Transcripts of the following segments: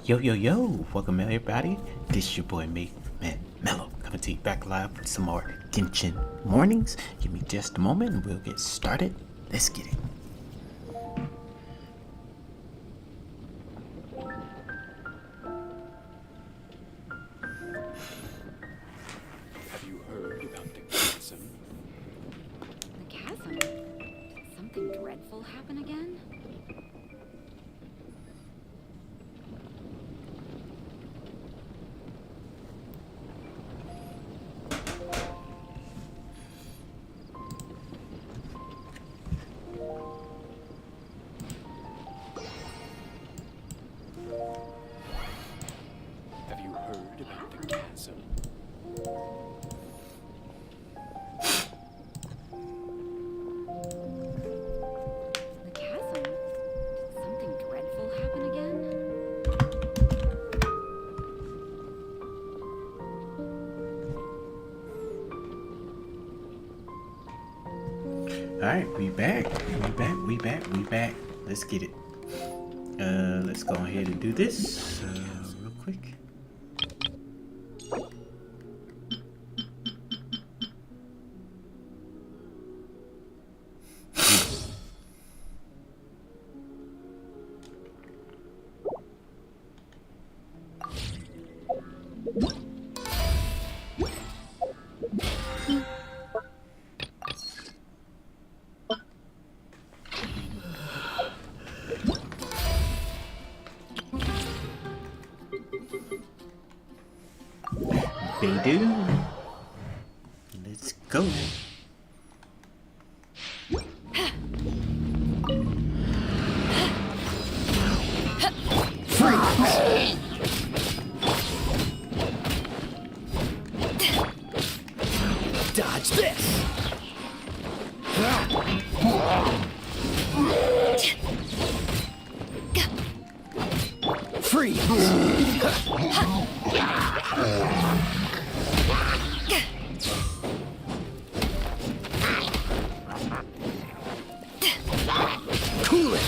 Yo, yo, yo, welcome everybody. This your boy MadeMenMelo coming to you back live with some more Genshin mornings. Give me just a moment and we'll get started. Let's get it. Have you heard about the chasm? The chasm? Did something dreadful happen again? Have you heard about the chasm? The chasm? Did something dreadful happen again? Alright, we back. We back. Let's get it. Let's go ahead and do this real quick. They do. Let's go. Dodge this! Freeze! Cool it!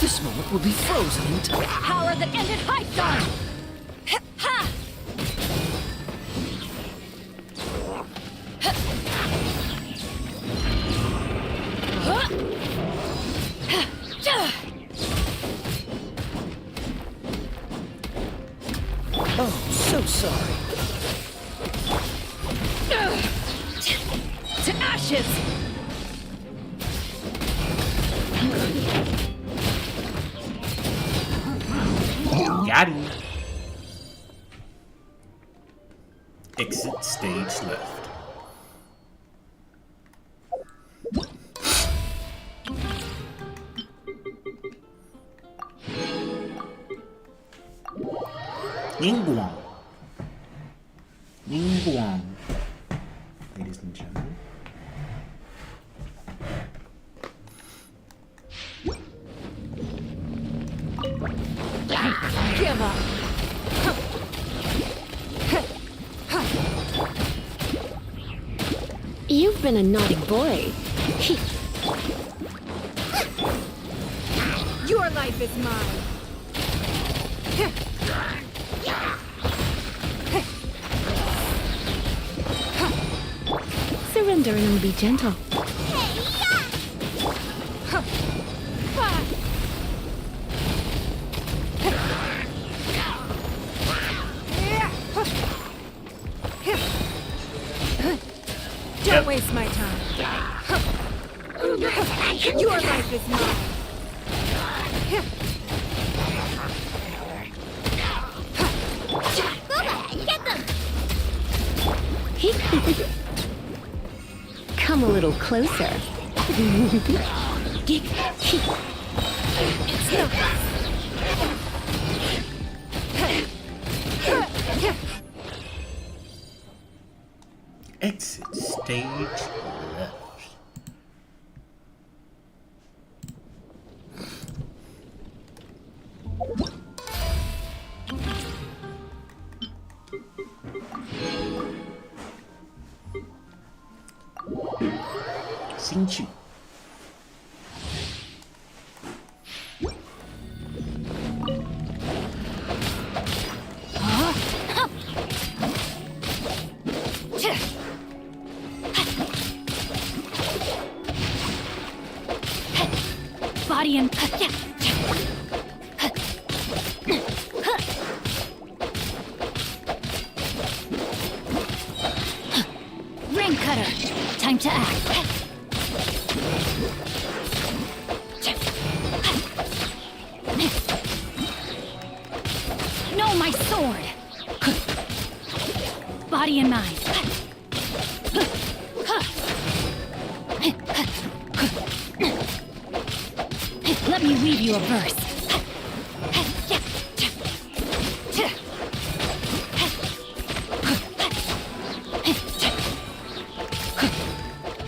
This moment will be frozen in time. Power that ended High Star! Ha! Oh, so sorry. To ashes! Got him. Exit stage left. Yingguang. Yingguang. Ladies and gentlemen. Give up! You've been a naughty boy. Your life is mine! Surrender and I'll be gentle. Don't waste my time. Your life is mine. Come a little closer. Exit stage left. Ciento. Body and ring cutter. Time to act. No, my sword. Body and mind. Let me weave you a verse.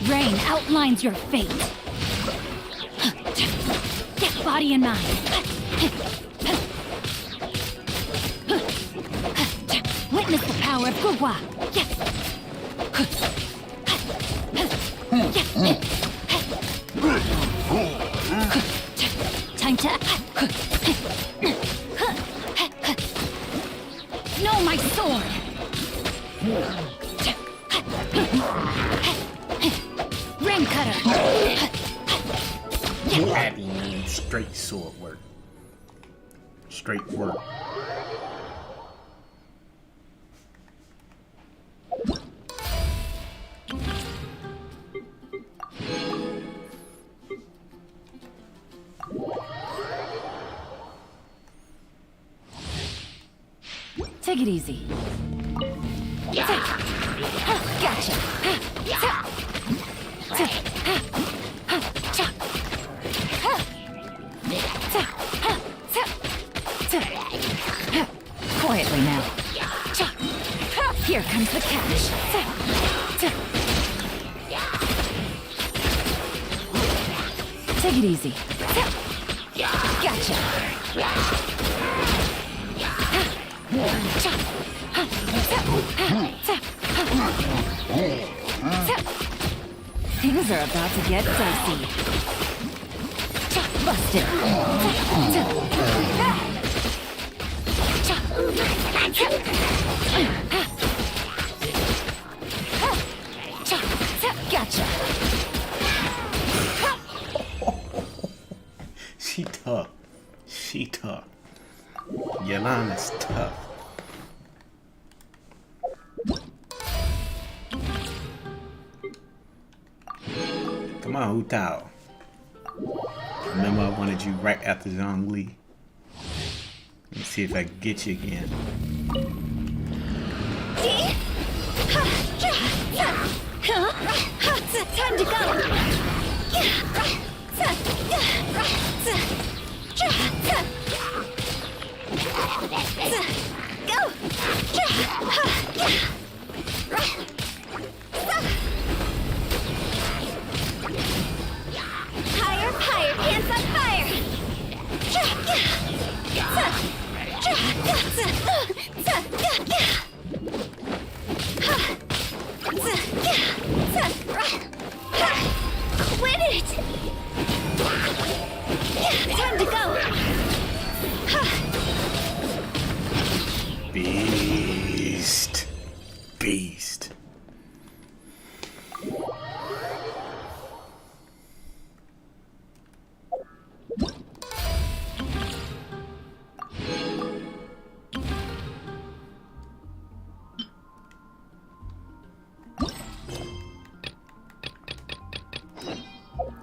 Rain outlines your fate. Body and mind. Witness the power of Gugwa. Time to... No, my sword! Ring cutter! That means straight sword work. Straight work. Take it easy. Gotcha. Quietly now. Here comes the cash. Take it easy. Gotcha. Things are about to get dicey. Busted. Gotcha. She tough. She tough. Yolana's tough. Come on, Utao. Remember I wanted you right after Zhongli. Let me see if I can get you again. Time to go. Higher, higher, hands on fire. Quit it! Time to go! Beast. Beast.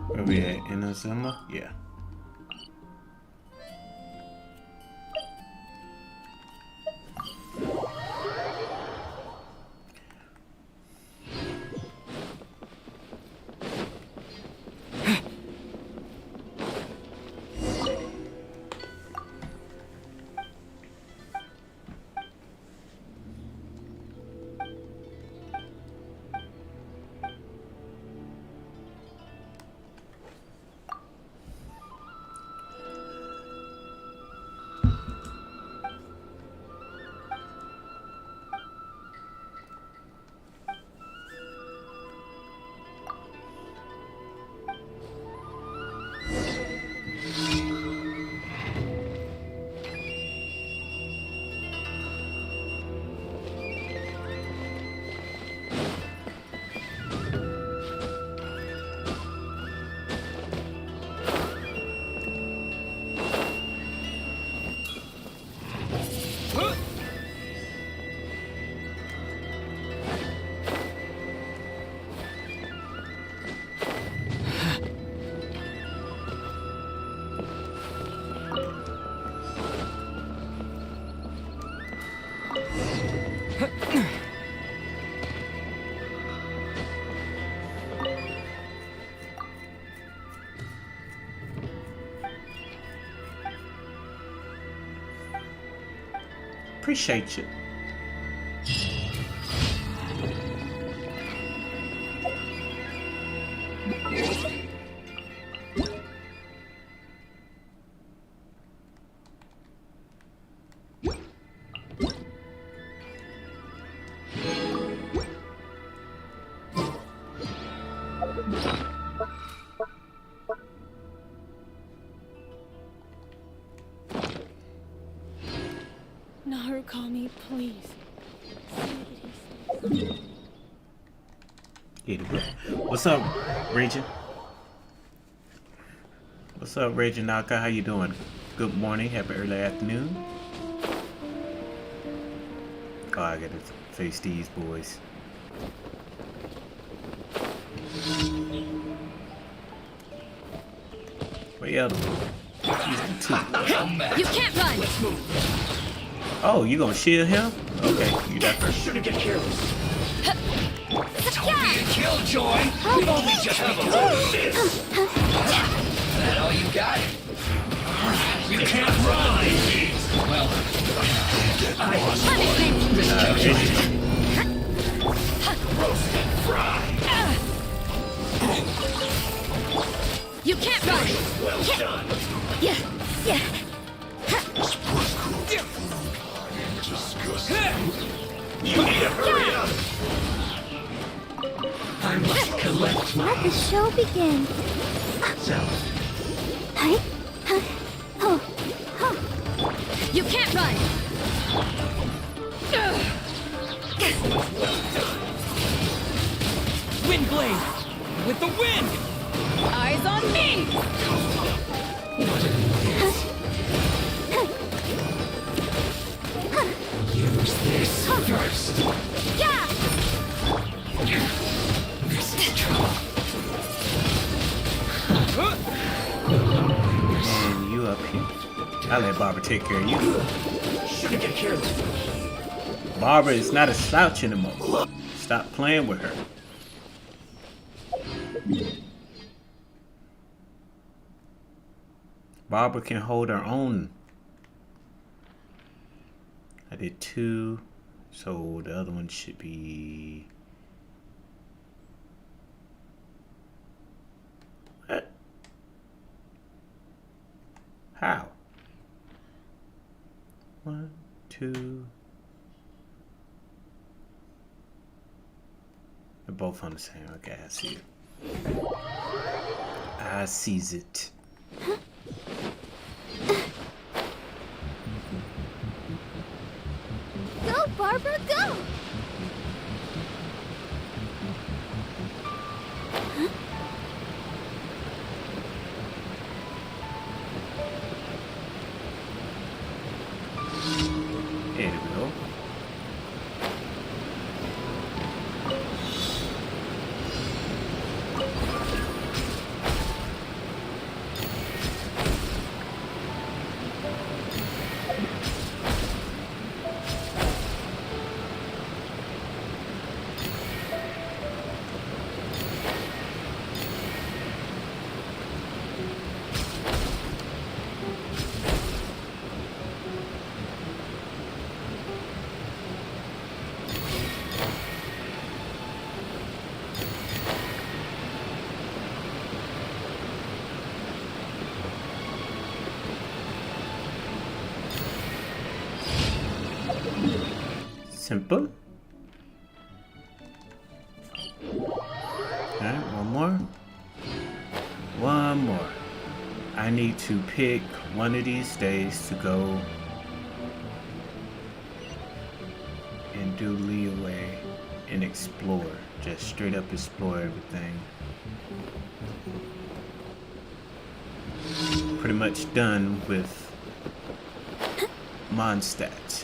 Where we at? Inazuma? Yeah. Appreciate you. Narukami, please. What's up, Regin? What's up, Regin Naka? How you doing? Good morning. Happy early afternoon. Oh, I gotta face these boys. Where the other one? You can't run! Oh, you gonna shield him? Okay, you got first. Shouldn't get careless. Don't be a killjoy. We've only just begun. That all you got? You can't run. Well, You can't run! Well done. Yeah, yeah. You need to hurry up. I must collect my Let the show begin. self. Hi. Oh. You can't run! Windblade! With the wind! Eyes on me! Use this first. Yeah! This is trouble. And you up here. I'll let Barbara take care of you. Shouldn't get careless. Barbara is not a slouch anymore. Stop playing with her. Barbara can hold her own. I did 2, so the other one should be... What? How? 1, 2... They're both on the same. Okay, I see it. I sees it. Go, Barbara, go! There we go. Simple. Alright, one more. One more. I need to pick one of these days to go and do leeway and explore. Just straight up explore everything. Pretty much done with Mondstadt.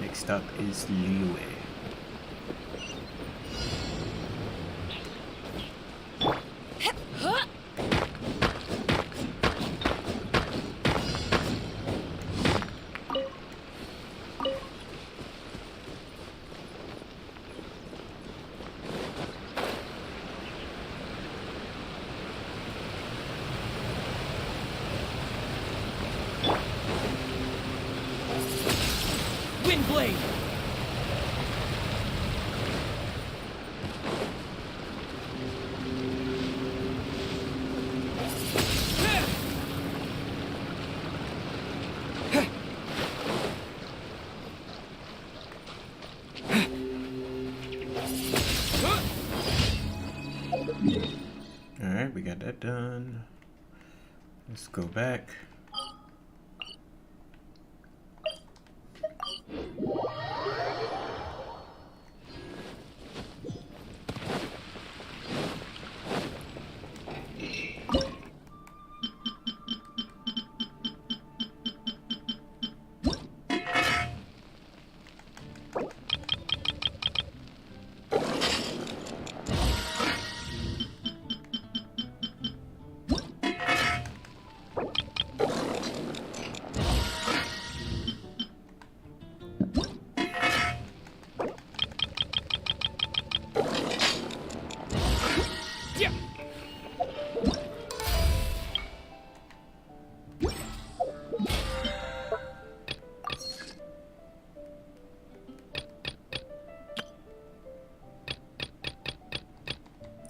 Next up is leeway. Wind Blade! Alright, we got that done. Let's go back.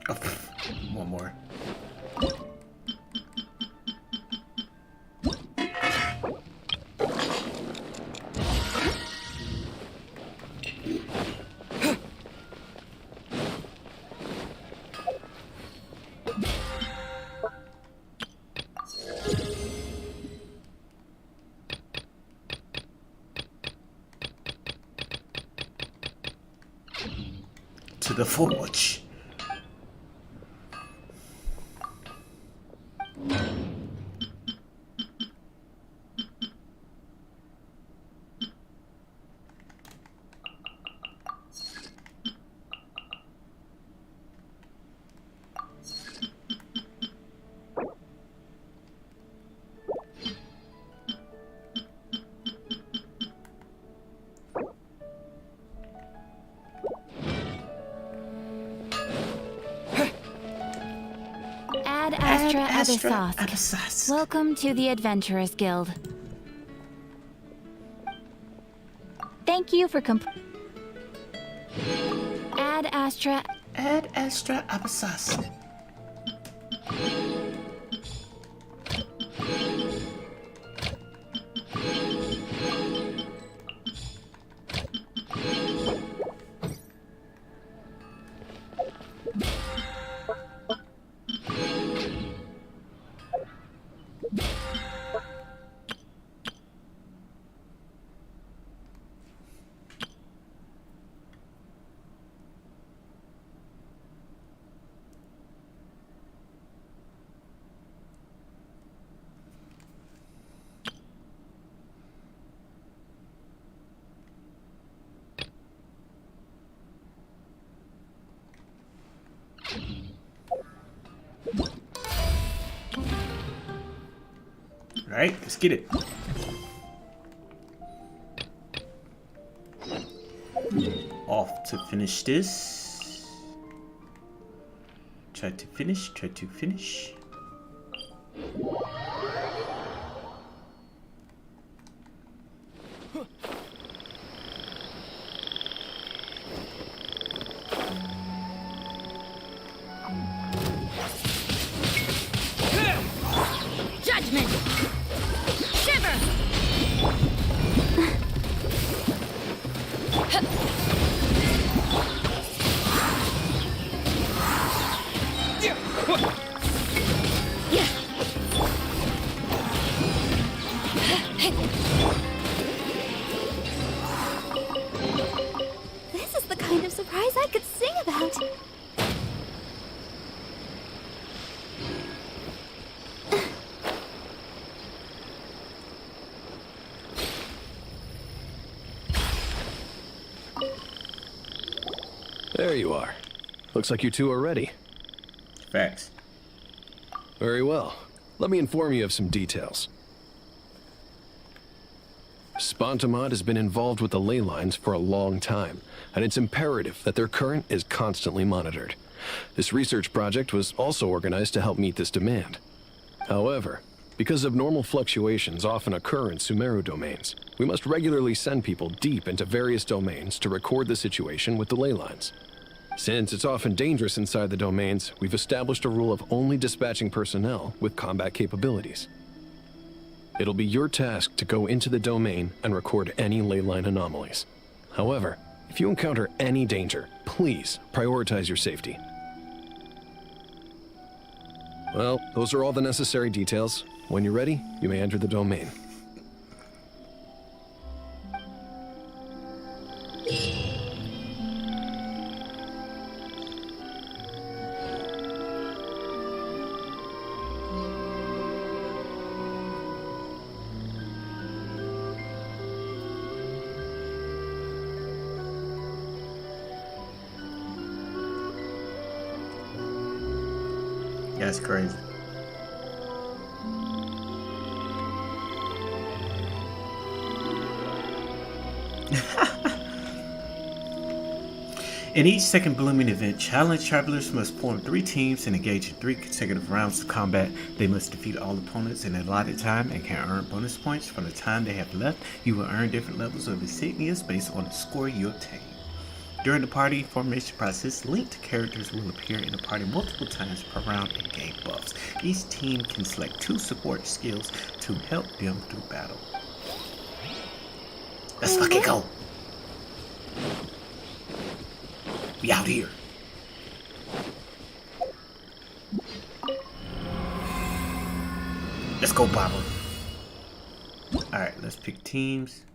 Oh, one more. To the forge. Ad Astra Astra Abyssos. Abyssos. Welcome to the Adventurers Guild. Thank you for Ad Astra. Ad Astra Abyssos. Alright, let's get it. Off to finish this. Try to finish. Judgment! Shiver! This is the kind of surprise I could sing about. There you are. Looks like you two are ready. Facts. Very well. Let me inform you of some details. Spontamod has been involved with the ley lines for a long time, and it's imperative that their current is constantly monitored. This research project was also organized to help meet this demand. However, Because abnormal fluctuations often occur in Sumeru domains, we must regularly send people deep into various domains to record the situation with the ley lines. Since it's often dangerous inside the domains, we've established a rule of only dispatching personnel with combat capabilities. It'll be your task to go into the domain and record any ley line anomalies. However, if you encounter any danger, please prioritize your safety. Well, those are all the necessary details. When you're ready, you may enter the domain. That's crazy. In each second blooming event, challenge travelers must form 3 teams and engage in 3 consecutive rounds of combat. They must defeat all opponents in an allotted time and can earn bonus points from the time they have left. You will earn different levels of insignias based on the score you obtain. During the party formation process, linked characters will appear in the party multiple times per round and gain buffs. Each team can select 2 support skills to help them through battle. Let's fucking go! We out here. Let's go, Baba. Alright, let's pick teams.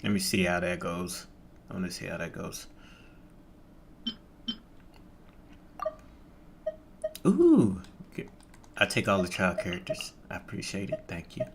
Let me see how that goes. I want to see how that goes. Ooh, okay. I take all the child characters. I appreciate it. Thank you.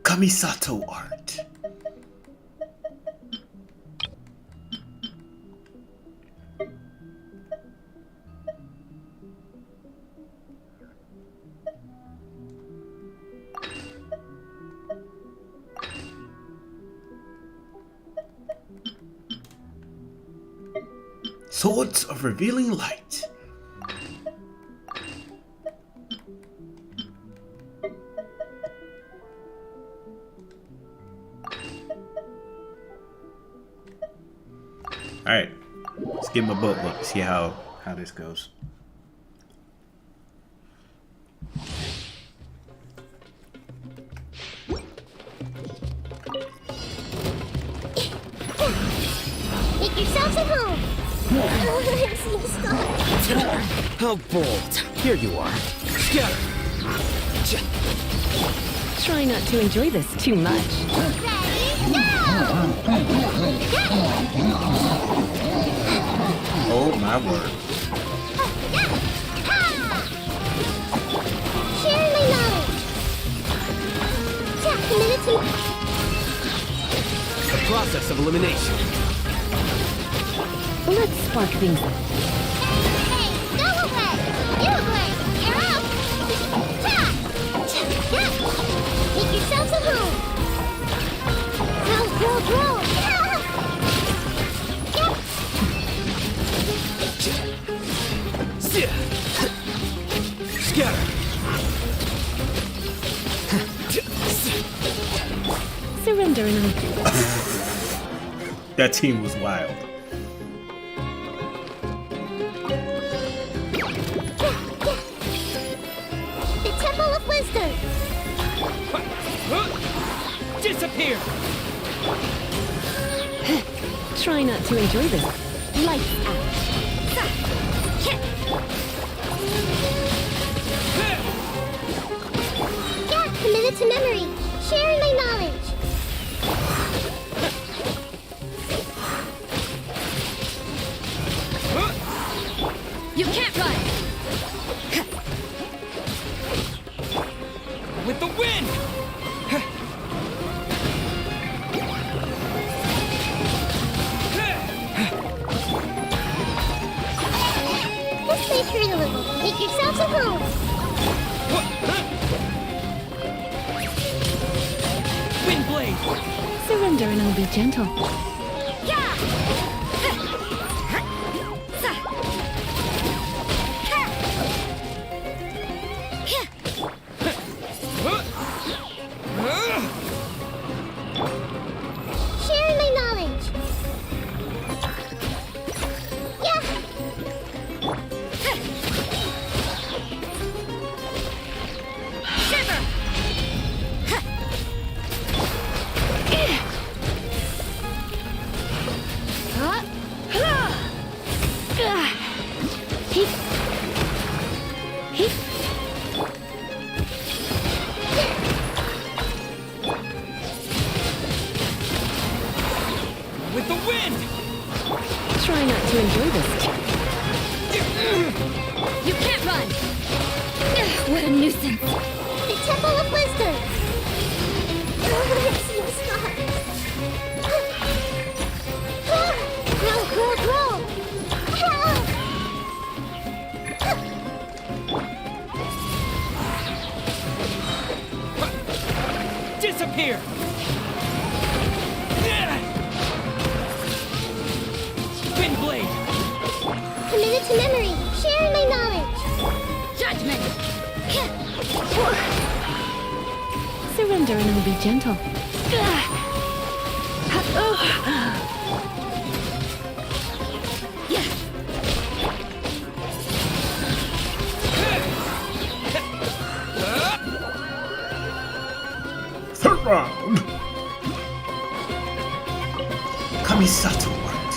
Kamisato art. Swords of revealing light. Alright, let's get my book look, see how this goes. Make yourselves at home. How bold. Here you are. Scatter. Try not to enjoy this too much. Oh my word. Share my knowledge. Jack, committed to The process of elimination. Let's spark things up. Hey, go ahead. You play. You're up. Make yourselves at home. Roll. Scatter. Surrender and That team was wild. The Temple of Wisdom. Disappear. try not to enjoy this. Lights out. Yeah, committed to memory. Sharing my knowledge. Make yourselves at home. Wind blade. Surrender and I'll be gentle. Sharing my knowledge. Yeah. Shiver. With the wind. Try not to enjoy this. You can't run! What a nuisance! The Temple of Wisdom. It's no stars. Grow, grow, grow. Help! Disappear. Wind blade. Committed to memory. Sharing my knowledge. Judgment! Surrender and I'll be gentle. Third round. Kamisato worked.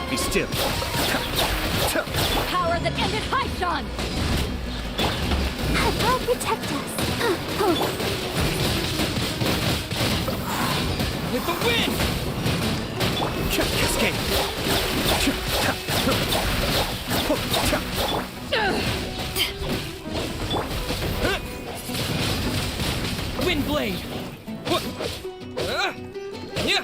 Be still. Power that ended Haishan! God protect us. With the wind. Cascade. Wind blade. Yeah.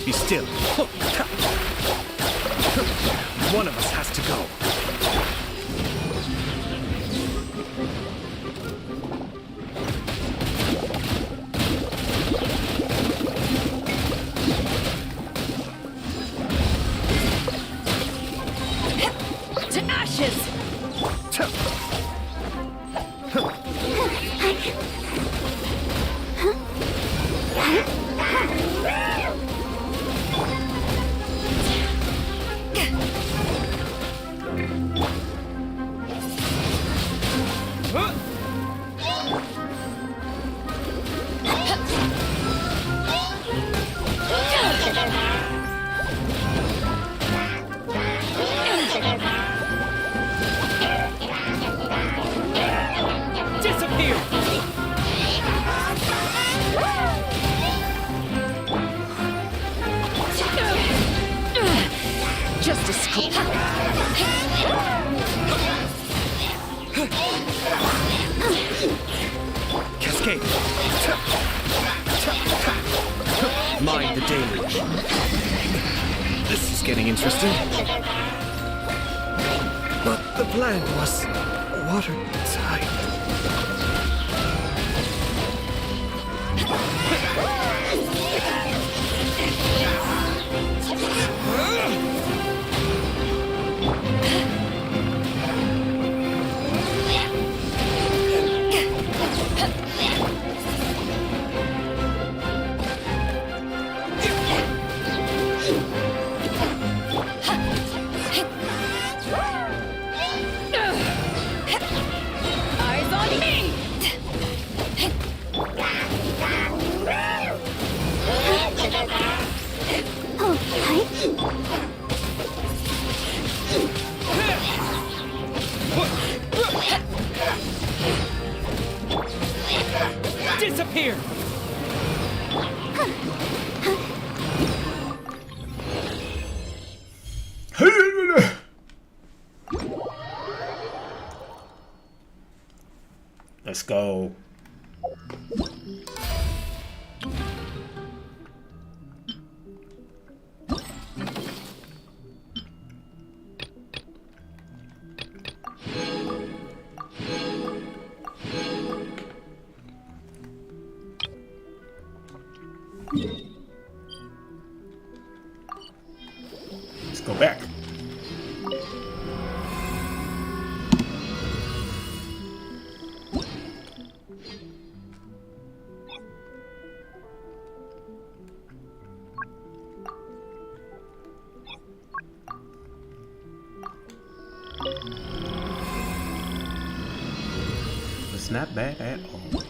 Be still. One of us has to go. To ashes! Disappear. Just a scoop. Cascade. Mind the deluge. This is getting interesting. But the plan was watertight. Eyes on me! Disappear. Let's go. That's not bad at all.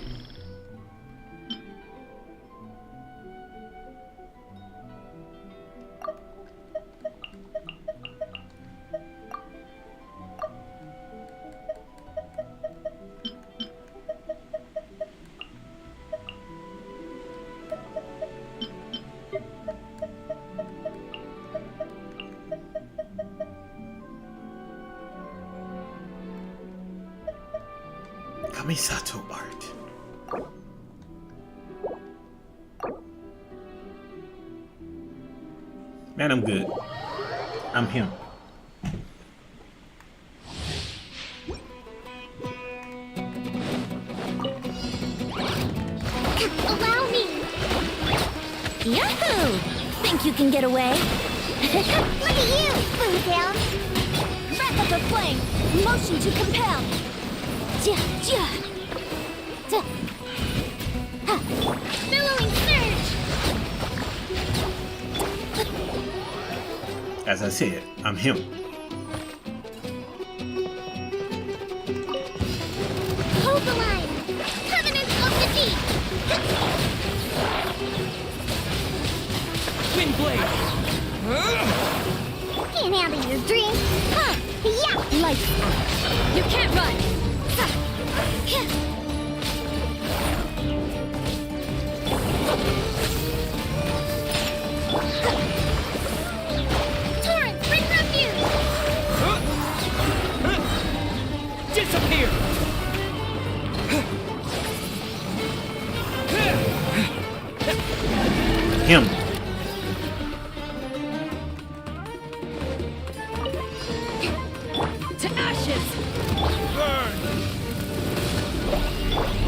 Kamisato art. Man, I'm good. I'm him. Allow me. Yahoo! Think you can get away? Look at you, Boomtown. Wrap up a flame. Motion to compel. Ja, ja. Ja. Ha. Billowing surge. As I said, I'm him. Hold the line. Covenant of the Deep. Twin blade. Can't handle your dream. Huh. Yeah. Lights out. You can't run. Ha. Yeah. Torrent, bring refuge. Disappear. Him. To ashes. Burn.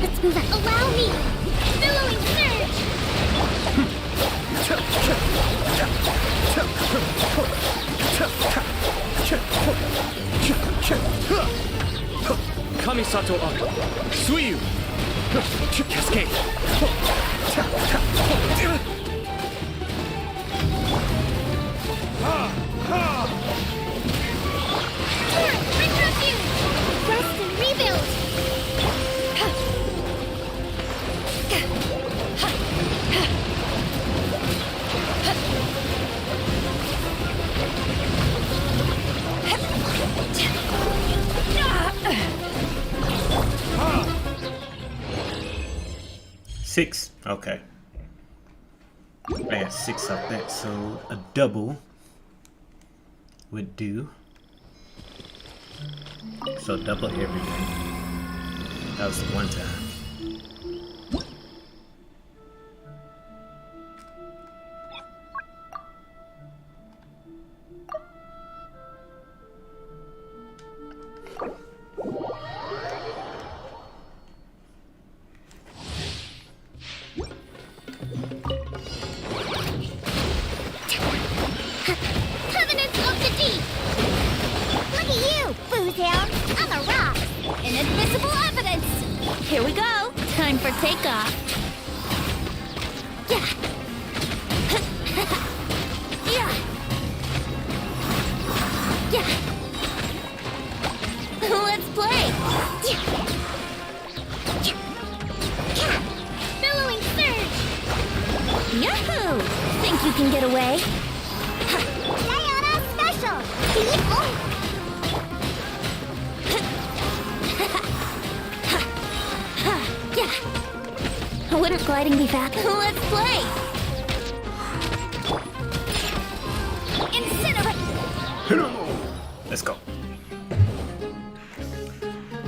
Let's move on. Allow me. Billowing surge. Kamisato art. Suiyu. Cascade. Torrent, bring refuge. Rest and rebuild. Six. Okay. I got 6 off that, so a double would do. So double everything. That was the one time. Covenant of the Deep. Look at you, Boomtown. I'm a rock. Inadmissible evidence. Here we go. Time for takeoff. Yeah. Yeah. Yeah. Let's play. Billowing surge. Yahoo! Think you can get away? Diana special. Oh. Yeah. Wouldn't gliding be fast? Let's play. Incinerate. Let's go.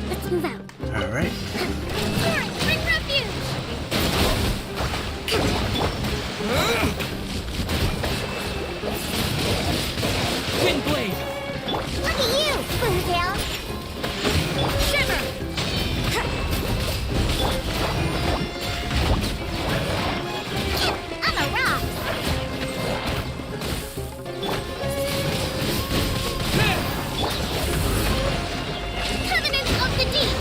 Let's move out. Alright. Torrent, bring refuge. Twin blade. Look at you, Boomtown. Shimmer. I'm a rock. Covenant of the Deep.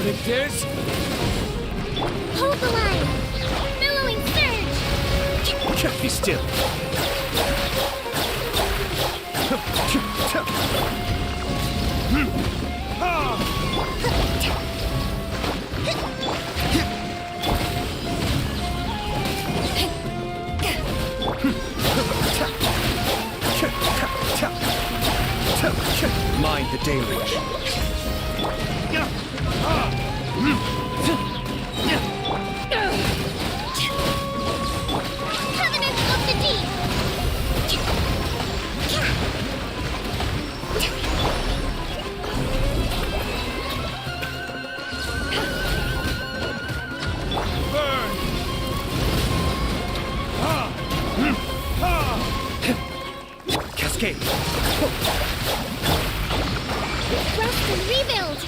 verdict is... Hold the line! Billowing surge! Be still. Mind the deluge. Covenant of the Deep! Burn! Cascade. Rest and rebuild!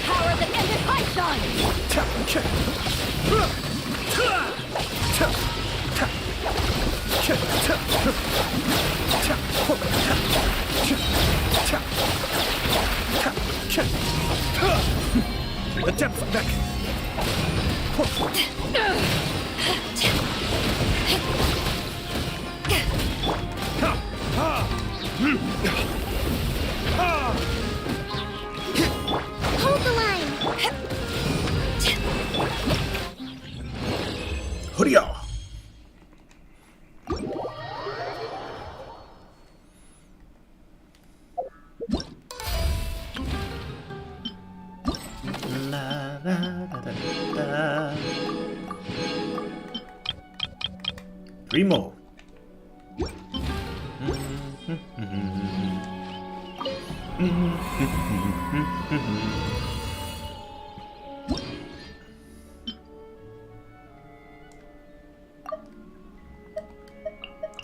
Power the ended Python! The depth of that. Hold the line! Hurry-ya! La, da, da, da, da. 3 more.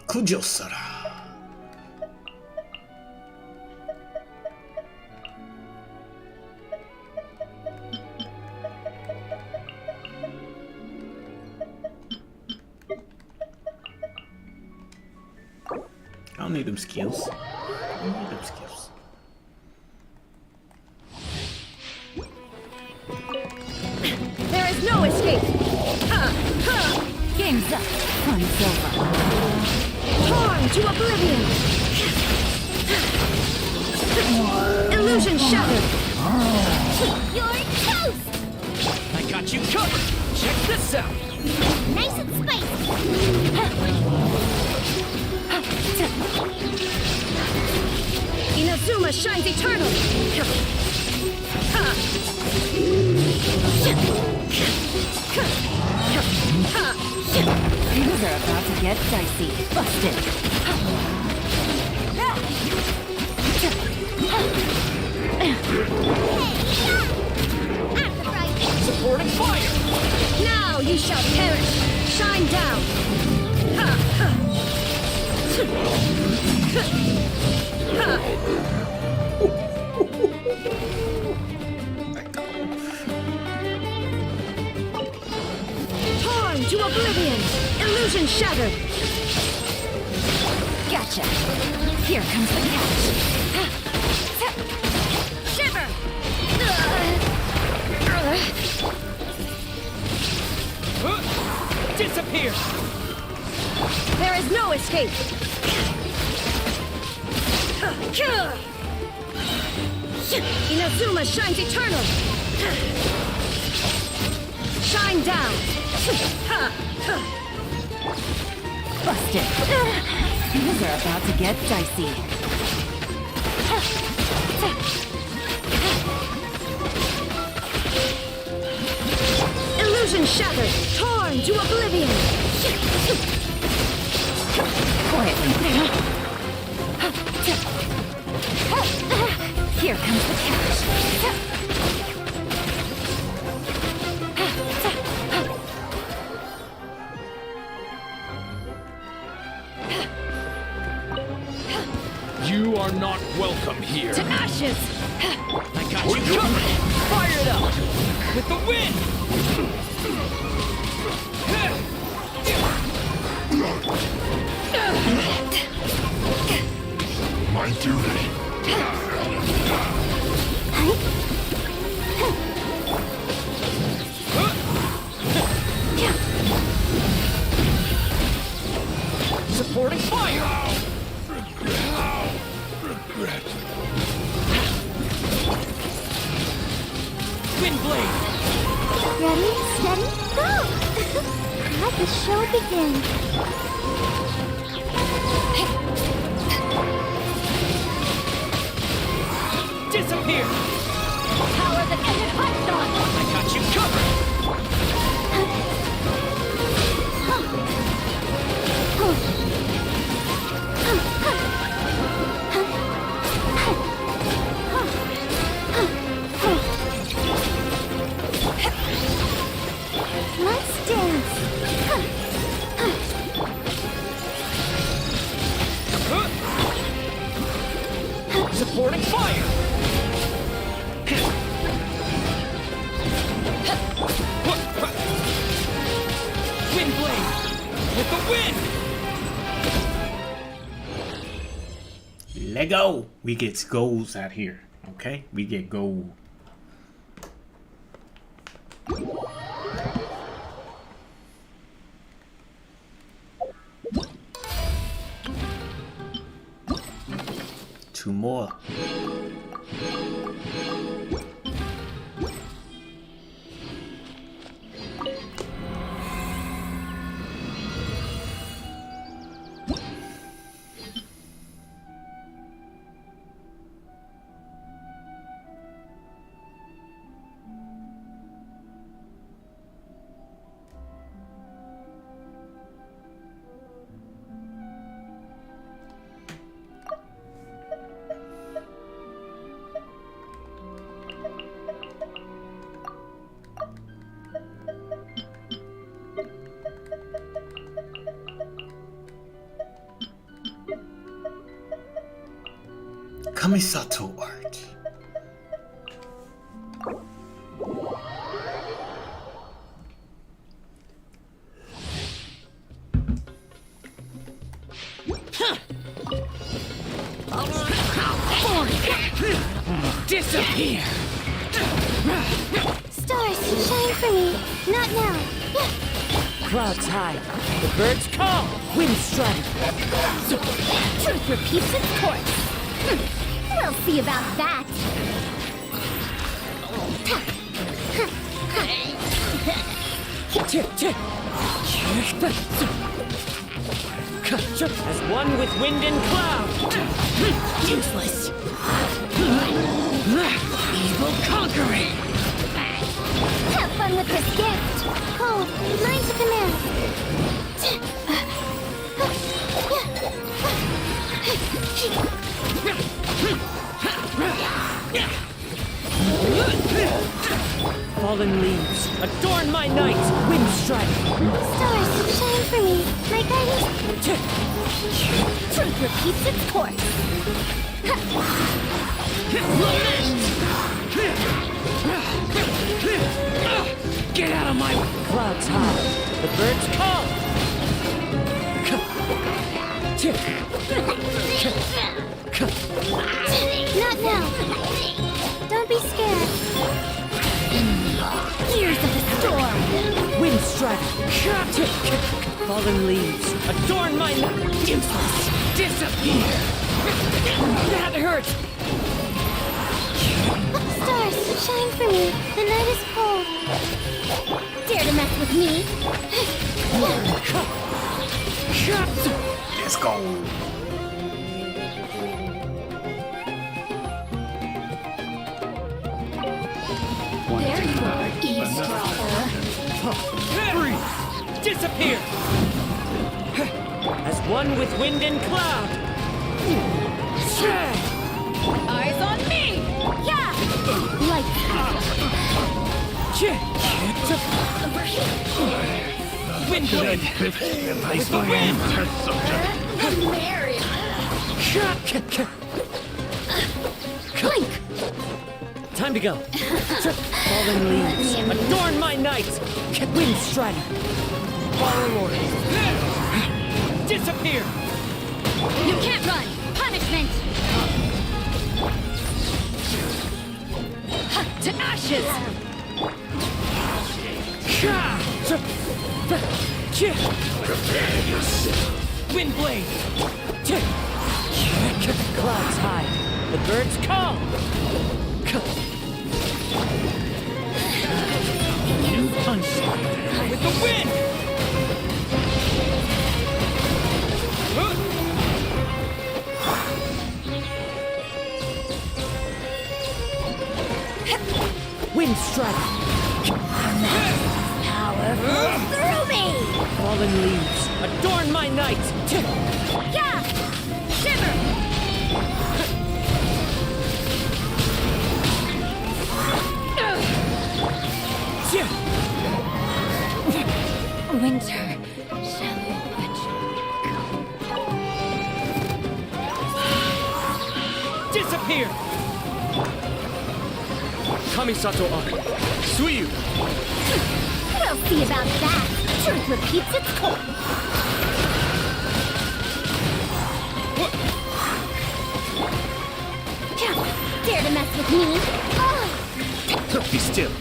Kujosara. I don't need them skills. I don't need them skills. There is no escape! Game's up. Fun's over. Torn to oblivion! Illusion shattered! You're toast! I got you covered! Check this out! Nice and spicy! Inazuma shines eternal! Things are about to get dicey. Busted. Supporting fire! Now ye shall perish! Shine down! Torn to oblivion! Illusion shattered! Gotcha. Here comes the catch. Shiver! Disappear! There is no escape! Inazuma shines eternal! Shine down! Busted. Things are about to get dicey. Illusion shattered! Torn to oblivion! Quietly. Here comes the catch. You are not welcome here. To ashes! I got you covered! Fire it up! With the wind! My duty. Windblade! Ready, steady, go! Let the show begin. Disappear! Power that ended hot dog! I got you covered! Let's dance. Supporting fire! Windblade! With the wind! Lego. We get goals out here. Okay? We get gold. Two more. Kamisato art. Disappear! Stars, shine for me. Not now. Clouds high. The birds call. Wind strike. Truth repeats its course. We'll see about that. As one with wind and cloud. Useless. Evil conquering! Have fun with this gift. Hold, mine to command. Fallen leaves. Adorn my night. Wind strike. Stars, shine for me. My guidance. Truth repeats its course. Get out of my way! Clouds high. The birds call. Not now. Don't be scared. Years of the storm. Wind strike. Fallen leaves. Adorn my night. Useless! Disappear! That hurt! Stars, shine for me. The night is cold. Dare to mess with me? Let's go. There you are, eavesdropper. Freeze! Disappear! As one with wind and cloud. Eyes on me! Yeah! Light. Windblade! With the wind! Mary! Clink! Time to go. Fallen leaves. Adorn my night. Wind strike. Fallen orders. Disappear! You can't run! Punishment! To ashes! Windblade! Clouds high. The birds call. Sunshine with the wind! Wind strike! Power flows through me! Fallen leaves, adorn my night! Yeah! Shiver! Winter, shall we watch? Disappear! Kamisato on. Suiyu! We'll see about that. Truth repeats its course. Dare to mess with me? Oh. Be still.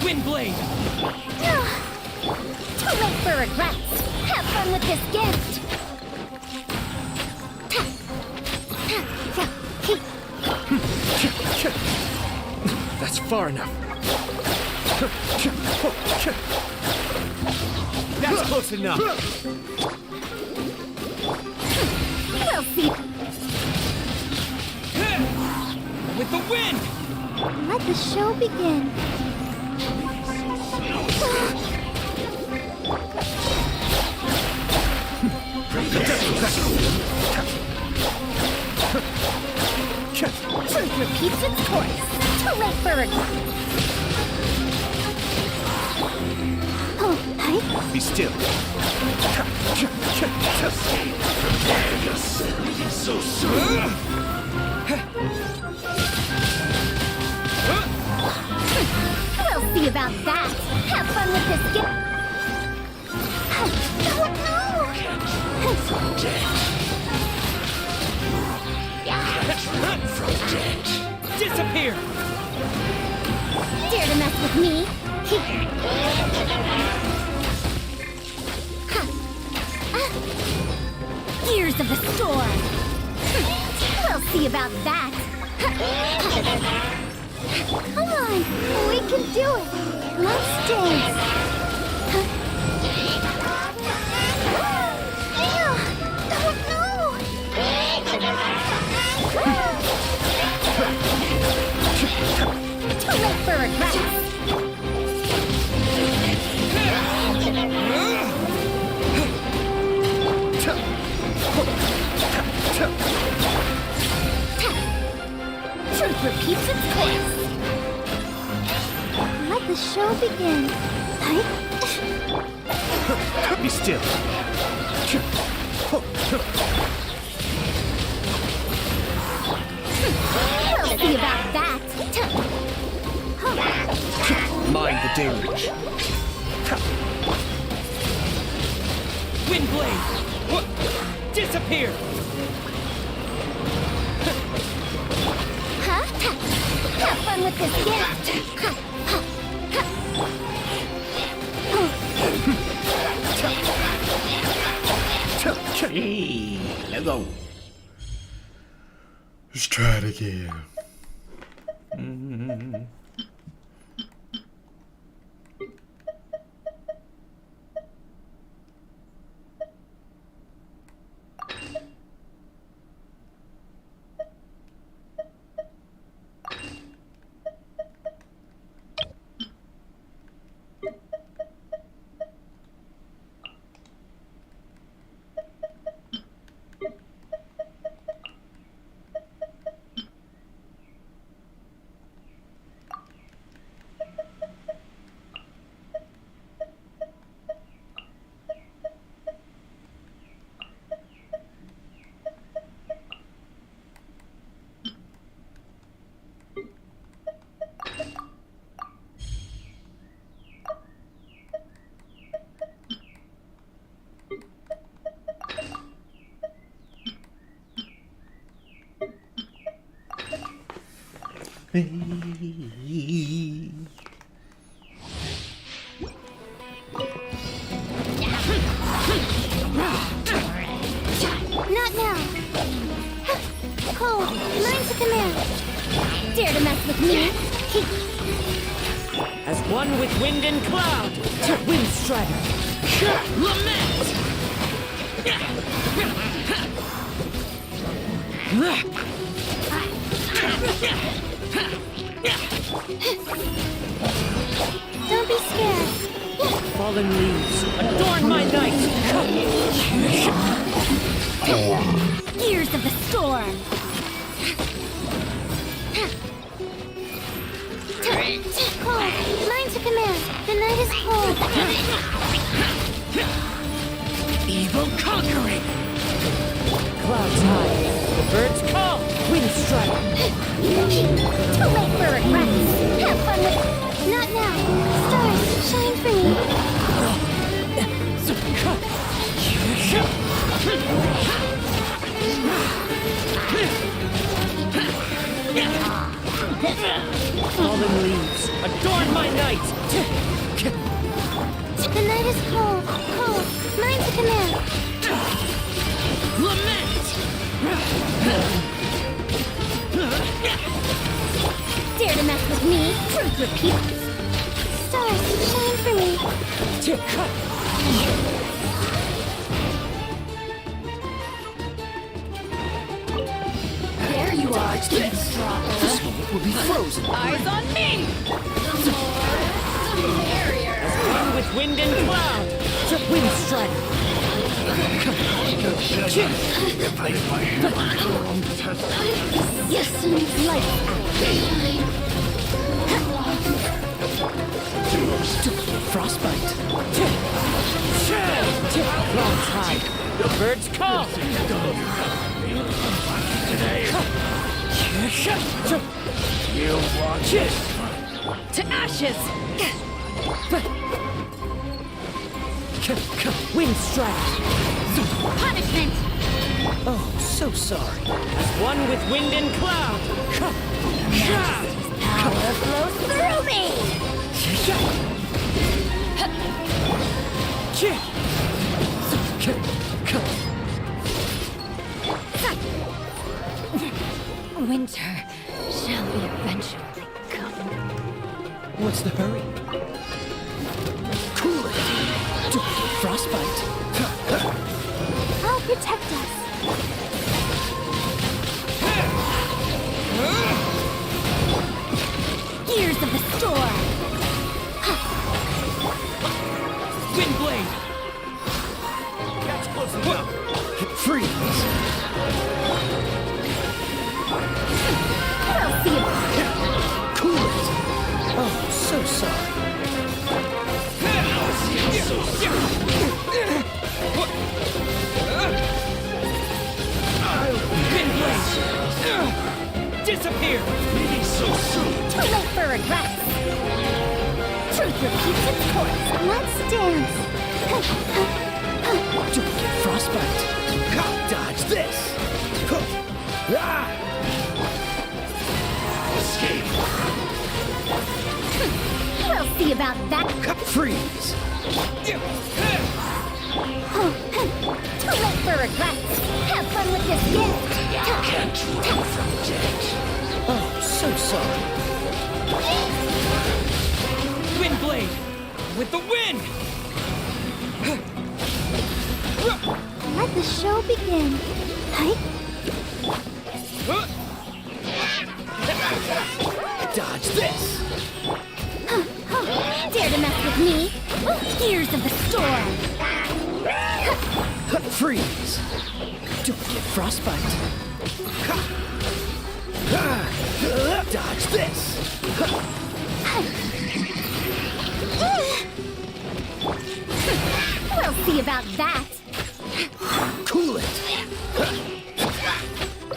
Wind blade! Too late for regrets. Have fun with this gift. That's far enough. That's close enough. We'll see. With the wind! Let the show begin. Truth repeats its course. Too late for regret. Oh, hi. Be still. So soon. We'll see about that. Have fun with this gift. Oh, no! From debt. Disappear! Dare to mess with me? Gears of the storm. We'll see about that. Come on, we can do it. Let's dance. Too late for regrets. Truth repeats its course. Let the show begin. Be still. We'll see about that. Mind the deluge. Wind blade! Disappear! Have fun with this gift. Hey, let's go. Let's try it again. Not with me. As one with wind and cloud, to Wind Strider. Lament! Don't be scared. Fallen leaves, adorn my night! Gears of the storm. Cold. Mine to command. The night is cold. Evil conquering! Clouds high, the birds call, Wind Strider! Too late for regrets. Have fun with... Not now. Stars, shine for me. Fallen leaves, adorn my night! The night is cold. Cold. Mine to command. Lament! Dare to mess with me? Truth repeats. Stars, shine for me. There you are, This moment will be frozen. eyes on me! The merrier. One with wind and cloud, to Wind Strider! Yes, light Frostbite. Clouds high, the birds call! You watch it. To ashes! Wind Strider! Punishment! Oh, so sorry. As one with wind and cloud! power flows through me! Winter shall be eventually come. What's the hurry? Cool it. Frostbite. I'll protect us. Gears of the storm. Windblade! That's close enough. Freeze. We'll see about it. Cool it. Oh, so sorry. Windblade! Disappear! So soon. Too late for regrets. Truth repeats its course. Let's dance. Don't get frostbite. Dodge this. Escape. We'll see about that. Freeze. Too late for regrets. Have fun with this gift. Can't run from death. Oh, so sorry. Windblade! With the wind! Let the show begin. Hi. Dodge this. Dare to mess with me? Gears of the storm. Freeze. Don't get frostbite. Dodge this. We'll see about that. Cool it.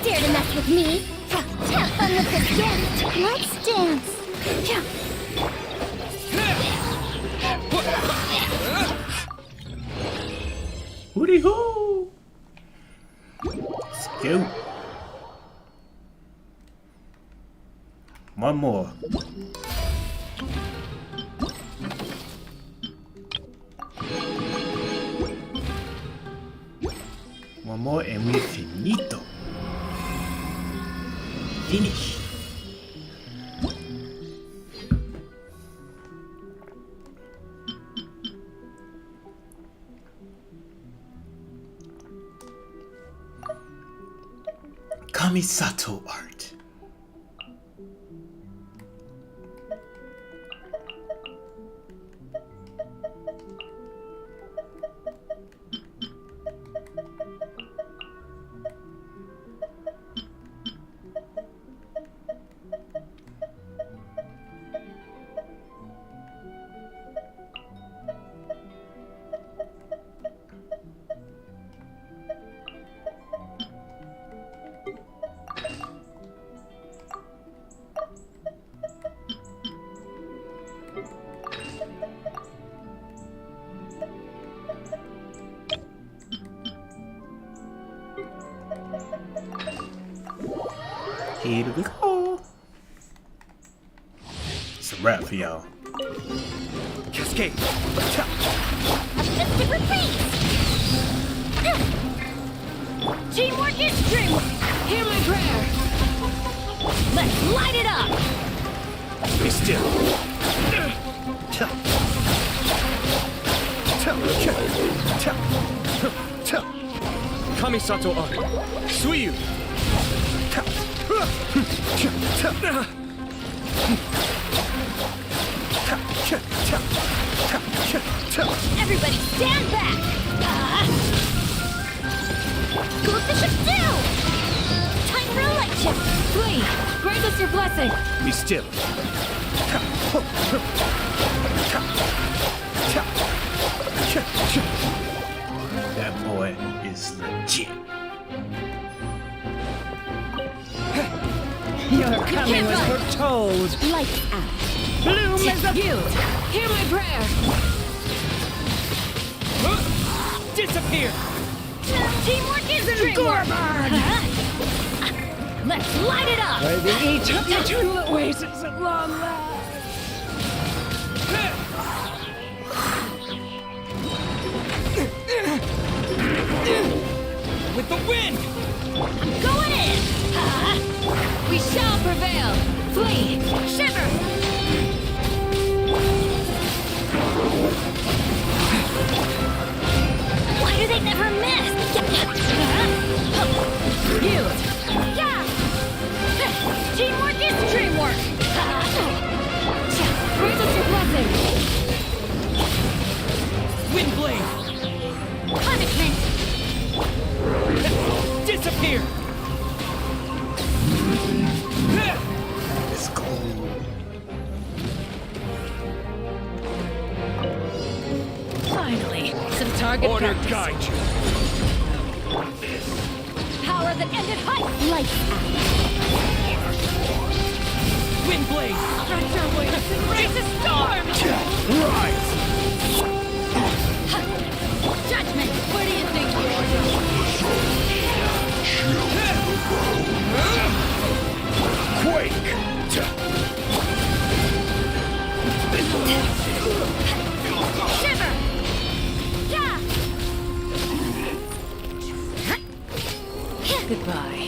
Dare to mess with me? Have fun with this gift. Let's dance. Hooty hoo! Let's go. One more. One more and we're finito. Finish. Kamisato art. Here we go. It's a wrap for y'all. Cascade. A mystic repeat! Teamwork is dreamwork! Hear my prayer. Let's light it up! Be still. Kamisato art. Suiyu. Everybody stand back! Go Bishop do! Time for a lecture! Flee! Grant us your blessing! Be still. That boy is legit. Your coming was foretold! Lights out! Bloom as a youth! Hear my prayer! Disappear. Teamwork is dreamwork! Let's light it up! By the eternal oasis at long last! With the wind. I'm going in! We shall prevail! Flee! Shiver! Why do they never miss? Yield! Yeah! Teamwork is dreamwork! Grant us your blessing! Windblade. Punishment! Disappear. Let's go. Finally, some target Order practice. guide you. Power that ended height! Lights out! Windblade. Stretch your wings and raise a storm! Rise. Judgment! Where do you think you are going? Quake. Shiver! Yeah! Goodbye.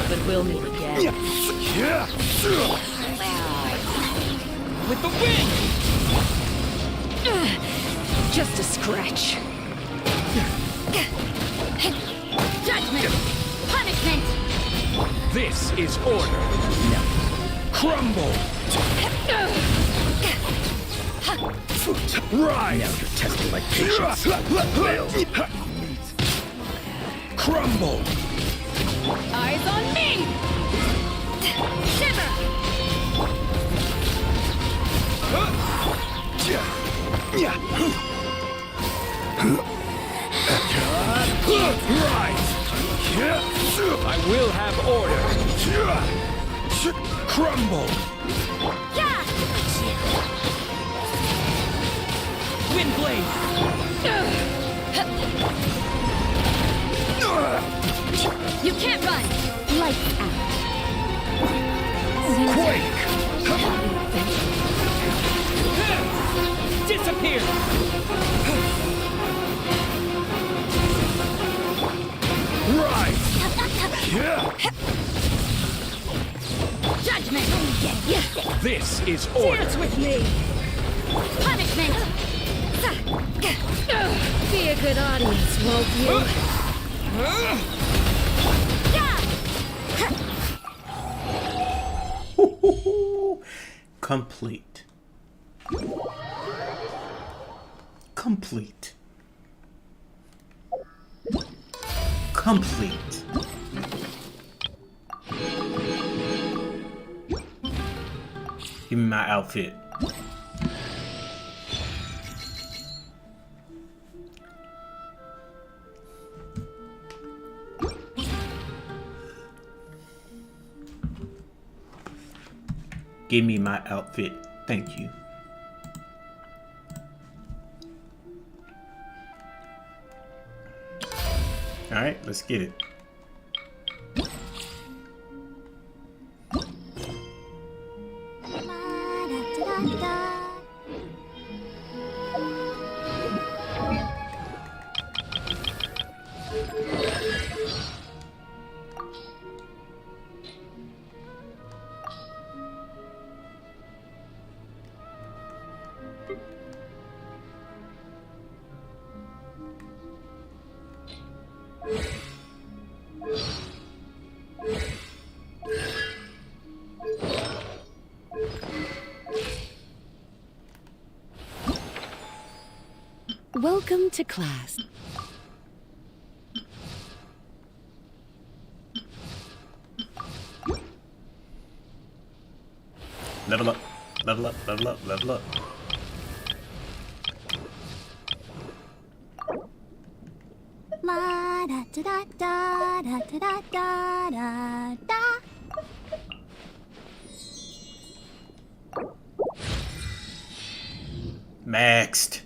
But we'll meet again. With the wind. Just a scratch. Judgment! Punishment! This is order. No. Crumble. Rise. Now you're testing my patience. Crumble. Eyes on me! Shiver! Rise. I will have order. Crumble. Yeah! Windblade. You can't run! Lights out! Quake. Disappear. Rise. Judgment! Get used to it! This is order. Dance with me! Punishment! Be a good audience, won't you? Yeah! Complete. Complete. Complete. Give me my outfit. Give me my outfit. Thank you. Alright, let's get it. Welcome to class. Level up, level up, level up, level up. La da da da da da da da da da. Maxed.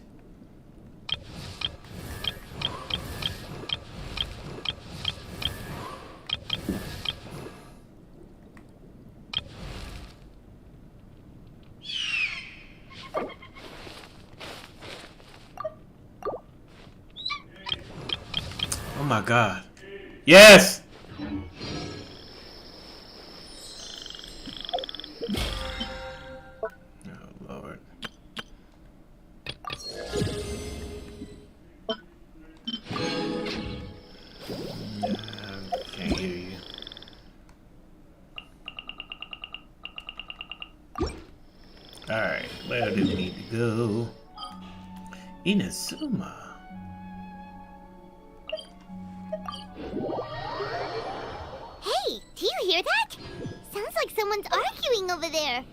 Oh my god. Yes! Oh lord. Can't hear you. Alright, where do we need to go? Inazuma. Hey, do you hear that? Sounds like someone's arguing over there.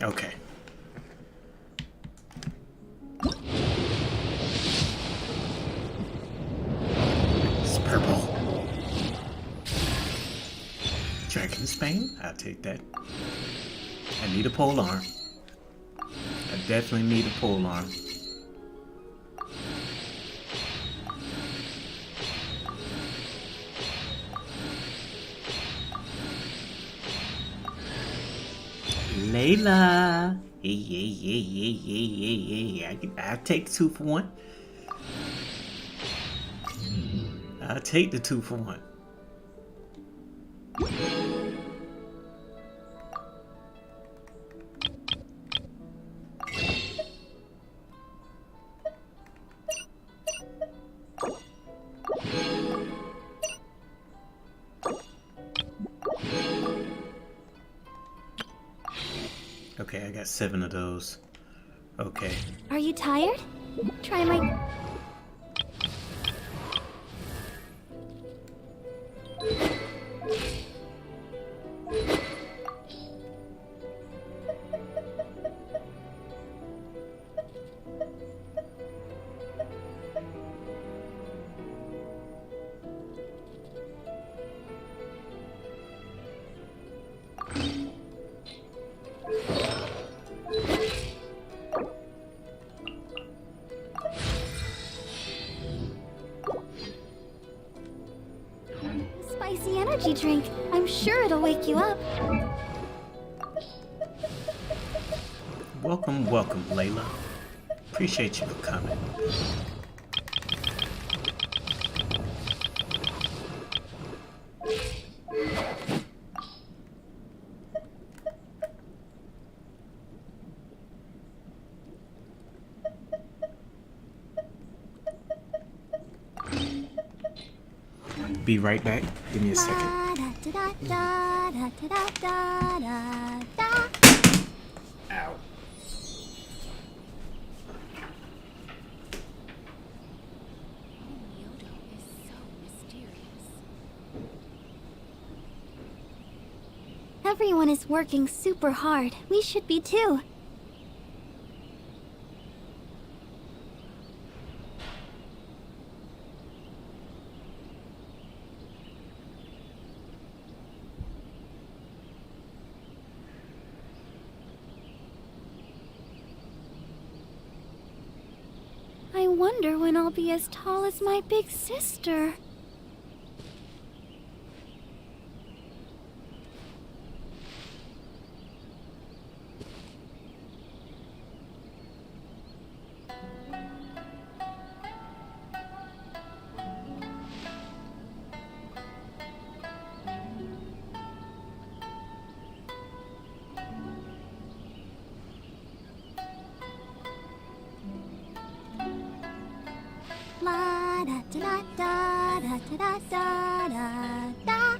Okay. It's purple. Dragon Spain? I'll take that. I need a pole arm. I definitely need a pole arm. Layla. Yeah. I'll take the 2 for 1. I'll take the 2 for 1. Okay, I got 7 of those. Okay. Are you tired? Try my... spicy energy drink. I'm sure it'll wake you up. Welcome, welcome, Layla. Appreciate you for coming. Be right back. Give me a second. Ow. Ciento is so mysterious. Everyone is working super hard. We should be too. I wonder when I'll be as tall as my big sister. La da da da da da da da da.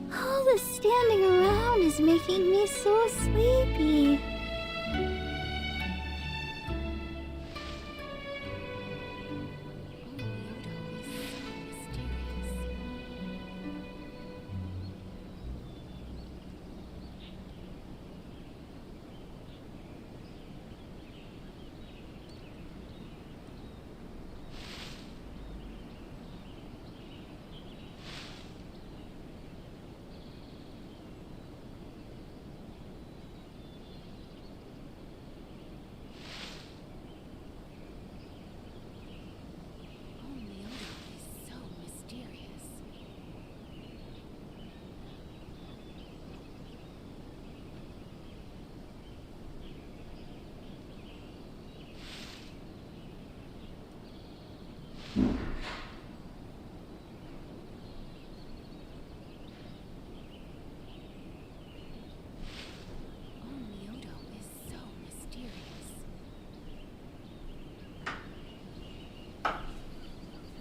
All the standing around is making me so sleepy.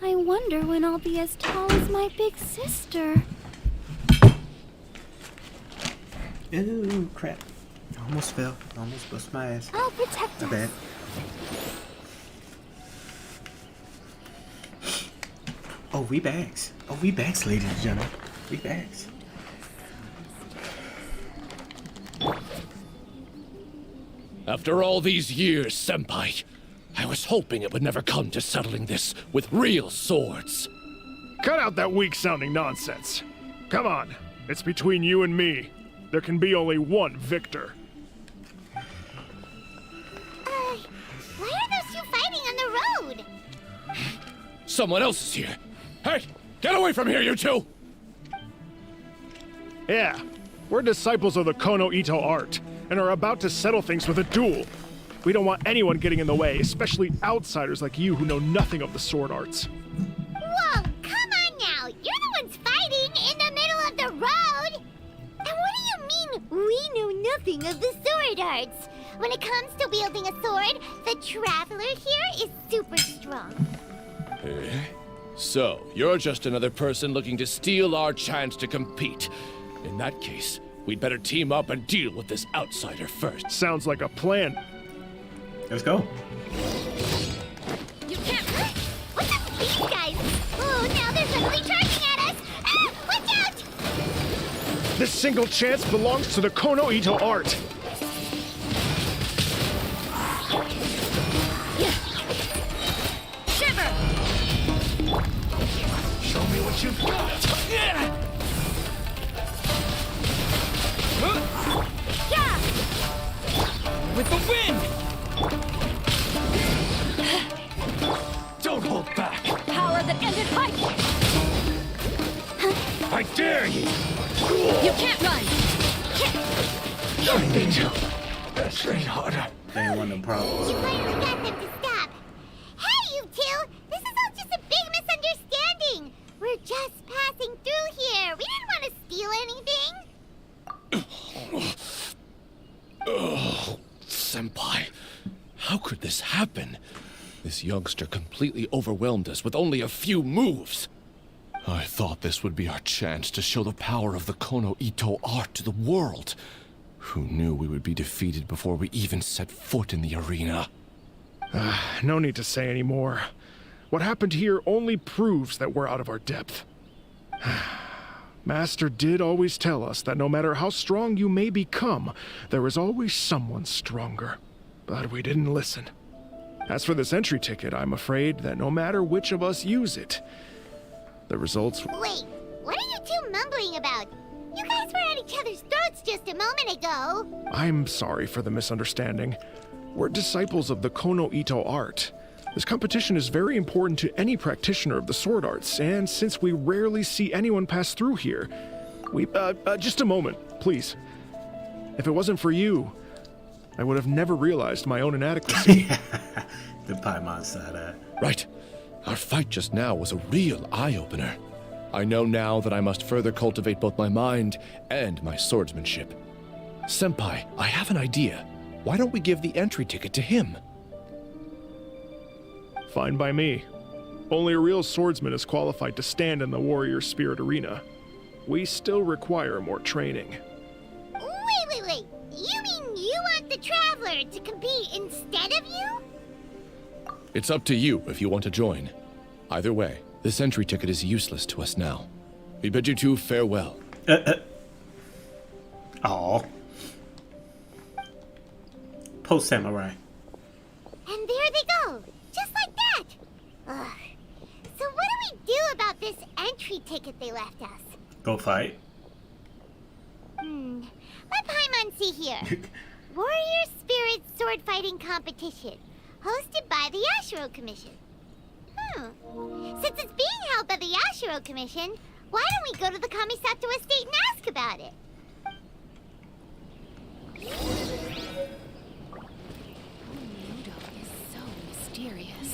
I wonder when I'll be as tall as my big sister. Ooh, crap. I almost fell. I almost bust my ass. I'll protect My us. bad. Oh, we backs. Oh, we backs, ladies and gentlemen. We backs. After all these years, Senpai, I was hoping it would never come to settling this with real swords. Cut out that weak-sounding nonsense. Come on, it's between you and me. There can be only one victor. Why are those two fighting on the road? Someone else is here. Hey, get away from here, you two! Yeah, we're disciples of the Kono Ito art, and are about to settle things with a duel. We don't want anyone getting in the way, especially outsiders like you who know nothing of the sword arts. Whoa, come on now! You're the ones fighting in the middle of the road! And what do you mean, we know nothing of the sword arts? When it comes to wielding a sword, the traveler here is super strong. So, you're just another person looking to steal our chance to compete. In that case, We'd better team up and deal with this outsider first. Sounds like a plan. Let's go. You can't. What's up with these guys? Oh, now they're suddenly charging at us! Ah, watch out! This single chance belongs to the Kono Ito art. Shiver! Show me what you've got. Yeah! With the wind! Don't hold back. Power that ended fight! I dare you. You can't run! I need to. Train harder. They ain't want no problems. You finally got them to stop. Hey, you two! This is all just a big misunderstanding. We're just passing through here. We didn't want to steal anything. Oh, Senpai. How could this happen? This youngster completely overwhelmed us with only a few moves. I thought this would be our chance to show the power of the Kono Ito art to the world. Who knew we would be defeated before we even set foot in the arena? No need to say any more. What happened here only proves that we're out of our depth. Master did always tell us that no matter how strong you may become, there is always someone stronger. But we didn't listen. As for this entry ticket, I'm afraid that no matter which of us use it, the results... Wait, what are you two mumbling about? You guys were at each other's throats just a moment ago. I'm sorry for the misunderstanding. We're disciples of the Kono Ito art. This competition is very important to any practitioner of the sword arts, and since we rarely see anyone pass through here, we... just a moment, please. If it wasn't for you, I would have never realized my own inadequacy. The Paimon side eye. Right. Our fight just now was a real eye-opener. I know now that I must further cultivate both my mind and my swordsmanship. Senpai, I have an idea. Why don't we give the entry ticket to him? Fine by me. Only a real swordsman is qualified to stand in the warrior spirit arena. We still require more training. Wait. You mean you want the Traveler to compete instead of you? It's up to you if you want to join. Either way, this entry ticket is useless to us now. We bid you two farewell. Aw. Post samurai. And there they go, just like that. Ugh. So what do we do about this entry ticket they left us? Go fight. Let Paimon see here. Warrior Spirit Sword Fighting Competition, hosted by the Yashiro Commission. Since it's being held by the Yashiro Commission, why don't we go to the Kamisato estate and ask about it? Mudo is so mysterious.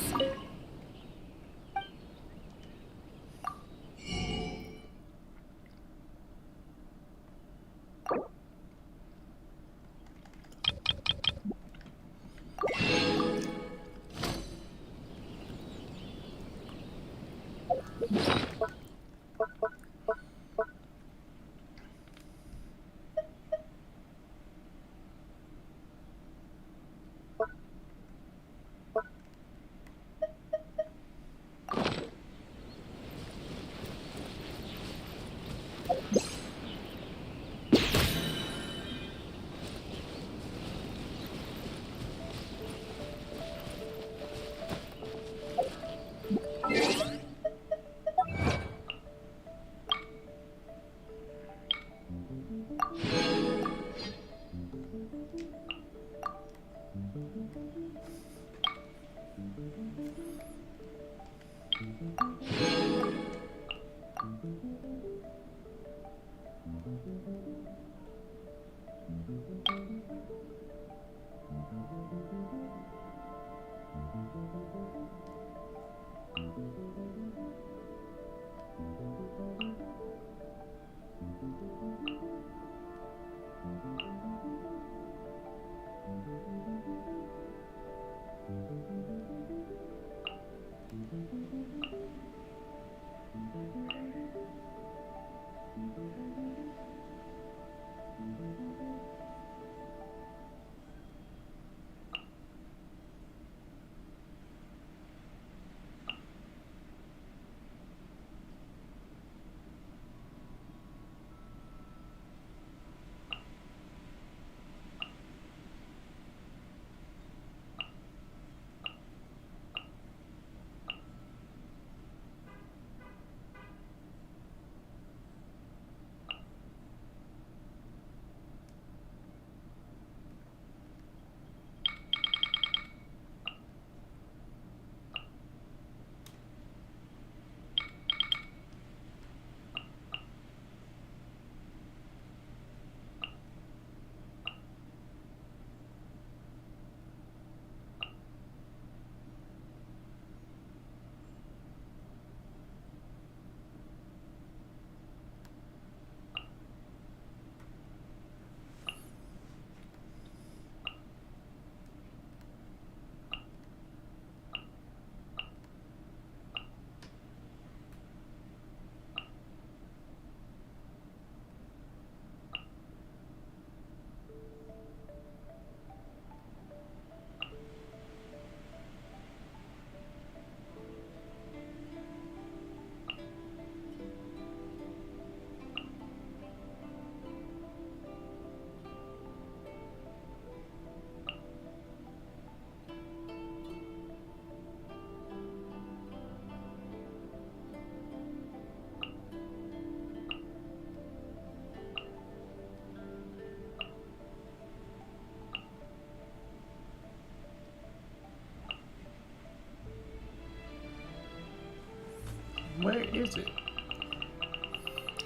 Where is it?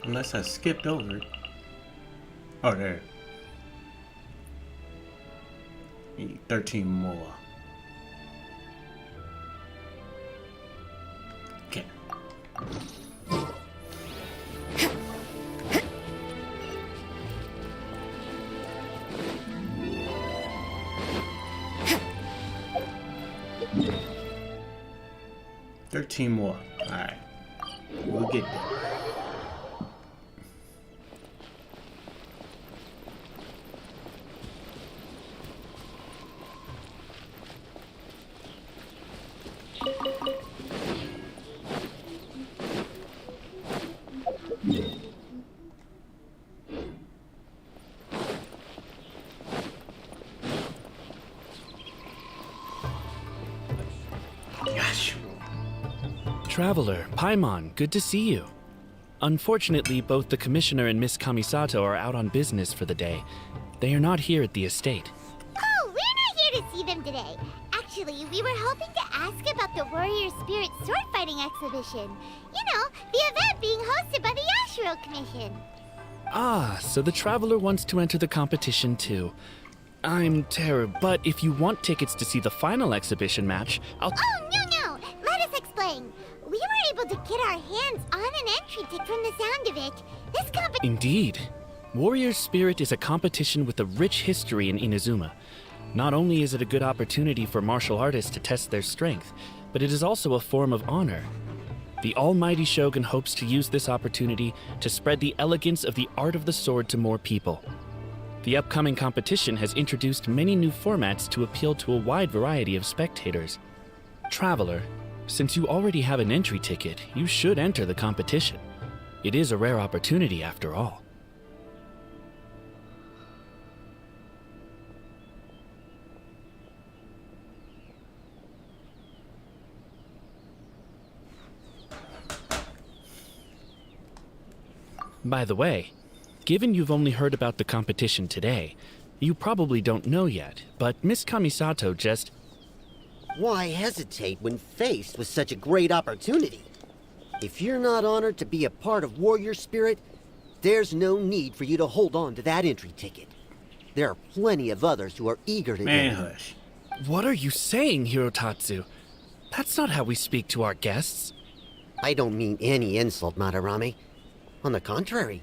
Unless I skipped over it. Oh, there. Need 13 more. Okay. $13 more. Alright. We'll get there. Traveler, Paimon, good to see you. Unfortunately, both the Commissioner and Miss Kamisato are out on business for the day. They are not here at the estate. Oh, we're not here to see them today. Actually, we were hoping to ask about the Warrior Spirit sword fighting exhibition. You know, the event being hosted by the Yashiro Commission. Ah, so the Traveler wants to enter the competition too. I'm terrible, but if you want tickets to see the final exhibition match, I'll... Oh, no! Let us explain. We were able to get our hands on an entry ticket from the sound of it. This competition... Indeed. Warrior Spirit is a competition with a rich history in Inazuma. Not only is it a good opportunity for martial artists to test their strength, but it is also a form of honor. The almighty Shogun hopes to use this opportunity to spread the elegance of the art of the sword to more people. The upcoming competition has introduced many new formats to appeal to a wide variety of spectators. Traveler, since you already have an entry ticket, you should enter the competition. It is a rare opportunity after all. By the way, given you've only heard about the competition today, you probably don't know yet, but Miss Kamisato just... Why hesitate when faced with such a great opportunity? If you're not honored to be a part of Warrior Spirit, there's no need for you to hold on to that entry ticket. There are plenty of others who are eager to... Man, hush. What are you saying, Hirotatsu? That's not how we speak to our guests. I don't mean any insult, Madarame. On the contrary,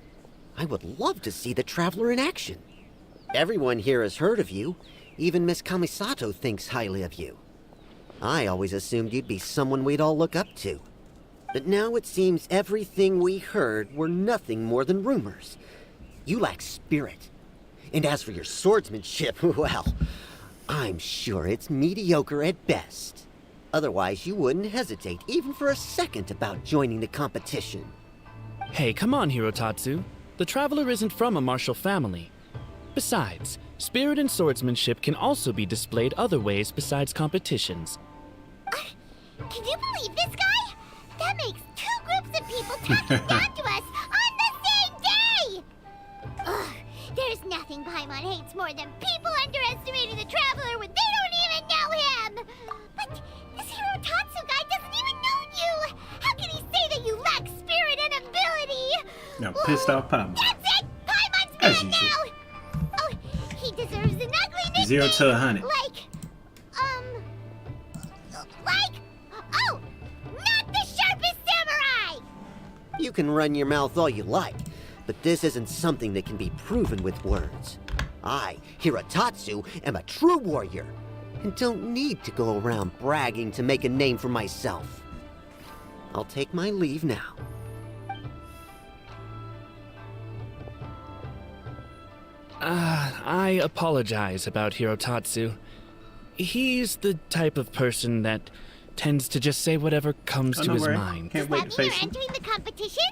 I would love to see the Traveler in action. Everyone here has heard of you. Even Miss Kamisato thinks highly of you. I always assumed you'd be someone we'd all look up to. But now it seems everything we heard were nothing more than rumors. You lack spirit. And as for your swordsmanship, well, I'm sure it's mediocre at best. Otherwise, you wouldn't hesitate even for a second about joining the competition. Hey, come on, Hirotatsu. The Traveler isn't from a martial family. Besides, spirit and swordsmanship can also be displayed other ways besides competitions. Can you believe this guy? That makes two groups of people talking down to us on the same day! Ugh, there's nothing Paimon hates more than people underestimating the Traveler when they don't even know him! But this Hirotatsu guy doesn't even know you! How can he say that you lack spirit and ability? Now, pissed off Paimon. That's it! Paimon's As mad usual. now! Oh, he deserves an ugly nickname! 0 to 100. Oh! Not the sharpest samurai! You can run your mouth all you like, but this isn't something that can be proven with words. I, Hirotatsu, am a true warrior, and don't need to go around bragging to make a name for myself. I'll take my leave now. I apologize about Hirotatsu. He's the type of person that tends to just say whatever comes to don't his worry. mind. Can't wait to Does that mean face you're him. entering the competition?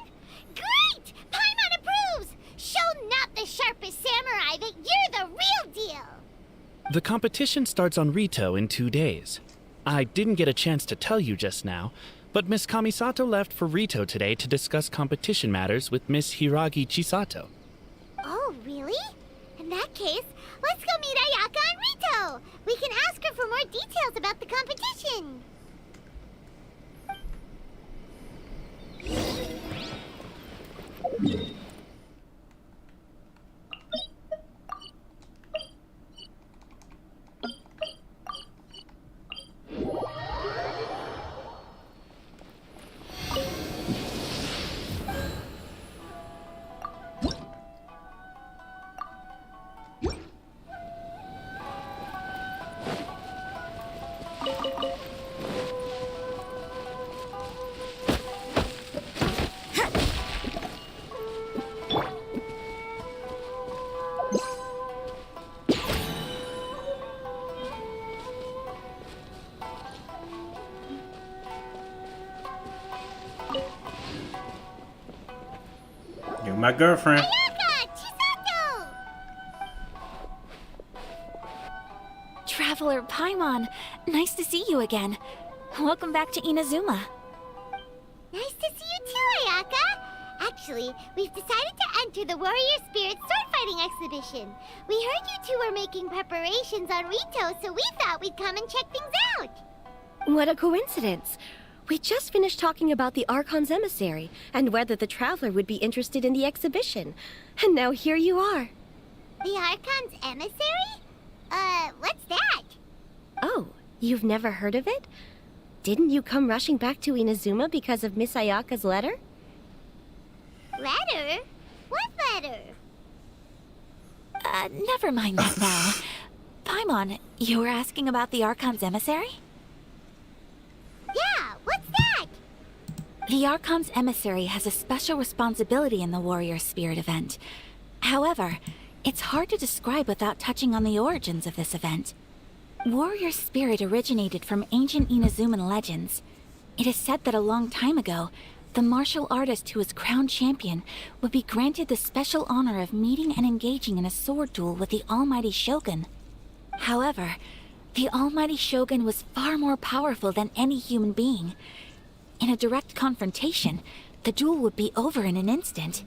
Great! Paimon approves! Show not the sharpest samurai that you're the real deal! The competition starts on Rito in 2 days. I didn't get a chance to tell you just now, but Miss Kamisato left for Rito today to discuss competition matters with Miss Hiragi Chisato. Oh, really? In that case, let's go meet Ayaka and Rito! We can ask her for more details about the competition! my girlfriend. Ayaka! Chisato! Traveler Paimon, nice to see you again. Welcome back to Inazuma. Nice to see you too, Ayaka! Actually, we've decided to enter the Warrior Spirit sword fighting exhibition. We heard you two were making preparations on Rito, so we thought we'd come and check things out. What a coincidence. We just finished talking about the Archon's emissary and whether the Traveler would be interested in the exhibition. And now here you are. The Archon's emissary? What's that? Oh, you've never heard of it? Didn't you come rushing back to Inazuma because of Miss Ayaka's letter? Letter? What letter? Never mind that now. Paimon, you were asking about the Archon's emissary? Yeah, what's that? The Archon's emissary has a special responsibility in the Warrior Spirit event. However, it's hard to describe without touching on the origins of this event. Warrior Spirit originated from ancient Inazuman legends. It is said that a long time ago, the martial artist who was crowned champion would be granted the special honor of meeting and engaging in a sword duel with the Almighty Shogun. However, the Almighty Shogun was far more powerful than any human being. In a direct confrontation, the duel would be over in an instant.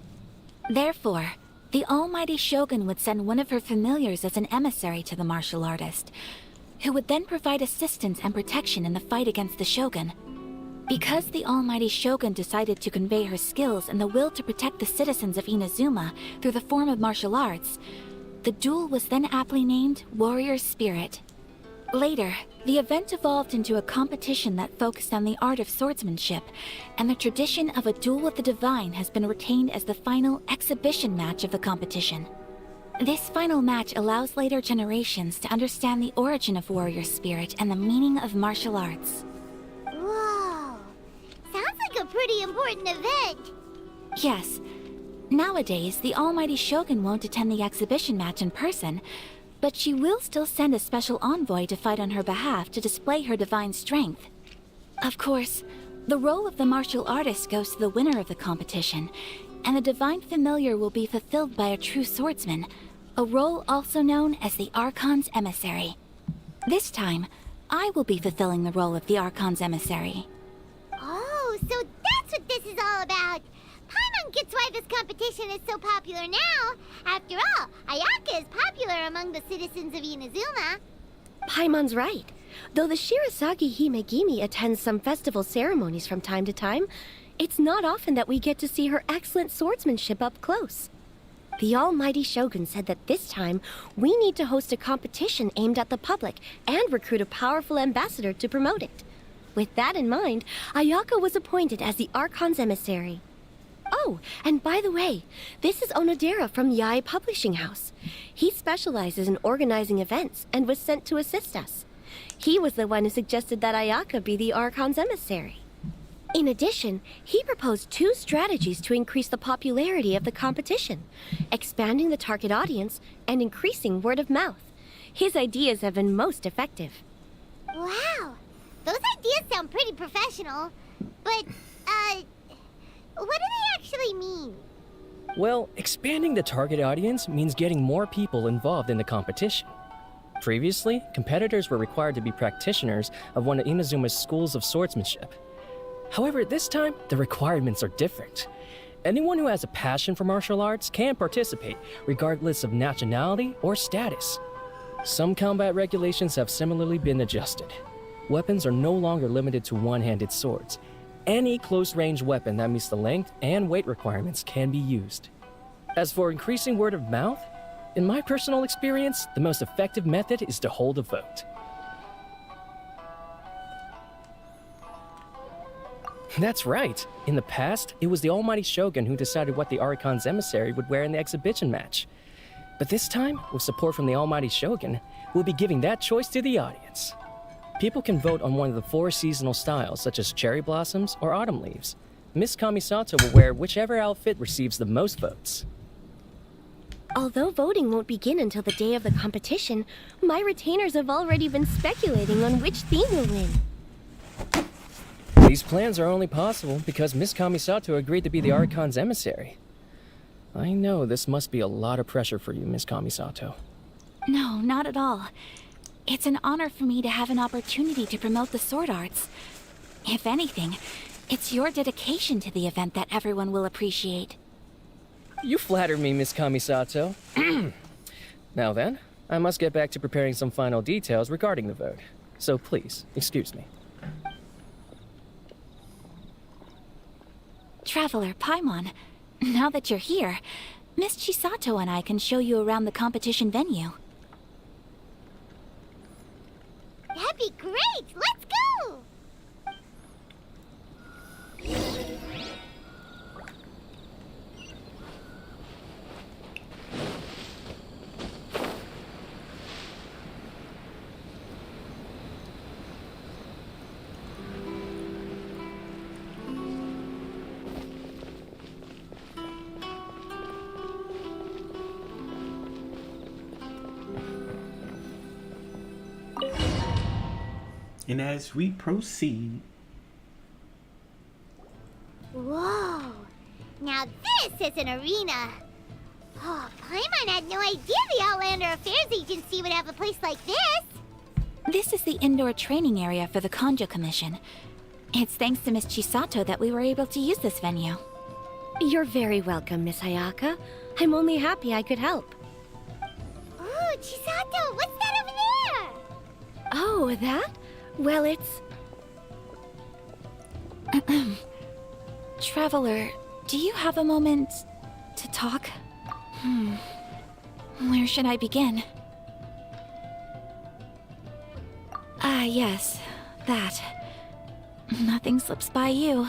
Therefore, the Almighty Shogun would send one of her familiars as an emissary to the martial artist, who would then provide assistance and protection in the fight against the Shogun. Because the Almighty Shogun decided to convey her skills and the will to protect the citizens of Inazuma through the form of martial arts, the duel was then aptly named Warrior Spirit. Later, the event evolved into a competition that focused on the art of swordsmanship, and the tradition of a duel with the divine has been retained as the final exhibition match of the competition. This final match allows later generations to understand the origin of Warrior Spirit and the meaning of martial arts. Whoa! Sounds like a pretty important event. Yes. Nowadays, the Almighty Shogun won't attend the exhibition match in person, but she will still send a special envoy to fight on her behalf to display her divine strength. Of course, the role of the martial artist goes to the winner of the competition, and the divine familiar will be fulfilled by a true swordsman, a role also known as the Archon's emissary. This time, I will be fulfilling the role of the Archon's emissary. Oh, so that's what this is all about. Paimon gets why this competition is so popular now. After all, Ayaka is popular among the citizens of Inazuma. Paimon's right. Though the Shirasagi Himegimi attends some festival ceremonies from time to time, it's not often that we get to see her excellent swordsmanship up close. The Almighty Shogun said that this time, we need to host a competition aimed at the public and recruit a powerful ambassador to promote it. With that in mind, Ayaka was appointed as the Archon's emissary. Oh, and by the way, this is Onodera from Yae Publishing House. He specializes in organizing events and was sent to assist us. He was the one who suggested that Ayaka be the Archon's emissary. In addition, he proposed 2 strategies to increase the popularity of the competition, expanding the target audience and increasing word of mouth. His ideas have been most effective. Wow, those ideas sound pretty professional. But, what do they actually mean? Well, expanding the target audience means getting more people involved in the competition. Previously, competitors were required to be practitioners of one of Inazuma's schools of swordsmanship. However, this time, the requirements are different. Anyone who has a passion for martial arts can participate, regardless of nationality or status. Some combat regulations have similarly been adjusted. Weapons are no longer limited to one-handed swords. Any close-range weapon that meets the length and weight requirements can be used. As for increasing word of mouth, in my personal experience, the most effective method is to hold a vote. That's right. In the past, it was the Almighty Shogun who decided what the Archon's emissary would wear in the exhibition match. But this time, with support from the Almighty Shogun, we'll be giving that choice to the audience. People can vote on one of the 4 seasonal styles, such as cherry blossoms or autumn leaves. Miss Kamisato will wear whichever outfit receives the most votes. Although voting won't begin until the day of the competition, my retainers have already been speculating on which theme will win. These plans are only possible because Miss Kamisato agreed to be the Archon's emissary. I know this must be a lot of pressure for you, Miss Kamisato. No, not at all. It's an honor for me to have an opportunity to promote the sword arts. If anything, it's your dedication to the event that everyone will appreciate. You flatter me, Miss Kamisato. Now then, I must get back to preparing some final details regarding the vote. So please, excuse me. Traveler Paimon, now that you're here, Miss Chisato and I can show you around the competition venue. That'd be great! Let's go! And as we proceed... Whoa! Now this is an arena! Oh, Paimon had no idea the Outlander Affairs Agency would have a place like this! This is the indoor training area for the Konjo Commission. It's thanks to Miss Chisato that we were able to use this venue. You're very welcome, Miss Hayaka. I'm only happy I could help. Ooh, Chisato, what's that over there? Oh, that? Well, it's... Traveler, do you have a moment to talk? Where should I begin? Ah, yes, that. Nothing slips by you.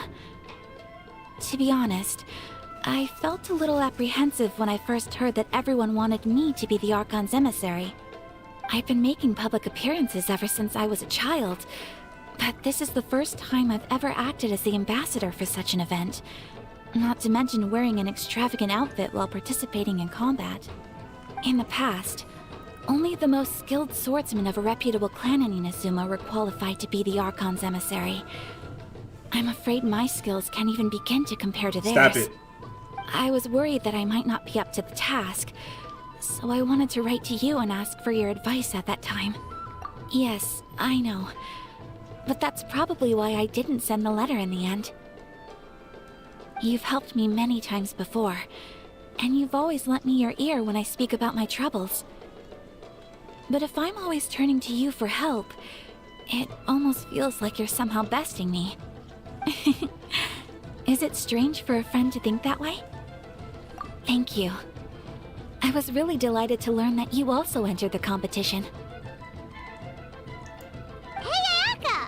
To be honest, I felt a little apprehensive when I first heard that everyone wanted me to be the Archon's emissary. I've been making public appearances ever since I was a child, but this is the first time I've ever acted as the ambassador for such an event, not to mention wearing an extravagant outfit while participating in combat. In the past, only the most skilled swordsmen of a reputable clan in Inazuma were qualified to be the Archon's emissary. I'm afraid my skills can't even begin to compare to theirs. Stop it. I was worried that I might not be up to the task, so I wanted to write to you and ask for your advice at that time. Yes, I know. But that's probably why I didn't send the letter in the end. You've helped me many times before, and you've always lent me your ear when I speak about my troubles. But if I'm always turning to you for help, it almost feels like you're somehow besting me. Is it strange for a friend to think that way? Thank you. I was really delighted to learn that you also entered the competition. Hey, Ayaka!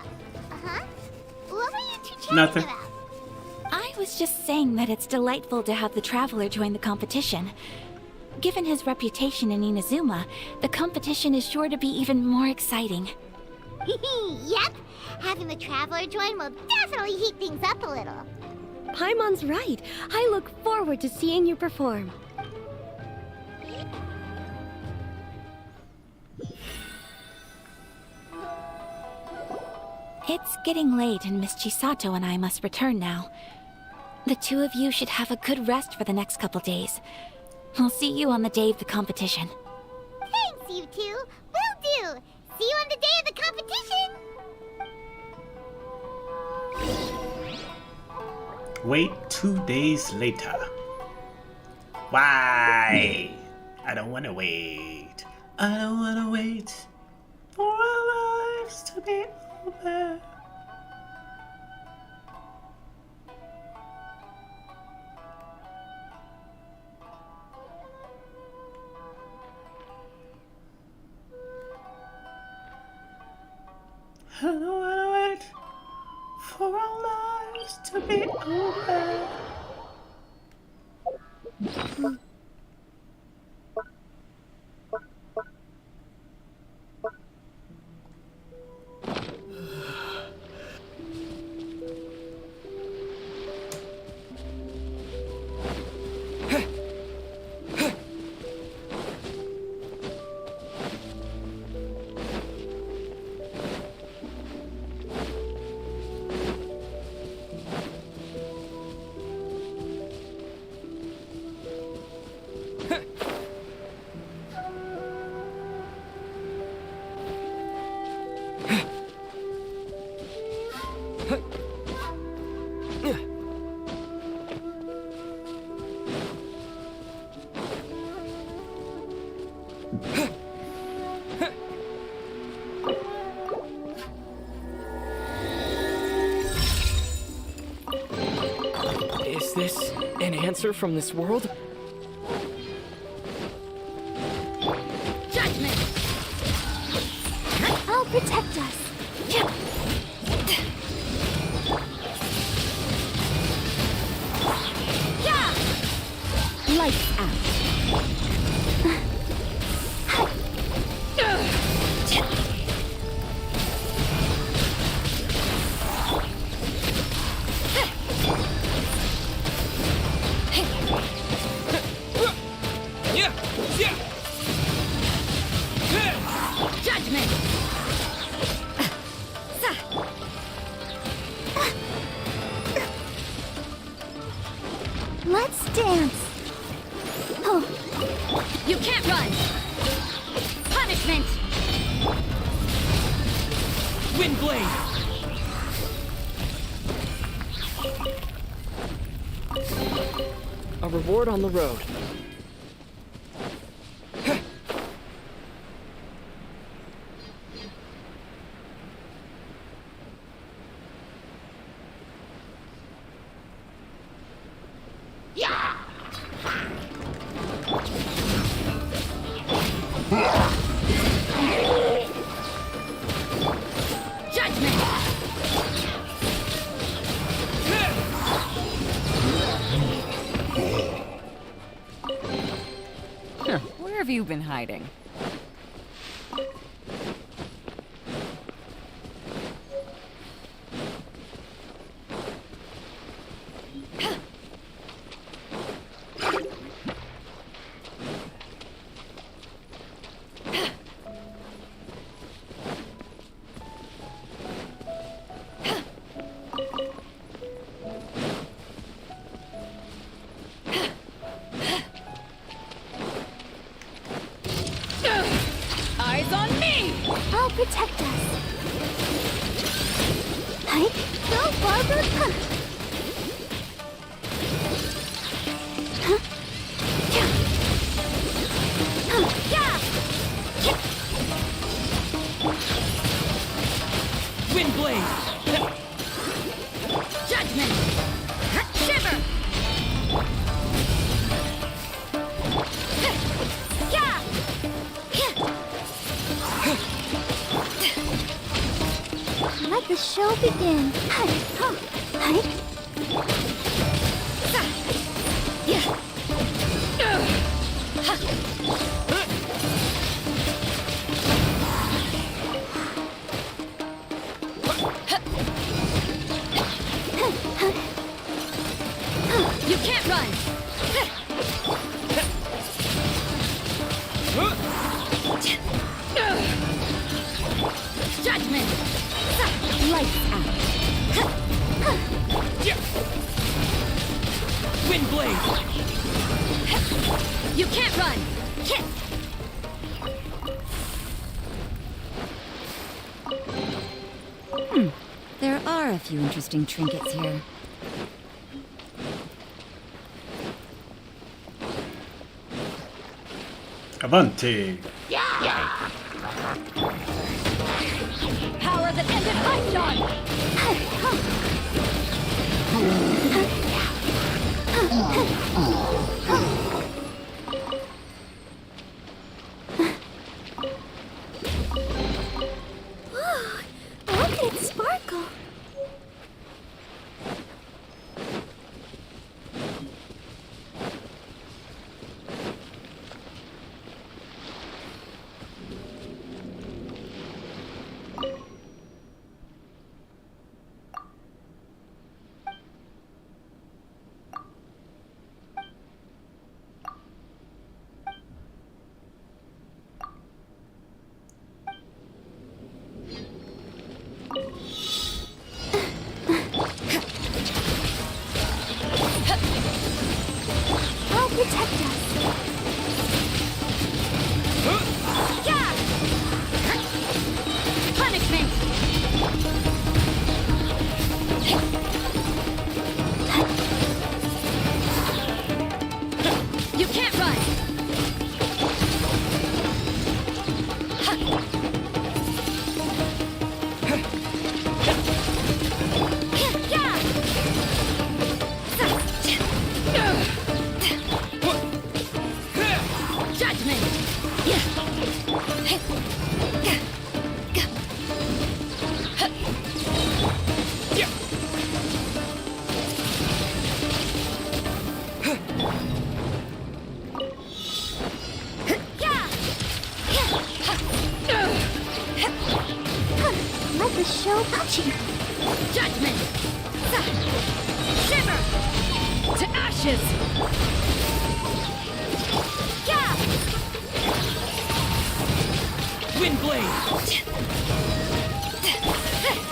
Uh-huh? What were you two chatting Nothing. about? I was just saying that it's delightful to have the Traveler join the competition. Given his reputation in Inazuma, the competition is sure to be even more exciting. Yep! Having the Traveler join will definitely heat things up a little. Paimon's right. I look forward to seeing you perform. It's getting late and Miss Chisato and I must return now. The two of you should have a good rest for the next couple days. I'll see you on the day of the competition. Thanks, you two! Will do! See you on the day of the competition! Wait 2 days later. Why? I don't want to wait. I don't want to wait for our lives to be over. I don't want to wait for our lives to be over. Is this an answer from this world? Judgment! I'll protect us. Lights out. Judgment! Let's dance. Oh, you can't run. Punishment. Windblade! A reward on the road. Where have you been hiding? Eyes on me! I'll protect us. Hike, go forward, huh? Huh? Yeah. Huh. Yeah. Windblade! Judgment! Shiver! Yeah! Let the show begin. You can't run! Judgment! Lights out. Windblade! You can't run! There are a few interesting trinkets here. Avante! Power that ended Heishan! Look at it sparkle. I'll protect us. Yeah! Punishment! You can't run! Yeah! to ashes! Yeah! Wind blade!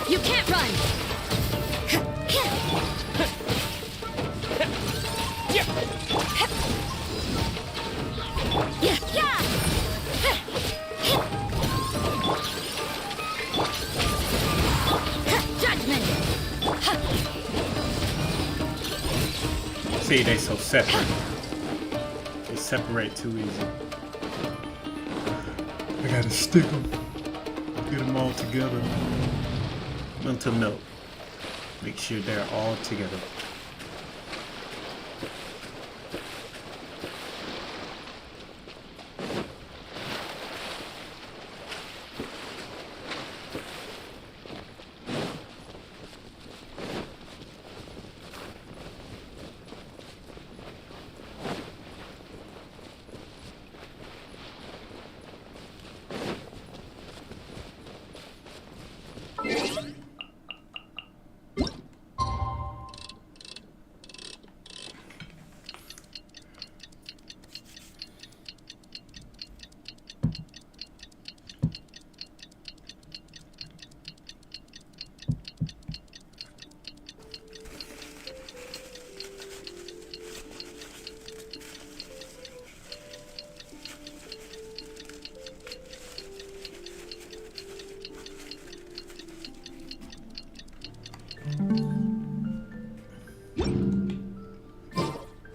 You can't run! Judgment! See, they so separate. They separate too easy. I gotta stick them. Get them all together. Mental note. Make sure they're all together.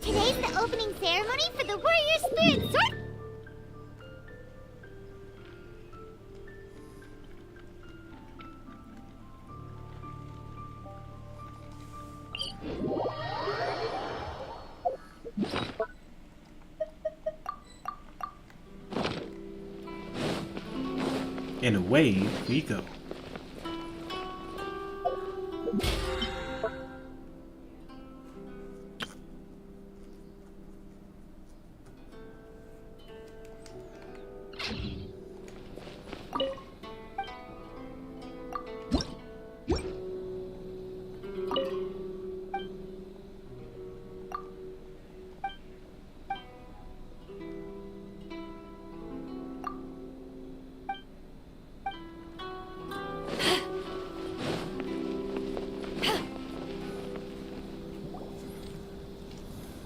Today's the opening ceremony for the Warrior Spirit Sword. And away we go.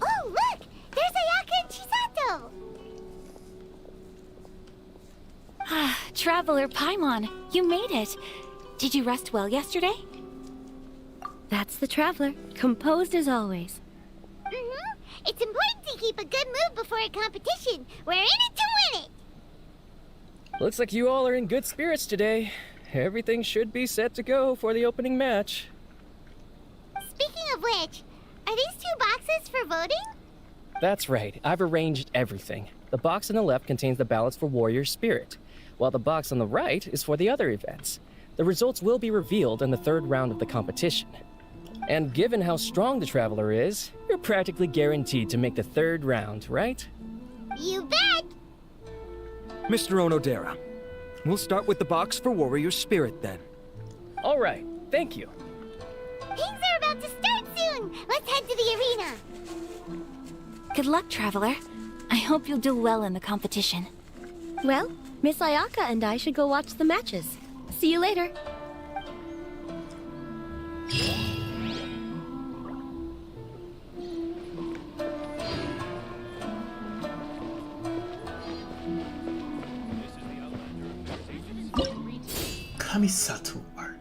Oh, look! There's Ayaka and Chisato! Ah, Traveler Paimon, you made it. Did you rest well yesterday? That's the Traveler, composed as always. It's important to keep a good mood before a competition. We're in it to win it! Looks like you all are in good spirits today. Everything should be set to go for the opening match. Speaking of which, are these 2 boxes for voting? That's right, I've arranged everything. The box on the left contains the ballots for Warrior Spirit, while the box on the right is for the other events. The results will be revealed in the 3rd round of the competition. And given how strong the Traveler is, you're practically guaranteed to make the 3rd round, right? You bet! Mr. Onodera, we'll start with the box for Warrior Spirit then. All right, thank you. Things are about to start soon! Let's head to the arena! Good luck, Traveler. I hope you'll do well in the competition. Well, Miss Ayaka and I should go watch the matches. See you later. Kamisato art.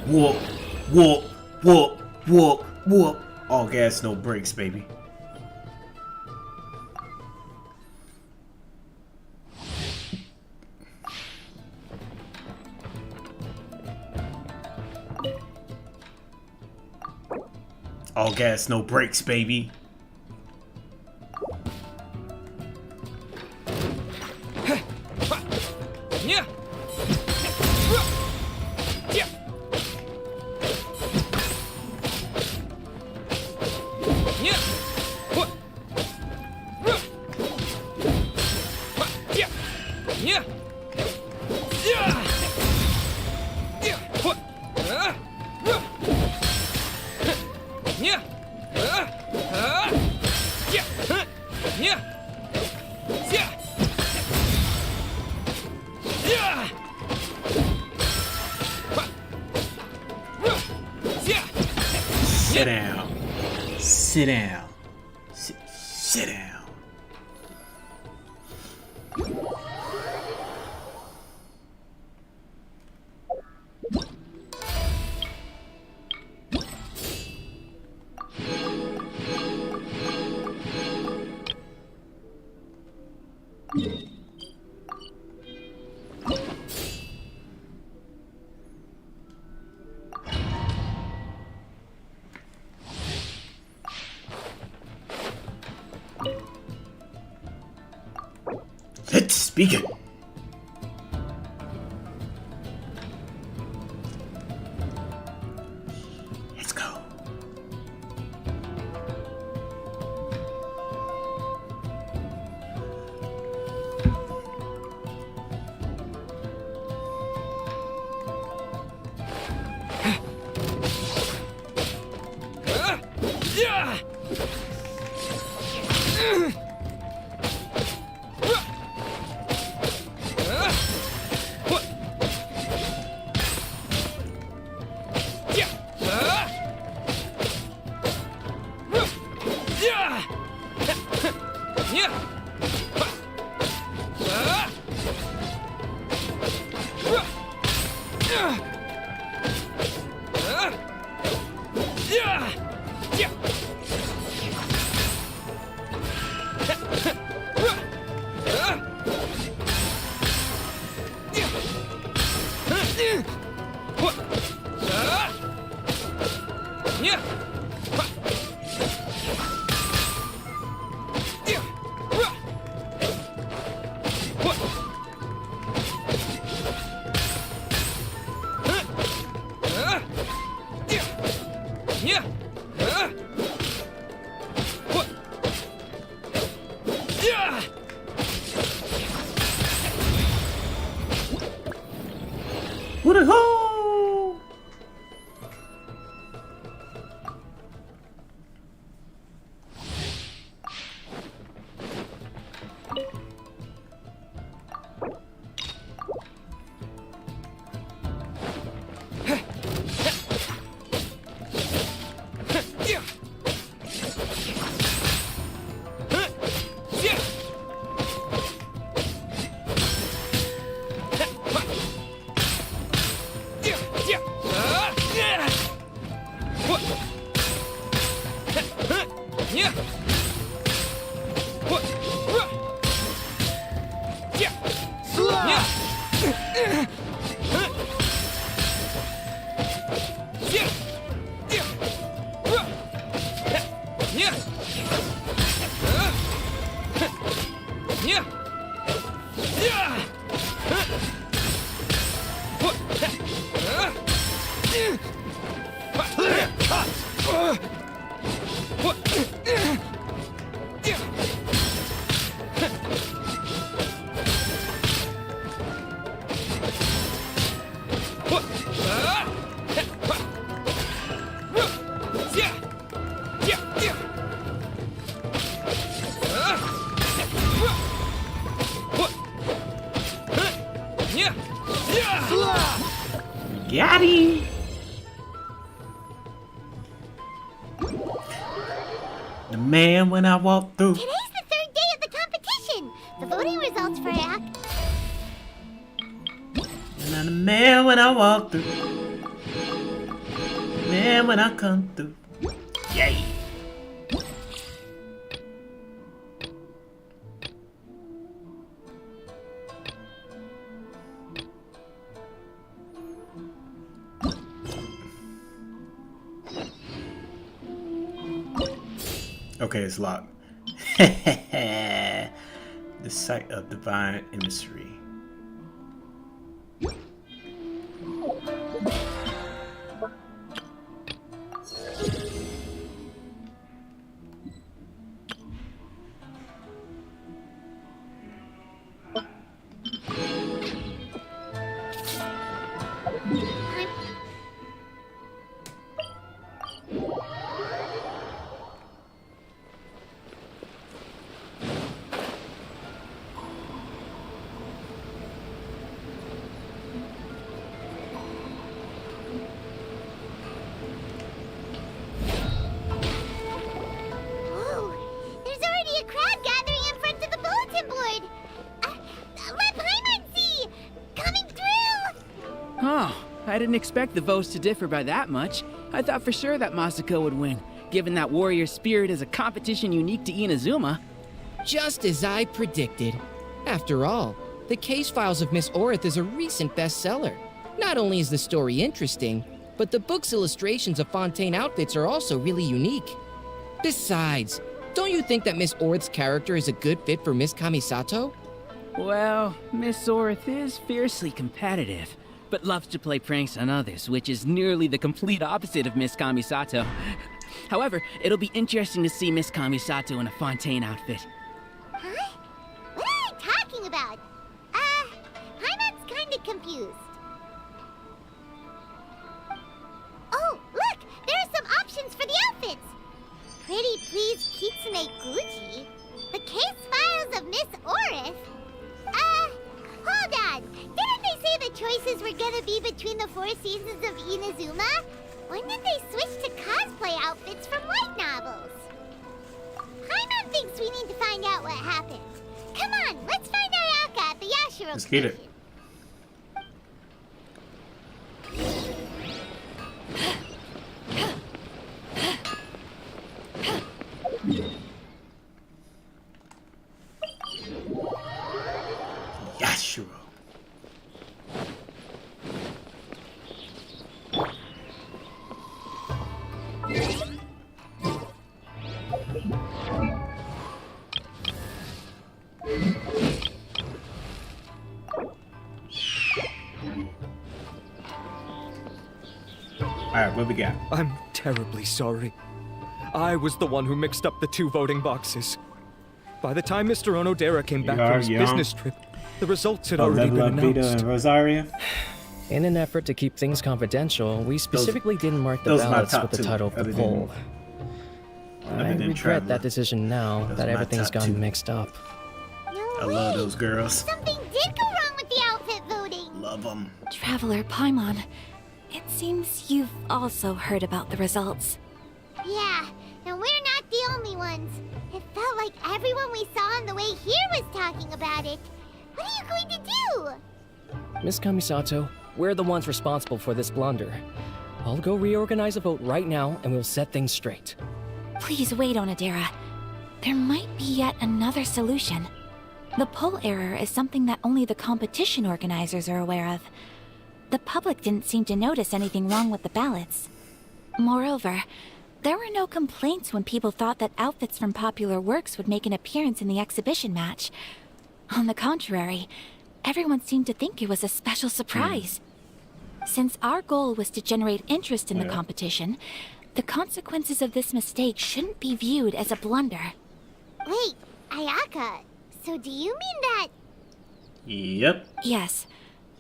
Whoop, whoop, whoop, whoop, whoop. All gas, no brakes, baby. All gas, no brakes, baby. Yeah. Yeah. Yeah. What? Yeah. Yeah. Yeah. Yeah. What? Yeah. Yeah. Yeah. Yeah. Yeah. Sit down. Sit down. Sit down. Let's begin. Let's go. Yeah. What a hole! Got him! The man when I walked through. Today's the third day of the competition. The voting results for And I'm the man when I walked through. man when I come through. Yay! Okay, it's locked. The site of divine emissary. I didn't expect the votes to differ by that much. I thought for sure that Masako would win, given that warrior spirit is a competition unique to Inazuma. Just as I predicted. After all, the case files of Miss Orith is a recent bestseller. Not only is the story interesting, but the book's illustrations of Fontaine outfits are also really unique. Besides, don't you think that Miss Orith's character is a good fit for Miss Kamisato? Well, Miss Orith is fiercely competitive, but loves to play pranks on others, which is nearly the complete opposite of Miss Kamisato. However, it'll be interesting to see Miss Kamisato in a Fontaine outfit. Huh? What are they talking about? Paimon's kinda confused. Oh, look! There are some options for the outfits! Pretty please Kitsune Gucci? The case files of Miss Orith? Hold on! Didn't they say the choices were gonna be between the 4 seasons of Inazuma? When did they switch to cosplay outfits from light novels? Paimon thinks we need to find out what happened. Come on, let's find Ayaka at the Yashiro. Let's get it. Yashiro. Alright, what we got? I'm terribly sorry. I was the one who mixed up the 2 voting boxes. By the time Mr. Onodera came back from his business trip, the results had already been announced. And Rosaria. In an effort to keep things confidential, we specifically didn't mark the ballots with the title of the poll. I regret that decision now that everything's gone mixed up. I love those girls. Something did go wrong with the outfit voting. Love them. Traveler Paimon, it seems you've also heard about the results. Yeah, and we're not the only ones. It felt like everyone we saw on the way here was talking about it. What are you going to do? Miss Kamisato, we're the ones responsible for this blunder. I'll go reorganize a vote right now and we'll set things straight. Please wait, Onodera. There might be yet another solution. The poll error is something that only the competition organizers are aware of. The public didn't seem to notice anything wrong with the ballots. Moreover, there were no complaints when people thought that outfits from popular works would make an appearance in the exhibition match. On the contrary, everyone seemed to think it was a special surprise. Since our goal was to generate interest in the competition, the consequences of this mistake shouldn't be viewed as a blunder. Wait, Ayaka, so do you mean that... Yep. Yes.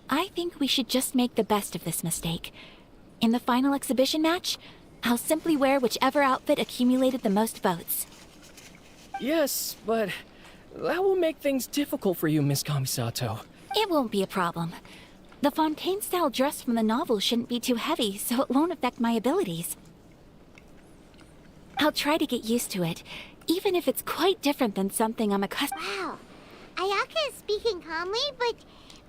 I think we should just make the best of this mistake. In the final exhibition match, I'll simply wear whichever outfit accumulated the most votes. Yes, but that will make things difficult for you, Miss Kamisato. It won't be a problem. The Fontaine-style dress from the novel shouldn't be too heavy, so it won't affect my abilities. I'll try to get used to it, even if it's quite different than something I'm accustomed to. Wow. Ayaka is speaking calmly, but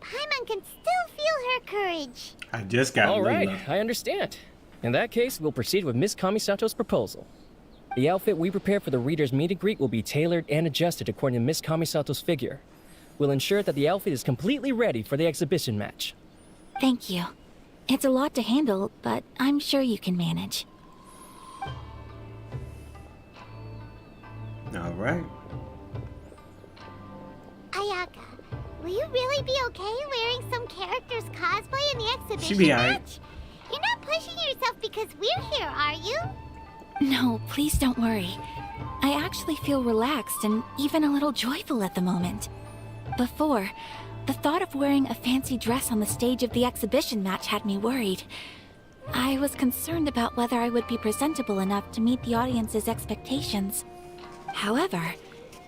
Paimon can still feel her courage. I just got All right, I understand. In that case, we'll proceed with Miss Kamisato's proposal. The outfit we prepare for the reader's meet and greet will be tailored and adjusted according to Miss Kamisato's figure. We'll ensure that the outfit is completely ready for the exhibition match. Thank you. It's a lot to handle, but I'm sure you can manage. All right. Ayaka, will you really be okay wearing some character's cosplay in the exhibition She be aight. match? You're not pushing yourself because we're here, are you? No, please don't worry. I actually feel relaxed and even a little joyful at the moment. Before, the thought of wearing a fancy dress on the stage of the exhibition match had me worried. I was concerned about whether I would be presentable enough to meet the audience's expectations. However,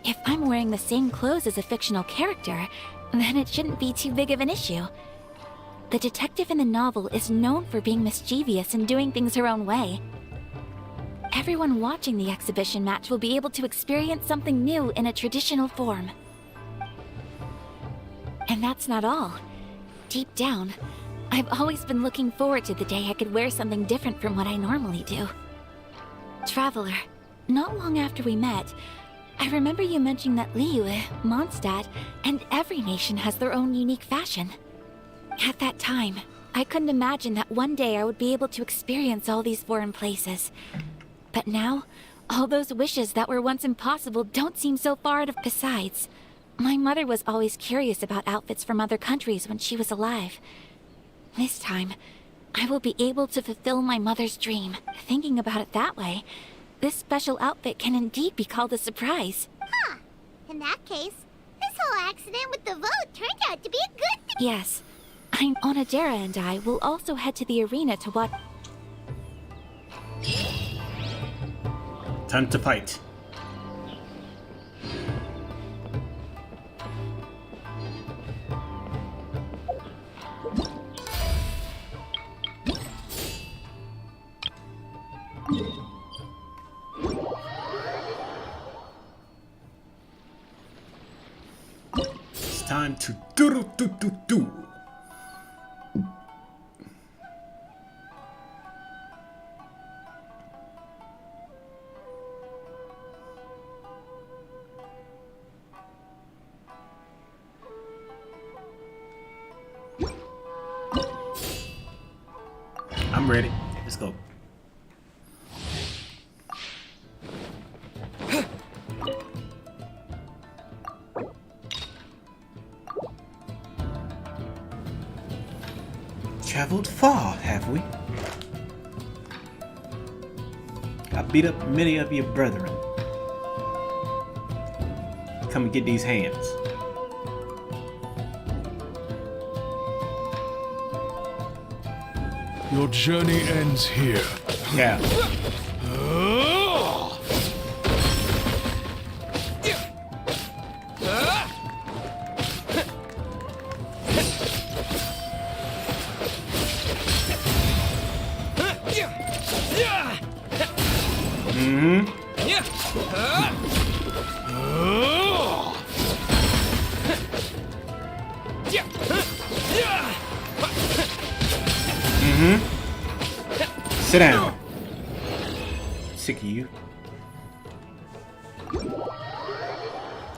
if I'm wearing the same clothes as a fictional character, then it shouldn't be too big of an issue. The detective in the novel is known for being mischievous and doing things her own way. Everyone watching the exhibition match will be able to experience something new in a traditional form. And that's not all. Deep down, I've always been looking forward to the day I could wear something different from what I normally do. Traveler, not long after we met, I remember you mentioning that Liyue, Mondstadt, and every nation has their own unique fashion. At that time, I couldn't imagine that one day I would be able to experience all these foreign places. But now, all those wishes that were once impossible don't seem so far out of... Besides, my mother was always curious about outfits from other countries when she was alive. This time, I will be able to fulfill my mother's dream. Thinking about it that way, this special outfit can indeed be called a surprise. Huh. In that case, this whole accident with the vote turned out to be a good thing. Yes. Onodera and I will also head to the arena to watch... Time to fight. It's time to do. I'm ready. Let's go. Traveled far, have we? I beat up many of your brethren. Come and get these hands. Your journey ends here. Yeah. Sit down. Sick of you.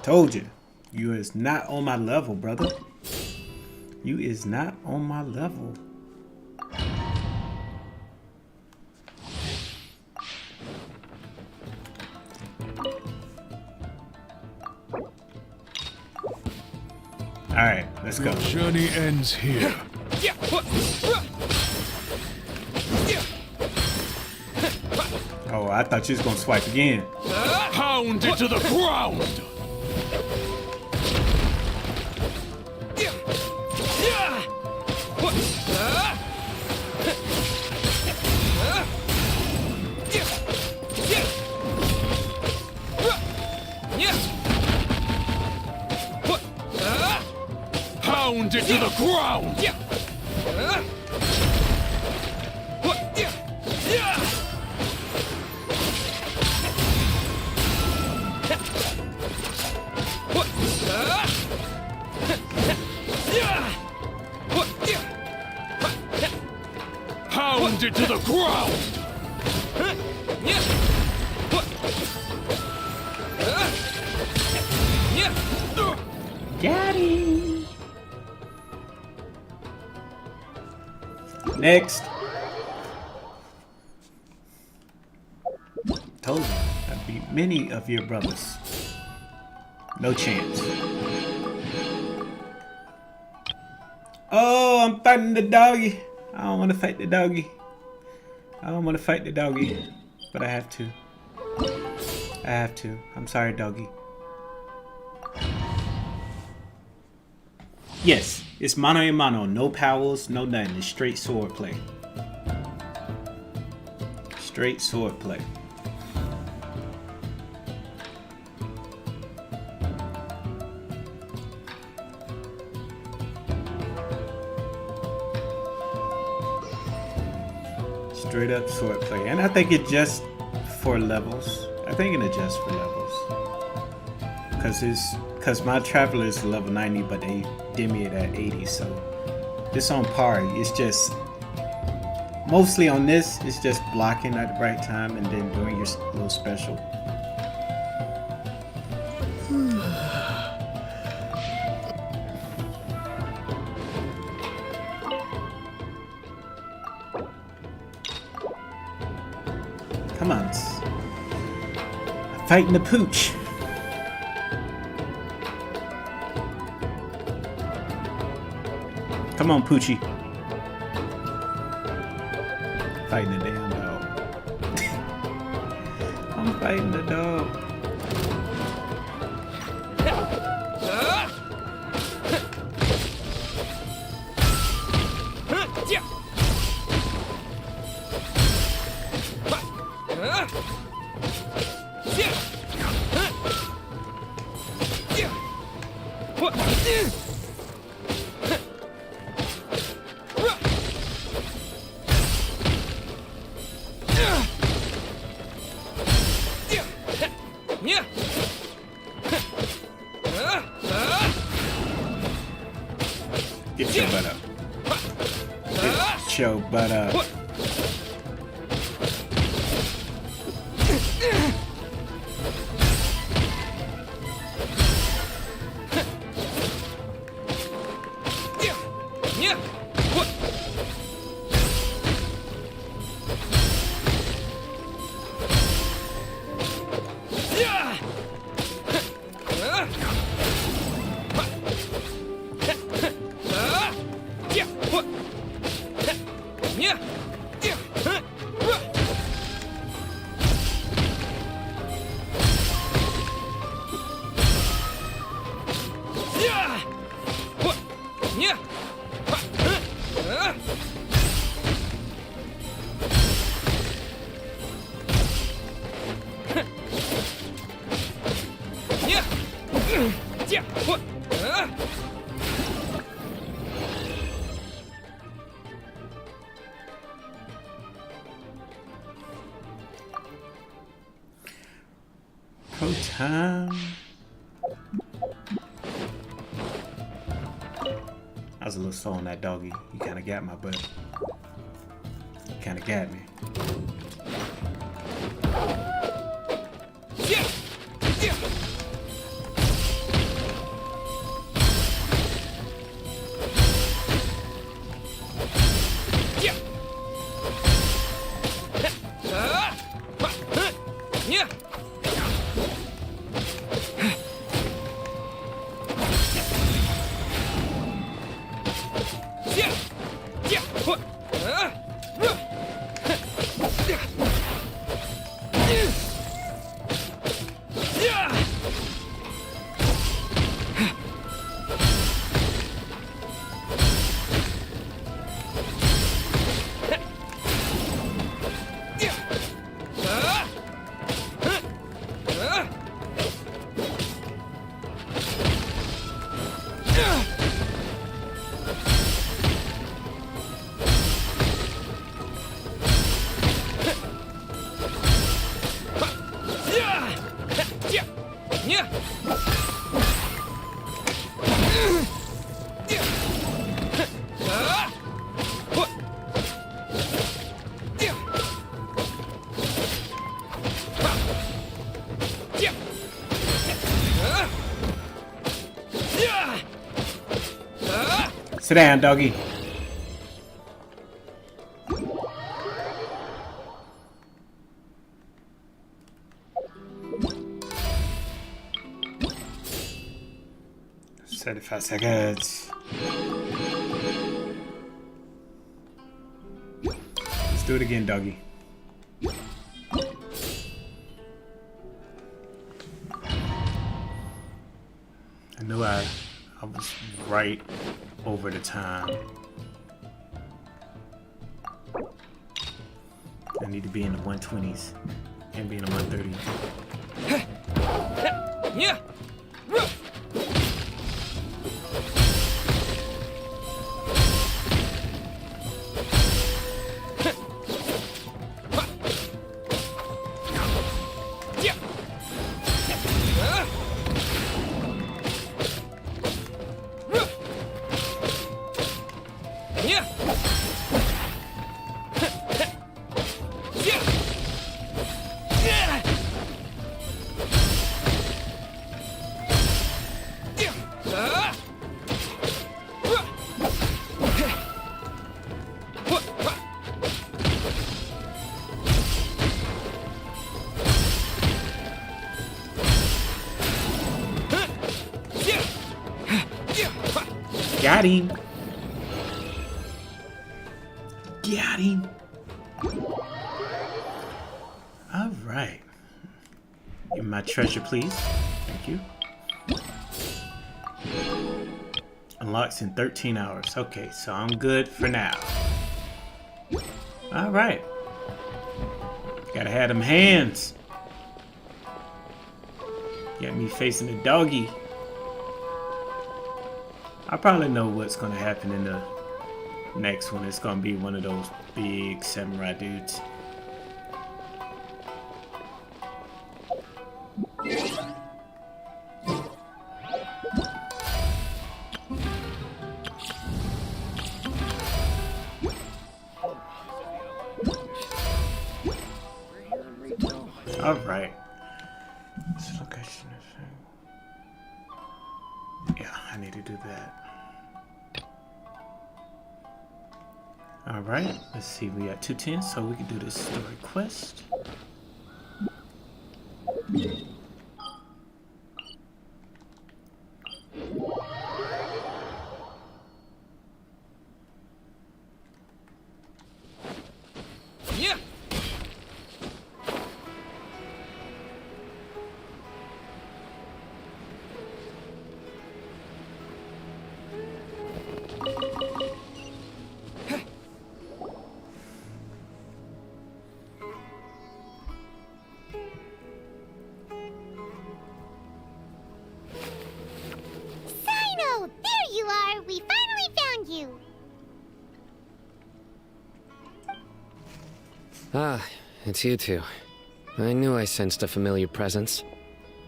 Told you. You is not on my level, brother. You is not on my level. Alright, let's go. Your journey ends here. Oh, I thought you was gonna swipe again. Pound it to the ground! Pound it to the ground! pounded to the ground! Got him. Next. Told you, I beat many of your brothers. No chance. Oh, I'm fighting the doggy. I don't want to fight the doggy. I don't want to fight the doggy, but I have to. I have to. I'm sorry, doggy. Yes, it's mano a mano. No powers, no nothing. It's straight sword play. Straight sword play. Straight up sword play. And I think it just for levels. I think it adjusts for levels. Cause my traveler is level 90, but they dimmy it at 80, so it's on par. It's just mostly on this, it's just blocking at the right time and then doing your little special. Come on. Fighting the pooch. Come on, Poochie. Fighting the damn dog. I'm fighting the dog. Get your butt up. Get your butt up. Pro time. I was a little slow on that doggy. You kind of got my butt. You kind of got me. Sit down, doggy. Thirty-five seconds. Let's do it again, doggy. I knew I was right over the time. I need to be in the 120s and be in the 130s. Yeah. Got him. Got him. All right. Give me my treasure, please. Thank you. Unlocks in 13 hours. Okay, so I'm good for now. All right. Gotta have them hands. Got me facing the doggy. I probably know what's gonna happen in the next one. It's gonna be one of those big samurai dudes. All right. Yeah, I need to do that. All right, let's see. We got 210, so we can do this story quest. Yeah. Ah, it's you two. I knew I sensed a familiar presence,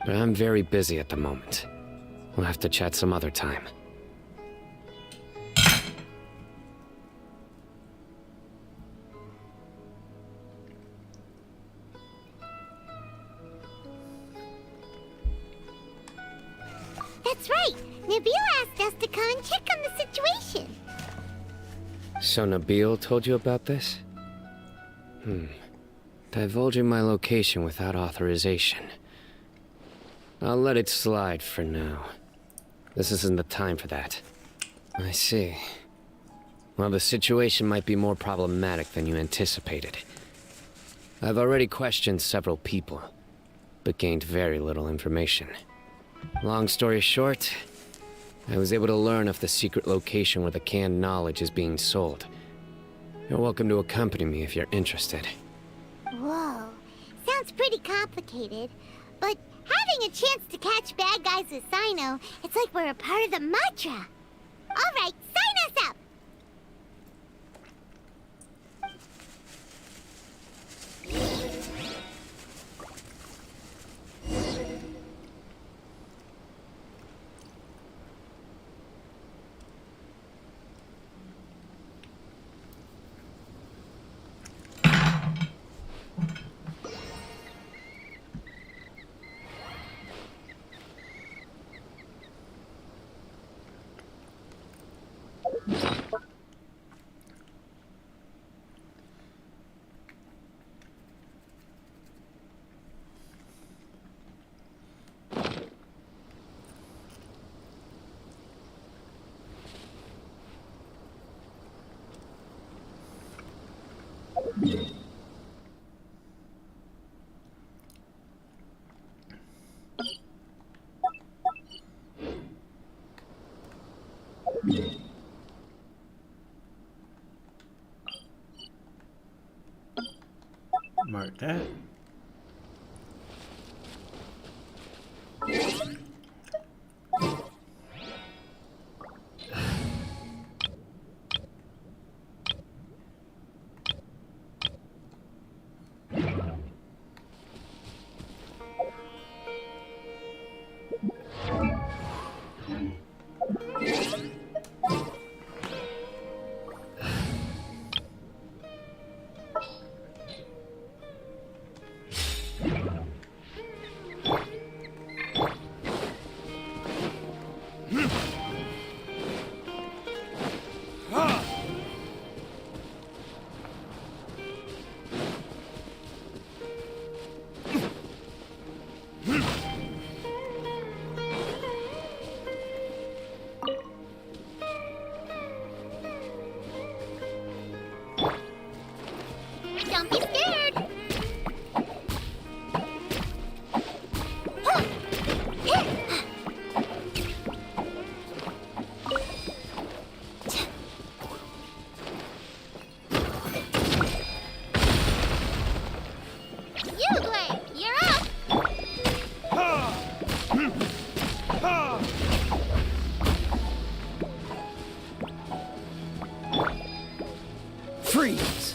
but I'm very busy at the moment. We'll have to chat some other time. That's right! Nabil asked us to come and check on the situation. So Nabil told you about this? Divulging my location without authorization. I'll let it slide for now. This isn't the time for that. I see. Well, the situation might be more problematic than you anticipated. I've already questioned several people, but gained very little information. Long story short, I was able to learn of the secret location where the canned knowledge is being sold. You're welcome to accompany me if you're interested. Whoa, sounds pretty complicated, but having a chance to catch bad guys with Sino, it's like we're a part of the mantra. All right, sign us up! Mark that. Don't be scared. Ugly, you're up. Freeze!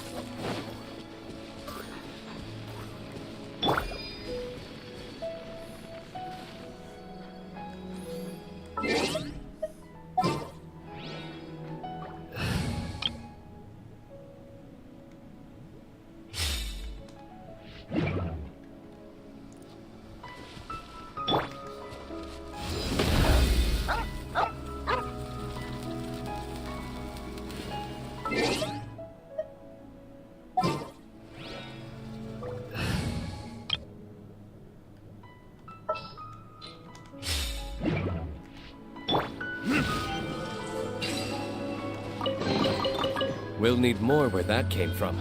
We'll need more where that came from.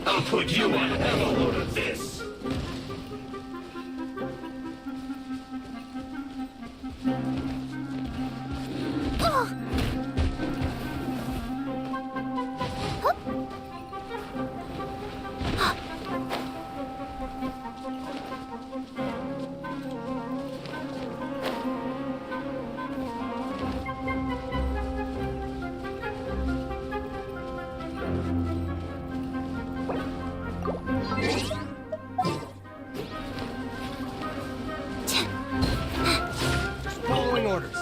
I'll put you on a load of this. Following orders.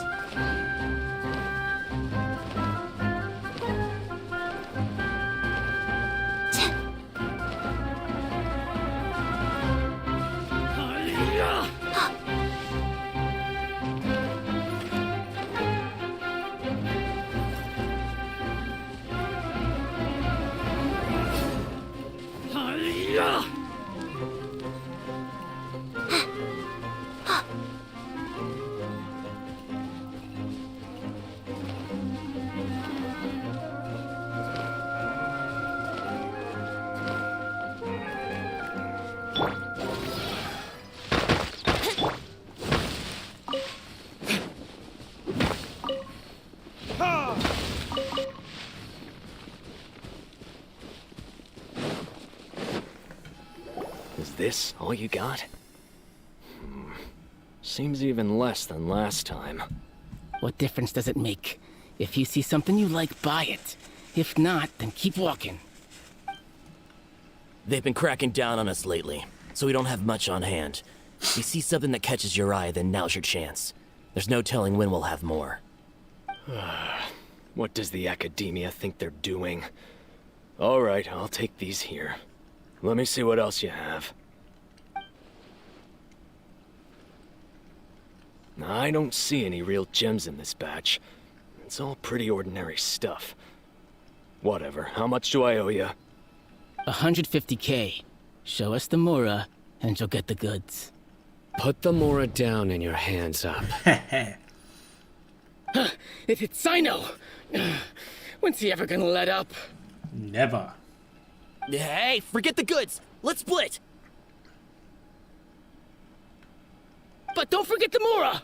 Is this all you got? Seems even less than last time. What difference does it make? If you see something you like, buy it. If not, then keep walking. They've been cracking down on us lately, so we don't have much on hand. If you see something that catches your eye, then now's your chance. There's no telling when we'll have more. What does the academia think they're doing? All right, I'll take these here. Let me see what else you have. I don't see any real gems in this batch. It's all pretty ordinary stuff. Whatever, how much do I owe you? 150K. Show us the Mora, and you'll get the goods. Put the Mora down and your hands up. It's Sino! When's he ever gonna let up? Never. Hey, forget the goods! Let's split! But don't forget the Mora!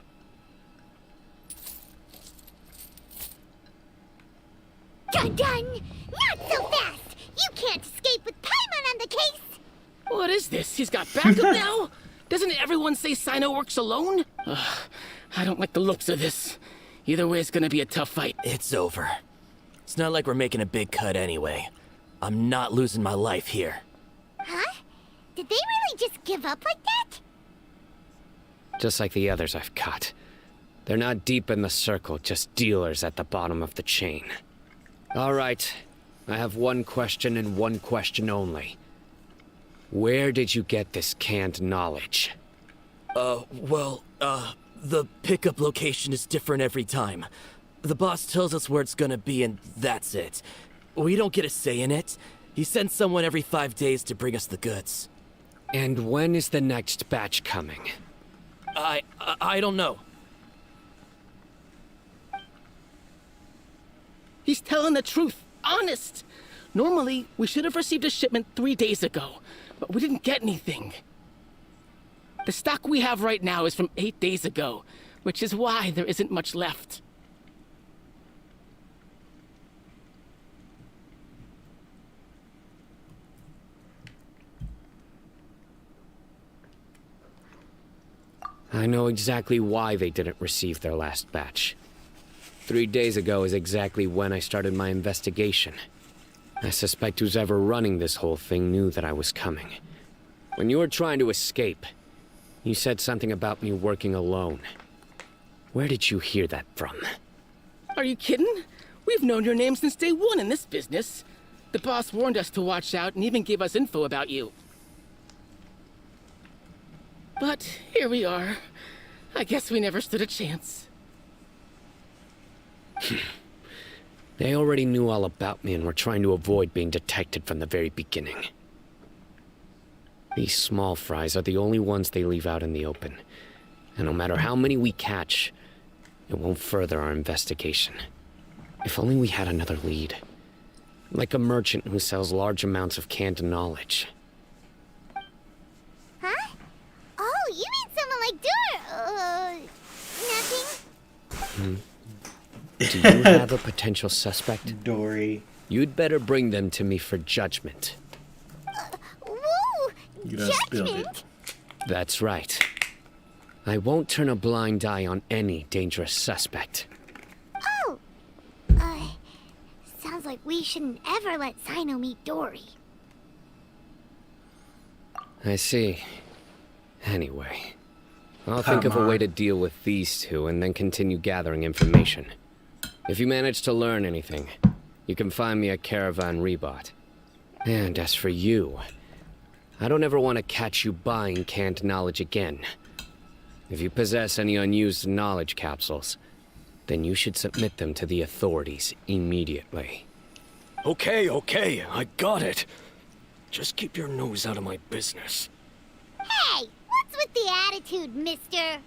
Dun dun! Not so fast! You can't escape with Paimon on the case! What is this? He's got backup now? Doesn't everyone say Sino works alone? I don't like the looks of this. Either way, it's gonna be a tough fight. It's over. It's not like we're making a big cut anyway. I'm not losing my life here. Huh? Did they really just give up like that? Just like the others I've cut. They're not deep in the circle, just dealers at the bottom of the chain. All right, I have one question and one question only. Where did you get this canned knowledge? The pickup location is different every time. The boss tells us where it's gonna be and that's it. We don't get a say in it. He sends someone every 5 days to bring us the goods. And when is the next batch coming? I don't know. He's telling the truth. Honest. Normally, we should have received a shipment 3 days ago, but we didn't get anything. The stock we have right now is from 8 days ago, which is why there isn't much left. I know exactly why they didn't receive their last batch. 3 days ago is exactly when I started my investigation. I suspect who's ever running this whole thing knew that I was coming. When you were trying to escape, you said something about me working alone. Where did you hear that from? Are you kidding? We've known your name since day one in this business. The boss warned us to watch out and even gave us info about you. But here we are. I guess we never stood a chance. They already knew all about me and were trying to avoid being detected from the very beginning. These small fries are the only ones they leave out in the open. And no matter how many we catch, it won't further our investigation. If only we had another lead. Like a merchant who sells large amounts of canned knowledge. Huh? Oh, you mean someone like nothing? Do you have a potential suspect? Dory. You'd better bring them to me for judgment. Whoa! You done spilled it. Judgment? That's right. I won't turn a blind eye on any dangerous suspect. Oh! Sounds like we shouldn't ever let Sino meet Dory. I see. Anyway, I'll think of a way to deal with these two and then continue gathering information. If you manage to learn anything, you can find me at Caravan Rebot. And as for you, I don't ever want to catch you buying canned knowledge again. If you possess any unused knowledge capsules, then you should submit them to the authorities immediately. Okay, I got it. Just keep your nose out of my business. Hey! What's with the attitude, mister?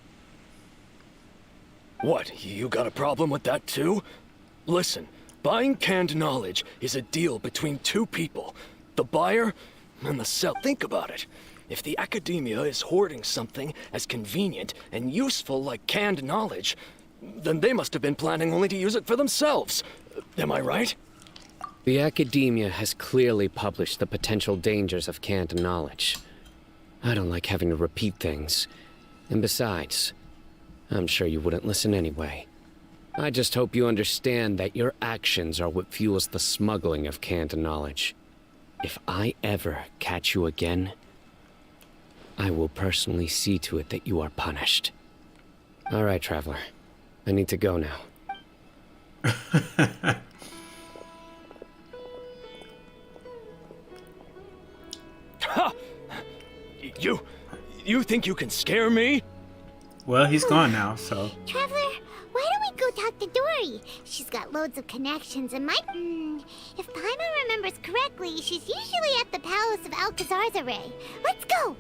What, you got a problem with that too? Listen, buying canned knowledge is a deal between two people. The buyer and the seller. Think about it. If the academia is hoarding something as convenient and useful like canned knowledge, then they must have been planning only to use it for themselves. Am I right? The academia has clearly published the potential dangers of canned knowledge. I don't like having to repeat things. And besides, I'm sure you wouldn't listen anyway. I just hope you understand that your actions are what fuels the smuggling of canned knowledge. If I ever catch you again, I will personally see to it that you are punished. All right, Traveler. I need to go now. Ha! You think you can scare me? Well, he's gone now, so. Traveler, why don't we go talk to Dory? She's got loads of connections and might... if Paimon remembers correctly, she's usually at the Palace of Alcazar's array. Let's go!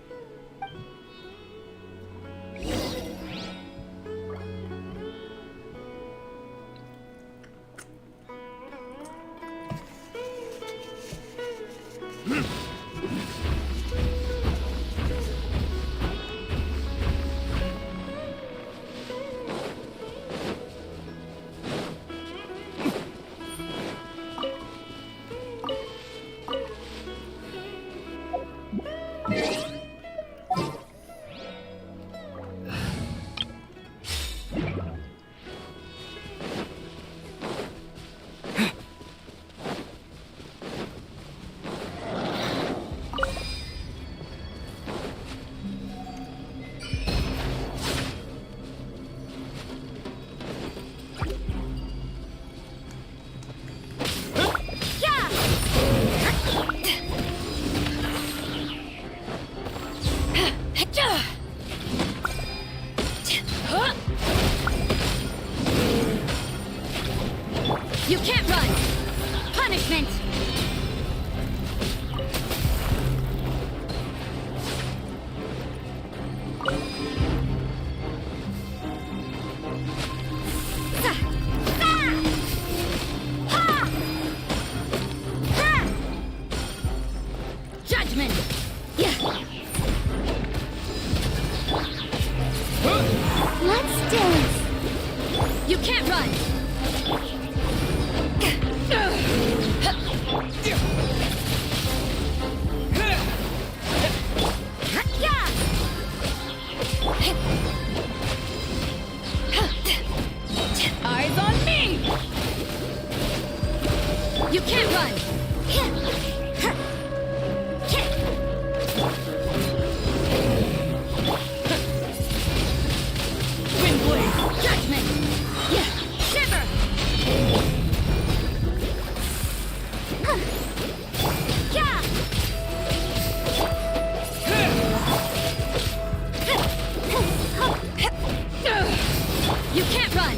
You can't run! Punishment! Judgment! Let's dance! You can't run! Eyes on me! You can't run! Windblade! Judgment! Shiver! You can't run!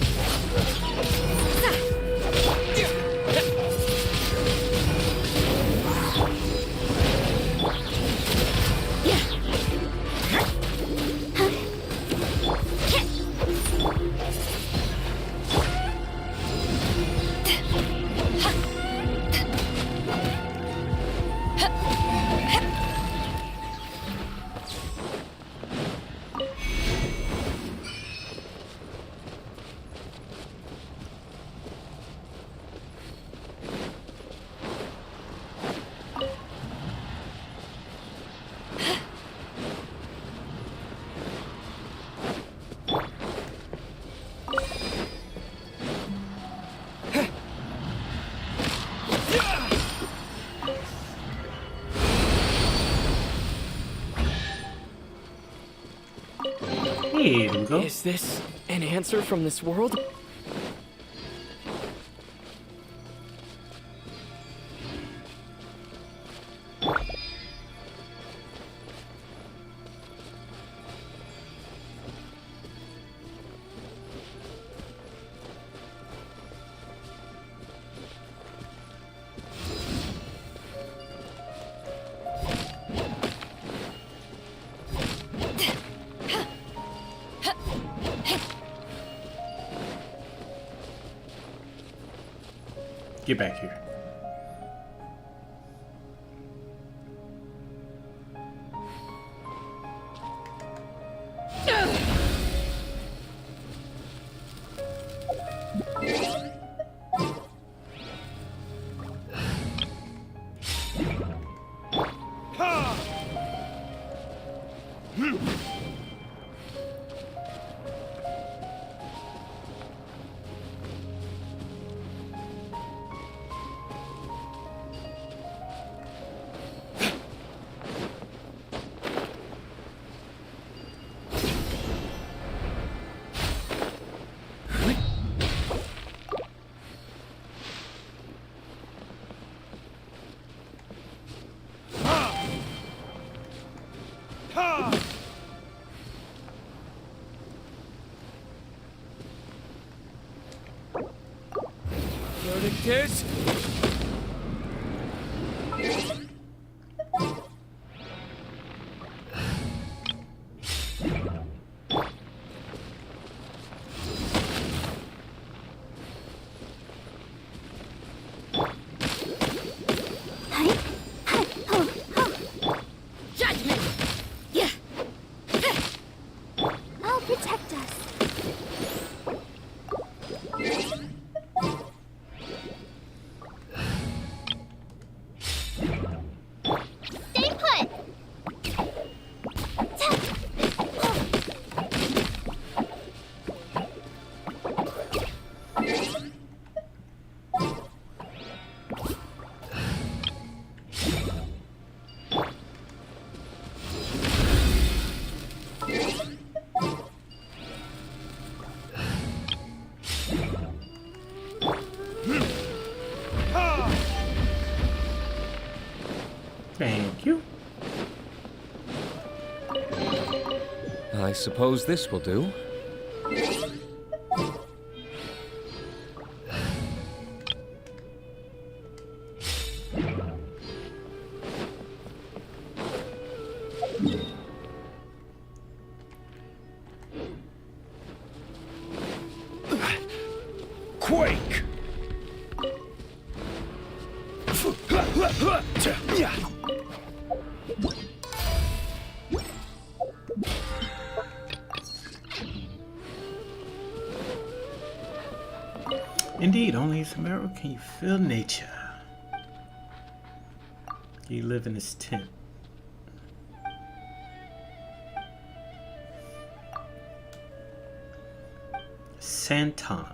Hey, there we go. Is this an answer from this world? Get back here. Thank you. I suppose this will do. Quake! Indeed, only in Sumeru can you feel nature. You live in this tent. Santon.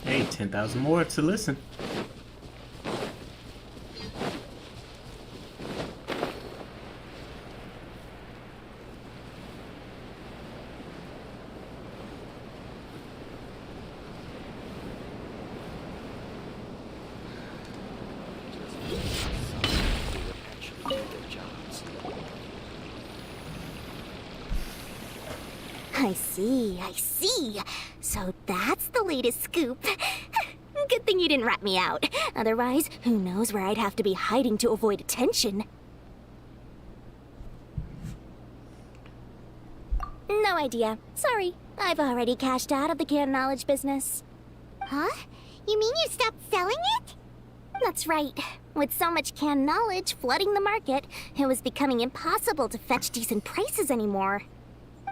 Hey, 10,000 more to listen. I see. So that's the latest scoop. Good thing you didn't rat me out. Otherwise, who knows where I'd have to be hiding to avoid attention. No idea. Sorry. I've already cashed out of the canned knowledge business. Huh? You mean you stopped selling it? That's right. With so much canned knowledge flooding the market, it was becoming impossible to fetch decent prices anymore.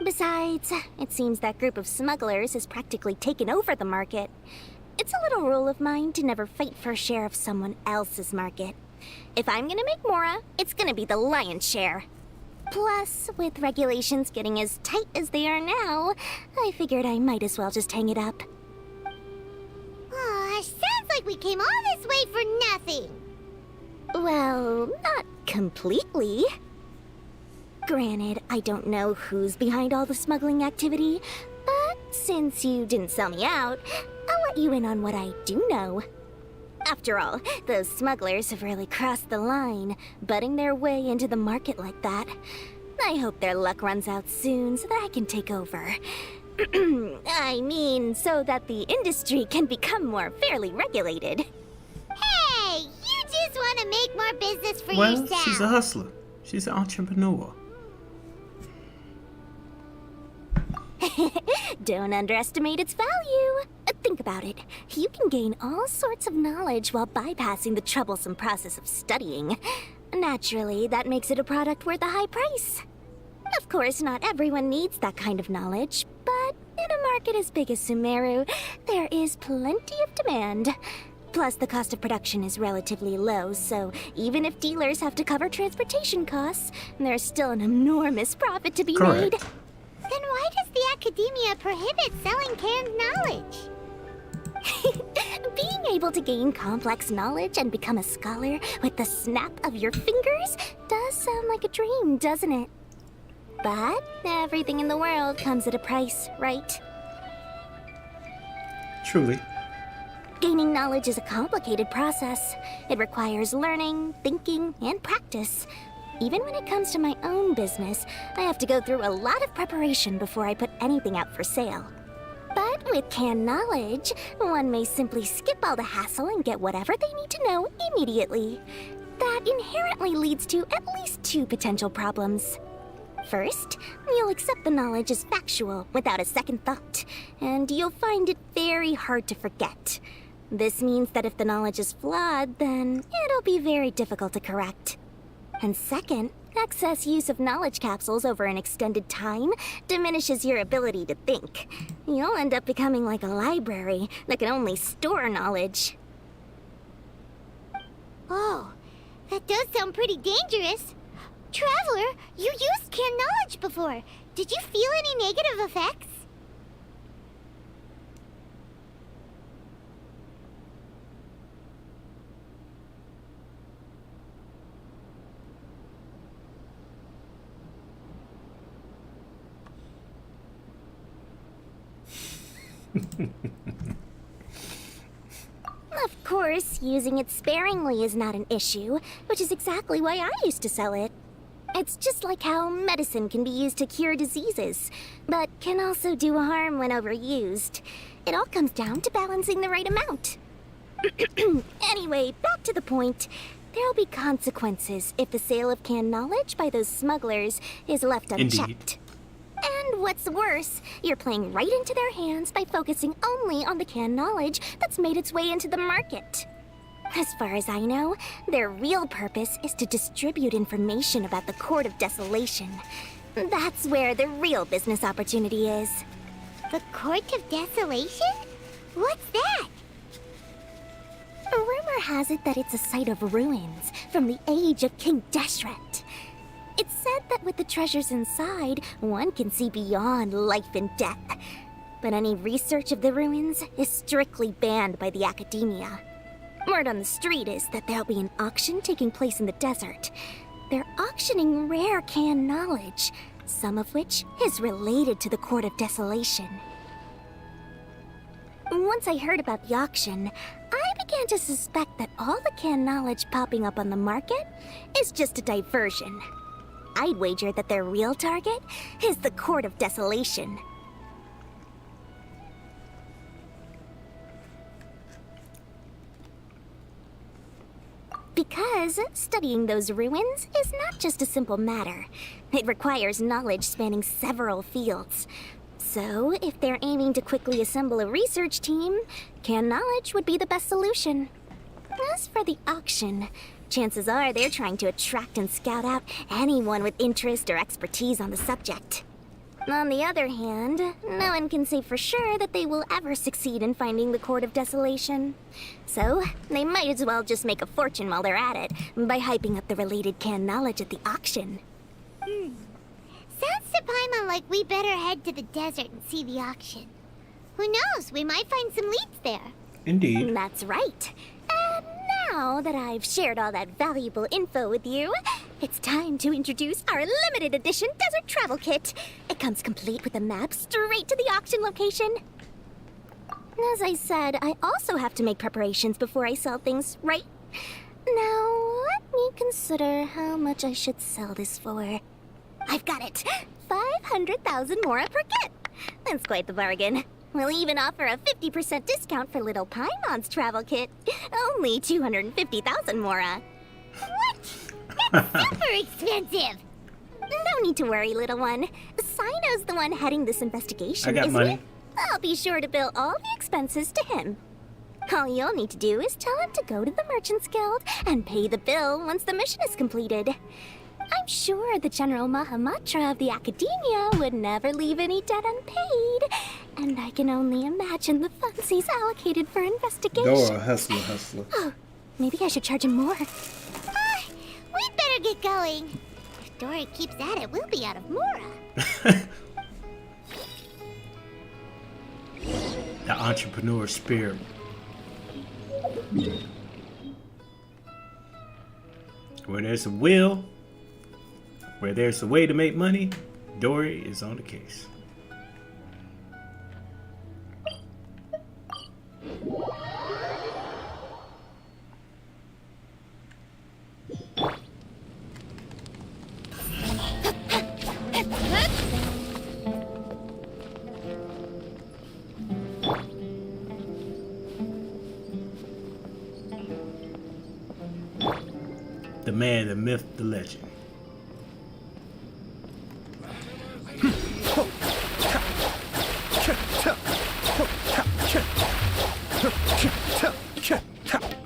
Besides, it seems that group of smugglers has practically taken over the market. It's a little rule of mine to never fight for a share of someone else's market. If I'm gonna make Mora, it's gonna be the lion's share. Plus, with regulations getting as tight as they are now, I figured I might as well just hang it up. Aw, sounds like we came all this way for nothing. Well, not completely. Granted, I don't know who's behind all the smuggling activity, but since you didn't sell me out, I'll let you in on what I do know. After all, those smugglers have really crossed the line, butting their way into the market like that. I hope their luck runs out soon so that I can take over. I mean, so that the industry can become more fairly regulated. Hey, you just want to make more business for Well, yourself. she's a hustler. She's an entrepreneur. Don't underestimate its value. Think about it. You can gain all sorts of knowledge while bypassing the troublesome process of studying. Naturally, that makes it a product worth a high price. Of course, not everyone needs that kind of knowledge, but in a market as big as Sumeru, there is plenty of demand. Plus, the cost of production is relatively low, so even if dealers have to cover transportation costs, there's still an enormous profit to be made. Then why does the academia prohibit selling canned knowledge? Being able to gain complex knowledge and become a scholar with the snap of your fingers does sound like a dream, doesn't it? But everything in the world comes at a price, right? Truly. Gaining knowledge is a complicated process. It requires learning, thinking, and practice. Even when it comes to my own business, I have to go through a lot of preparation before I put anything out for sale. But with canned knowledge, one may simply skip all the hassle and get whatever they need to know immediately. That inherently leads to at least two potential problems. First, you'll accept the knowledge as factual without a second thought, and you'll find it very hard to forget. This means that if the knowledge is flawed, then it'll be very difficult to correct. And second, excess use of knowledge capsules over an extended time diminishes your ability to think. You'll end up becoming like a library that can only store knowledge. Oh, that does sound pretty dangerous. Traveler, you used canned knowledge before. Did you feel any negative effects? Of course, using it sparingly is not an issue, which is exactly why I used to sell it. It's just like how medicine can be used to cure diseases, but can also do harm when overused. It all comes down to balancing the right amount. Anyway, back to the point. There'll be consequences if the sale of canned knowledge by those smugglers is left unchecked. Indeed. And what's worse, you're playing right into their hands by focusing only on the canned knowledge that's made its way into the market. As far as I know, their real purpose is to distribute information about the Court of Desolation. That's where the real business opportunity is. The Court of Desolation? What's that? A rumor has it that it's a site of ruins from the age of King Deshret. It's said that with the treasures inside, one can see beyond life and death. But any research of the ruins is strictly banned by the academia. Word on the street is that there'll be an auction taking place in the desert. They're auctioning rare canned knowledge, some of which is related to the Court of Desolation. Once I heard about the auction, I began to suspect that all the canned knowledge popping up on the market is just a diversion. I'd wager that their real target is the Court of Desolation. Because studying those ruins is not just a simple matter. It requires knowledge spanning several fields. So, if they're aiming to quickly assemble a research team, canned knowledge would be the best solution. As for the auction, chances are they're trying to attract and scout out anyone with interest or expertise on the subject. On the other hand, no one can say for sure that they will ever succeed in finding the Court of Desolation. So, they might as well just make a fortune while they're at it by hyping up the related canned knowledge at the auction. Sounds to Paimon like we better head to the desert and see the auction. Who knows, we might find some leads there. Indeed. That's right. And now that I've shared all that valuable info with you, it's time to introduce our limited edition desert travel kit. It comes complete with a map straight to the auction location. As I said, I also have to make preparations before I sell things, right? Now, let me consider how much I should sell this for. I've got it! 500,000 mora per kit! That's quite the bargain. We'll even offer a 50% discount for little Paimon's travel kit. Only 250,000 mora. What? That's super expensive! No need to worry, little one. Sino's the one heading this investigation, I got isn't money. it? I'll be sure to bill all the expenses to him. All you'll need to do is tell him to go to the Merchants Guild and pay the bill once the mission is completed. I'm sure the General Mahamatra of the Academia would never leave any debt unpaid, and I can only imagine the funds he's allocated for investigation. Dora, hustler. Oh, maybe I should charge him more. We'd better get going. If Dora keeps at it, we'll be out of mora. The entrepreneur spirit. Where there's a will, where there's a way to make money, Dory is on the case. man, the myth, the legend.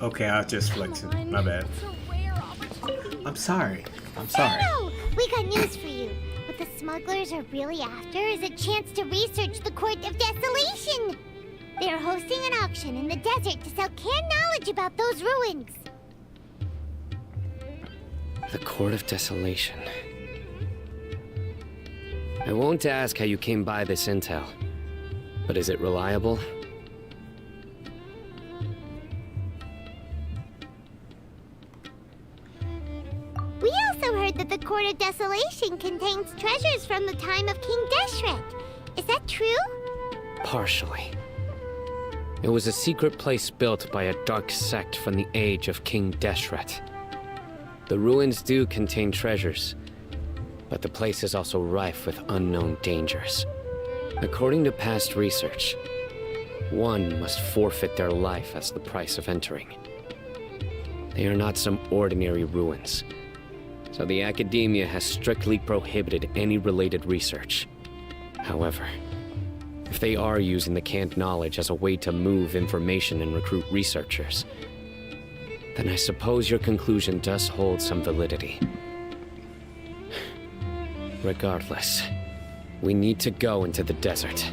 Okay, I was just flexing. My bad. I'm sorry. I'm sorry. No, we got news for you. What the smugglers are really after is a chance to research the Court of Desolation. They are hosting an auction in the desert to sell canned knowledge about those ruins. The Court of Desolation. I won't ask how you came by this intel, but is it reliable? We also heard that the Court of Desolation contains treasures from the time of King Deshret. Is that true? Partially. It was a secret place built by a dark sect from the age of King Deshret. The ruins do contain treasures, but the place is also rife with unknown dangers. According to past research, one must forfeit their life as the price of entering. They are not some ordinary ruins, so the Academia has strictly prohibited any related research. However, if they are using the canned knowledge as a way to move information and recruit researchers, then I suppose your conclusion does hold some validity. Regardless, we need to go into the desert.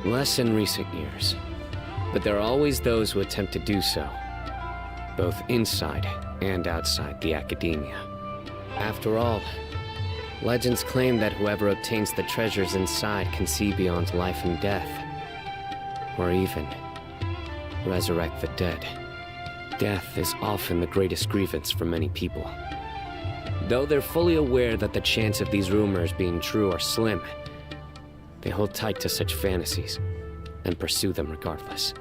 Less in recent years, but there are always those who attempt to do so, both inside and outside the Academia. After all, legends claim that whoever obtains the treasures inside can see beyond life and death, or even resurrect the dead. Death is often the greatest grievance for many people. Though they're fully aware that the chance of these rumors being true are slim, they hold tight to such fantasies and pursue them regardless.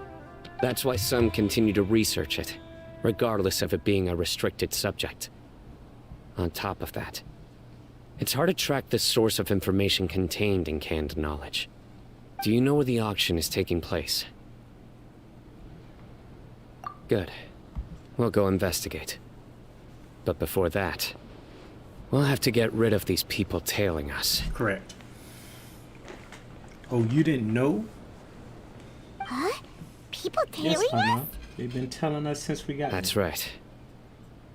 That's why some continue to research it, regardless of it being a restricted subject. On top of that, it's hard to track the source of information contained in canned knowledge. Do you know where the auction is taking place? Good. We'll go investigate. But before that, we'll have to get rid of these people tailing us. Correct. Oh, you didn't know? Huh? People tailing Yes, us? Mama. They've been telling us since we got That's here. right.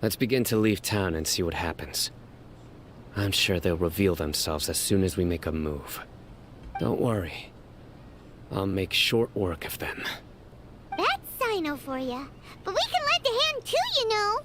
Let's begin to leave town and see what happens. I'm sure they'll reveal themselves as soon as we make a move. Don't worry. I'll make short work of them. That's Sino for ya. But we can lend a hand too, you know.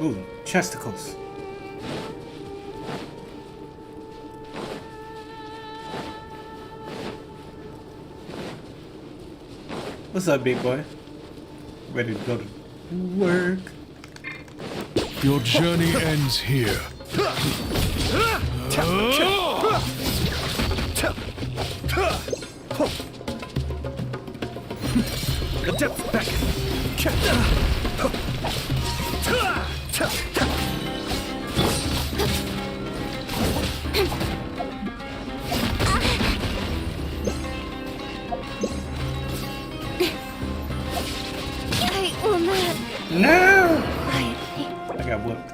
Ooh, chesticles. What's up, big boy? Ready to go to work? Your journey ends here. Adept back. I will not. No! I got whooped.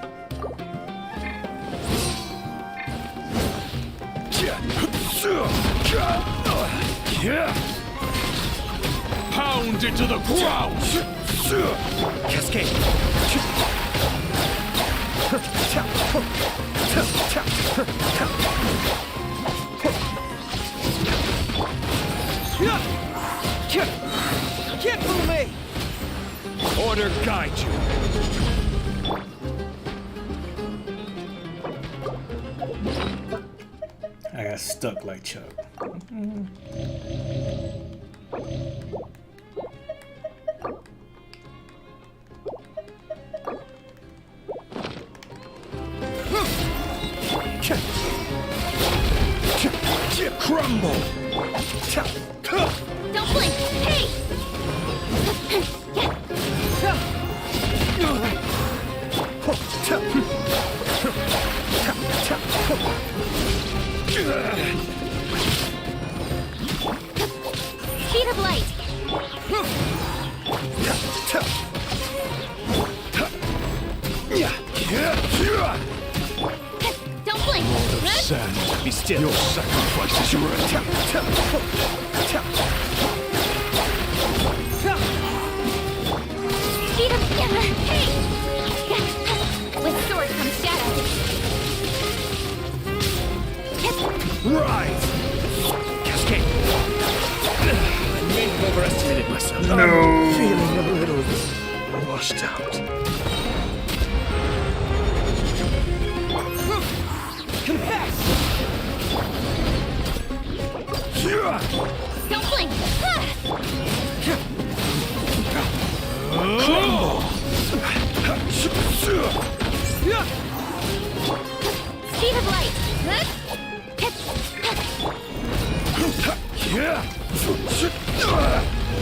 Pound into the ground! Cascade. Can't fool me! Order guide you. I got stuck like Chuck. Crumble! Don't blink! Hey! Speed of light! Don't blink! Sand, be still. Your sacrifice is ready. Speed of... Hey! With sword comes shadow. Rise! Cascade! I may have overestimated myself. No. I'm feeling a little washed out. Confess! Don't blink! Crumble! Speed of light!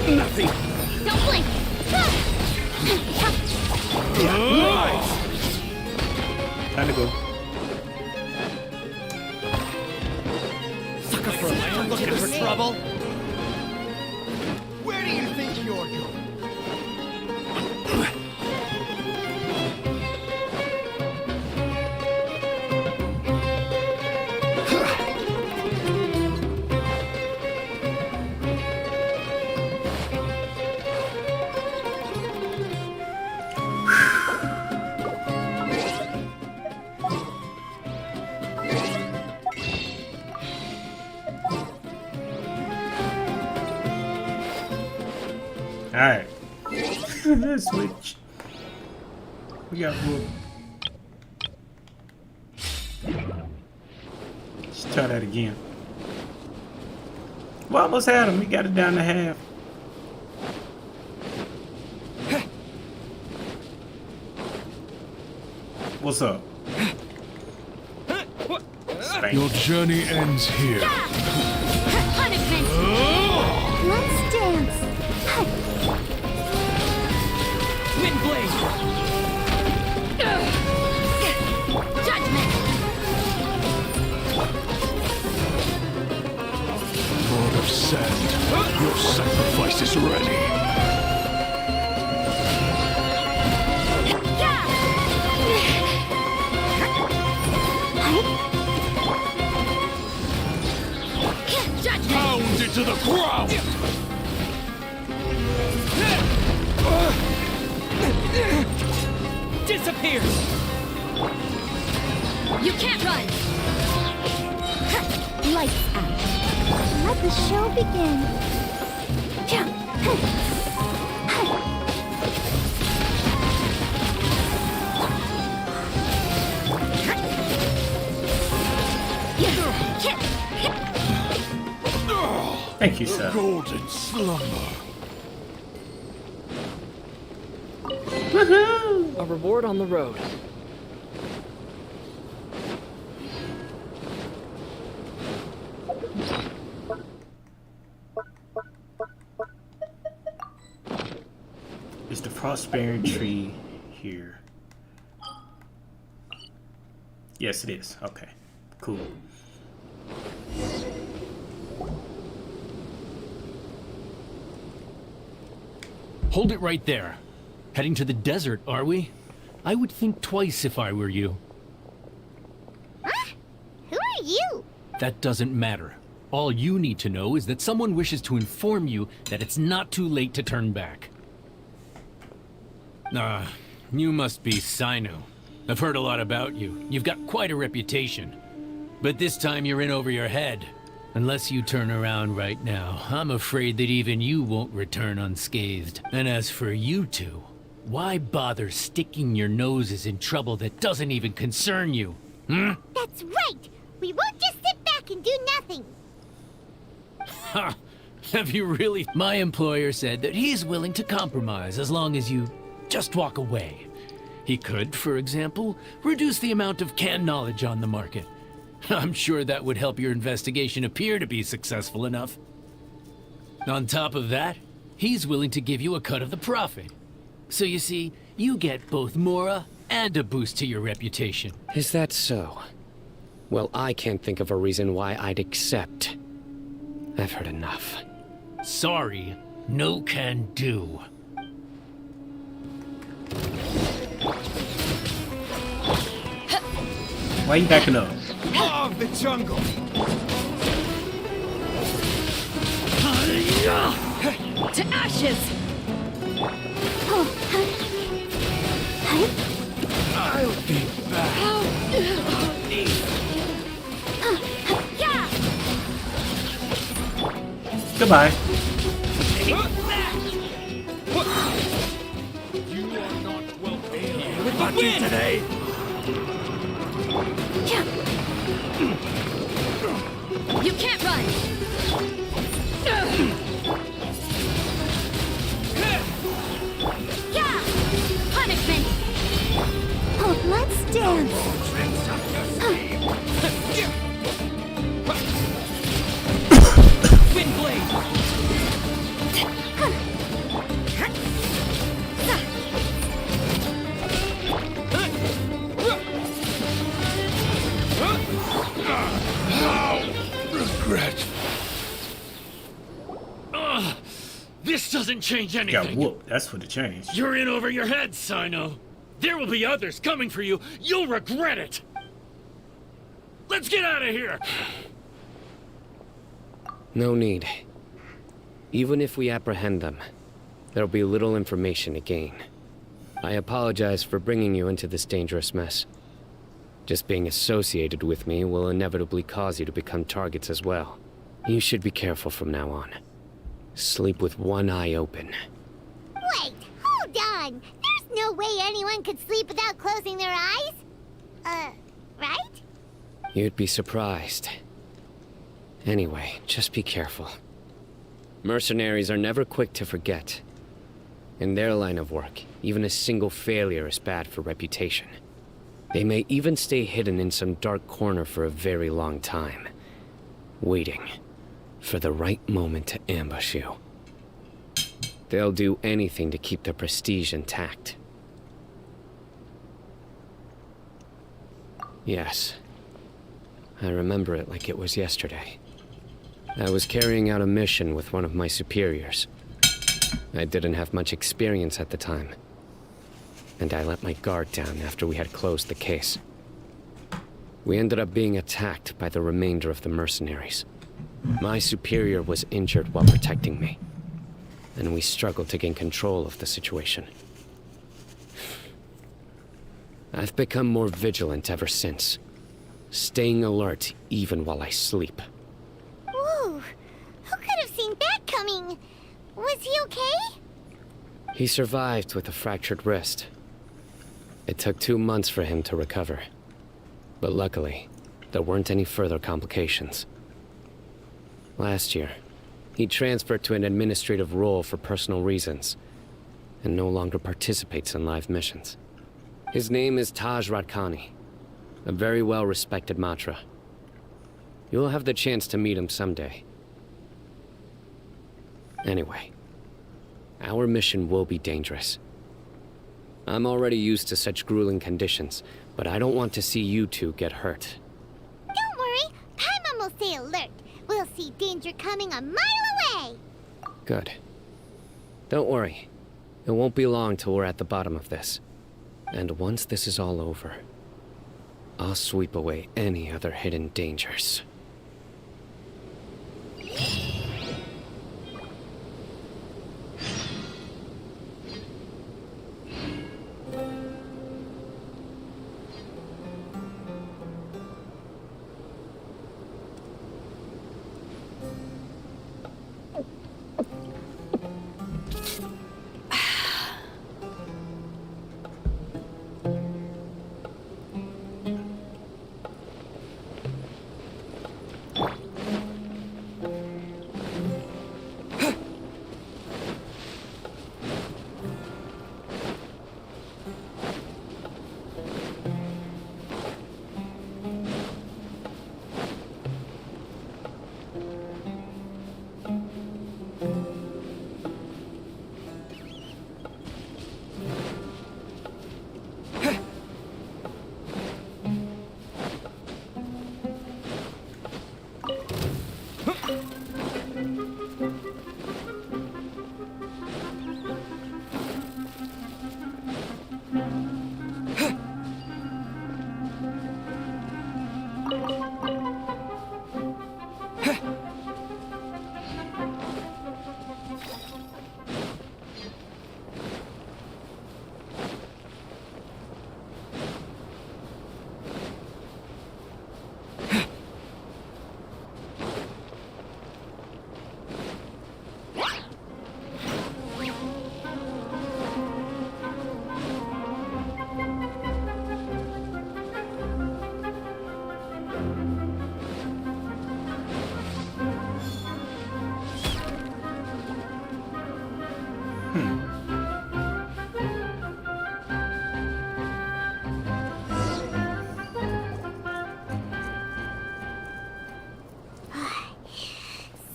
Nothing. Don't blink! Time to go. Sucker for a man looking for trouble? Where do you think you're going? Alright. Let's switch. We got wood. Let's try that again. We almost had him. We got it down to half. What's up? Spank. Your journey ends here. Punishment! Let's dance! Windblade! Judgment! Lord of Sand, your sacrifice is ready. Judgment! Pound into the ground! Disappear! You can't run! Lights out. Let the show begin. Thank you, sir. Golden slumber. A reward on the road. Is the frost-bearing tree here? Yes, it is. Okay, cool. Hold it right there. Heading to the desert, are we? I would think twice if I were you. Huh? Who are you? That doesn't matter. All you need to know is that someone wishes to inform you that it's not too late to turn back. You must be Sinu. I've heard a lot about you. You've got quite a reputation. But this time you're in over your head. Unless you turn around right now, I'm afraid that even you won't return unscathed. And as for you two, why bother sticking your noses in trouble that doesn't even concern you? Hmm? That's right! We won't just sit back and do nothing! Ha! Have you really? My employer said that he's willing to compromise as long as you just walk away. He could, for example, reduce the amount of canned knowledge on the market. I'm sure that would help your investigation appear to be successful enough. On top of that, he's willing to give you a cut of the profit. So you see, you get both Mora and a boost to your reputation. Is that so? Well, I can't think of a reason why I'd accept. I've heard enough. Sorry, no can do. Why are you backing up? Law of the jungle! To ashes! I'll be back. Goodbye. You are not welcome here with you today. You can't run! Yeah! Punishment! Oh, let's dance! Wind blade! Regret. This doesn't change anything. Got whooped. That's what it changed. You're in over your head, Sino. There will be others coming for you. You'll regret it. Let's get out of here. No need. Even if we apprehend them, there'll be little information to gain. I apologize for bringing you into this dangerous mess. Just being associated with me will inevitably cause you to become targets as well. You should be careful from now on. Sleep with one eye open. Wait, hold on! There's no way anyone could sleep without closing their eyes? Right? You'd be surprised. Anyway, just be careful. Mercenaries are never quick to forget. In their line of work, even a single failure is bad for reputation. They may even stay hidden in some dark corner for a very long time, waiting for the right moment to ambush you. They'll do anything to keep their prestige intact. Yes, I remember it like it was yesterday. I was carrying out a mission with one of my superiors. I didn't have much experience at the time, and I let my guard down after we had closed the case. We ended up being attacked by the remainder of the mercenaries. My superior was injured while protecting me, and we struggled to gain control of the situation. I've become more vigilant ever since, staying alert even while I sleep. Whoa! Who could have seen that coming? Was he okay? He survived with a fractured wrist. It took 2 months for him to recover. But luckily, there weren't any further complications. Last year, he transferred to an administrative role for personal reasons, and no longer participates in live missions. His name is Taj Radkani, a very well-respected Matra. You'll have the chance to meet him someday. Anyway, our mission will be dangerous. I'm already used to such grueling conditions, but I don't want to see you two get hurt. Don't worry, Paimon will stay alert. We'll see danger coming a mile away. Good. Don't worry. It won't be long till we're at the bottom of this. And once this is all over, I'll sweep away any other hidden dangers.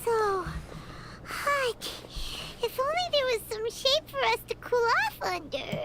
So hot. If only there was some shade for us to cool off under.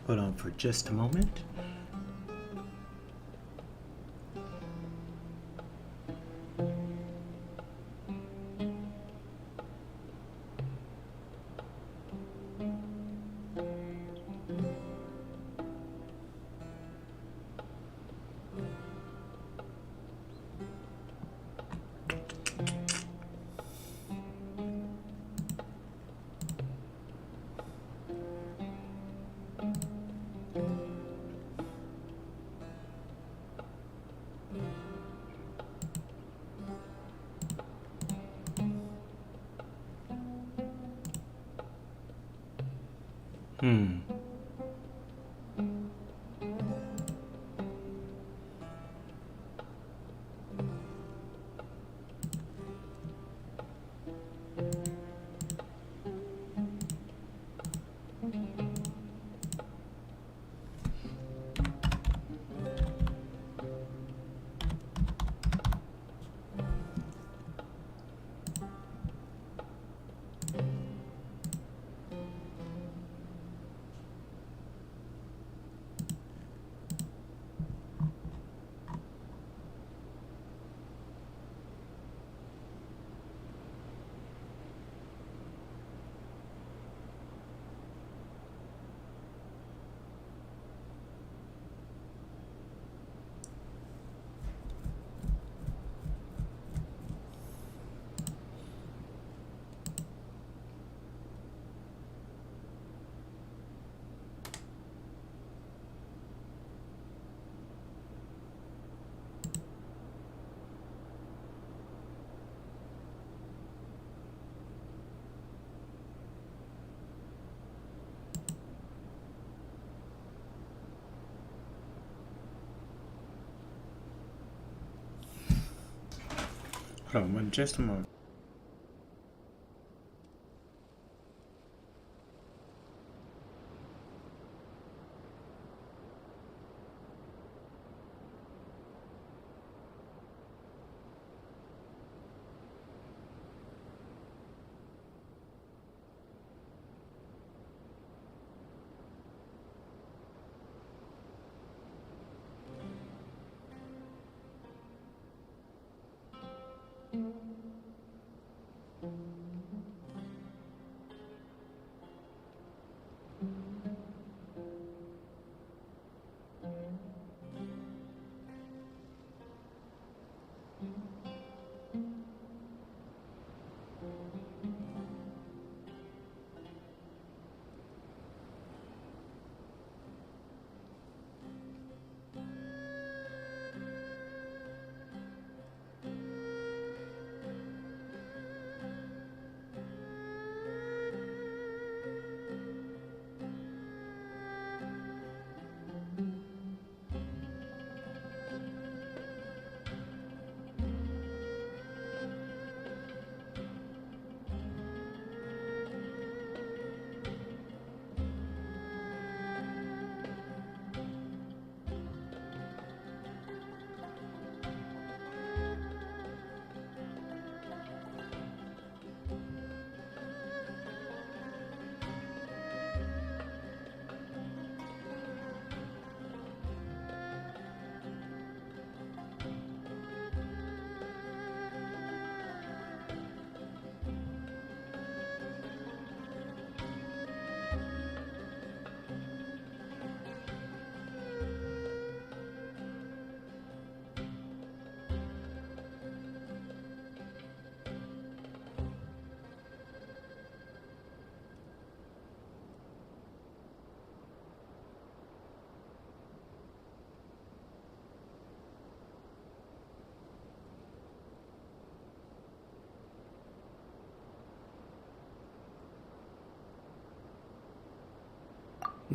Hold on for just a moment. Hold on, just a moment.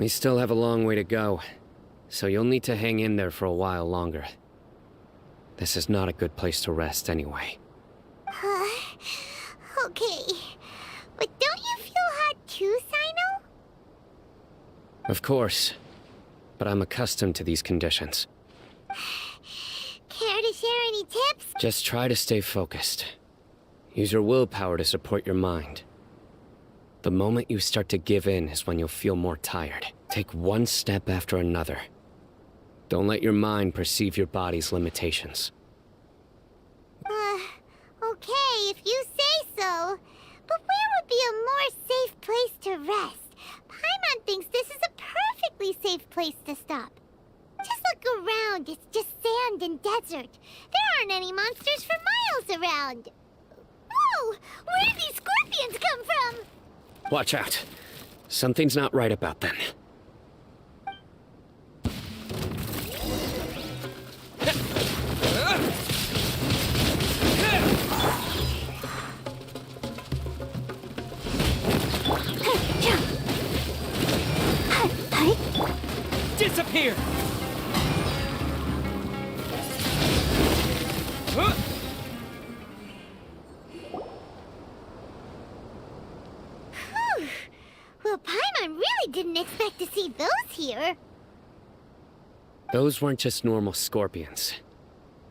We still have a long way to go, so you'll need to hang in there for a while longer. This is not a good place to rest anyway. Okay. But don't you feel hot too, Sino? Of course, but I'm accustomed to these conditions. Care to share any tips? Just try to stay focused. Use your willpower to support your mind. The moment you start to give in is when you'll feel more tired. Take one step after another. Don't let your mind perceive your body's limitations. Okay, if you say so. But where would be a more safe place to rest? Paimon thinks this is a perfectly safe place to stop. Just look around, it's just sand and desert. There aren't any monsters for miles around. Whoa! Where did these scorpions come from? Watch out. Something's not right about them. Disappear! Well, Paimon really didn't expect to see those here. Those weren't just normal scorpions.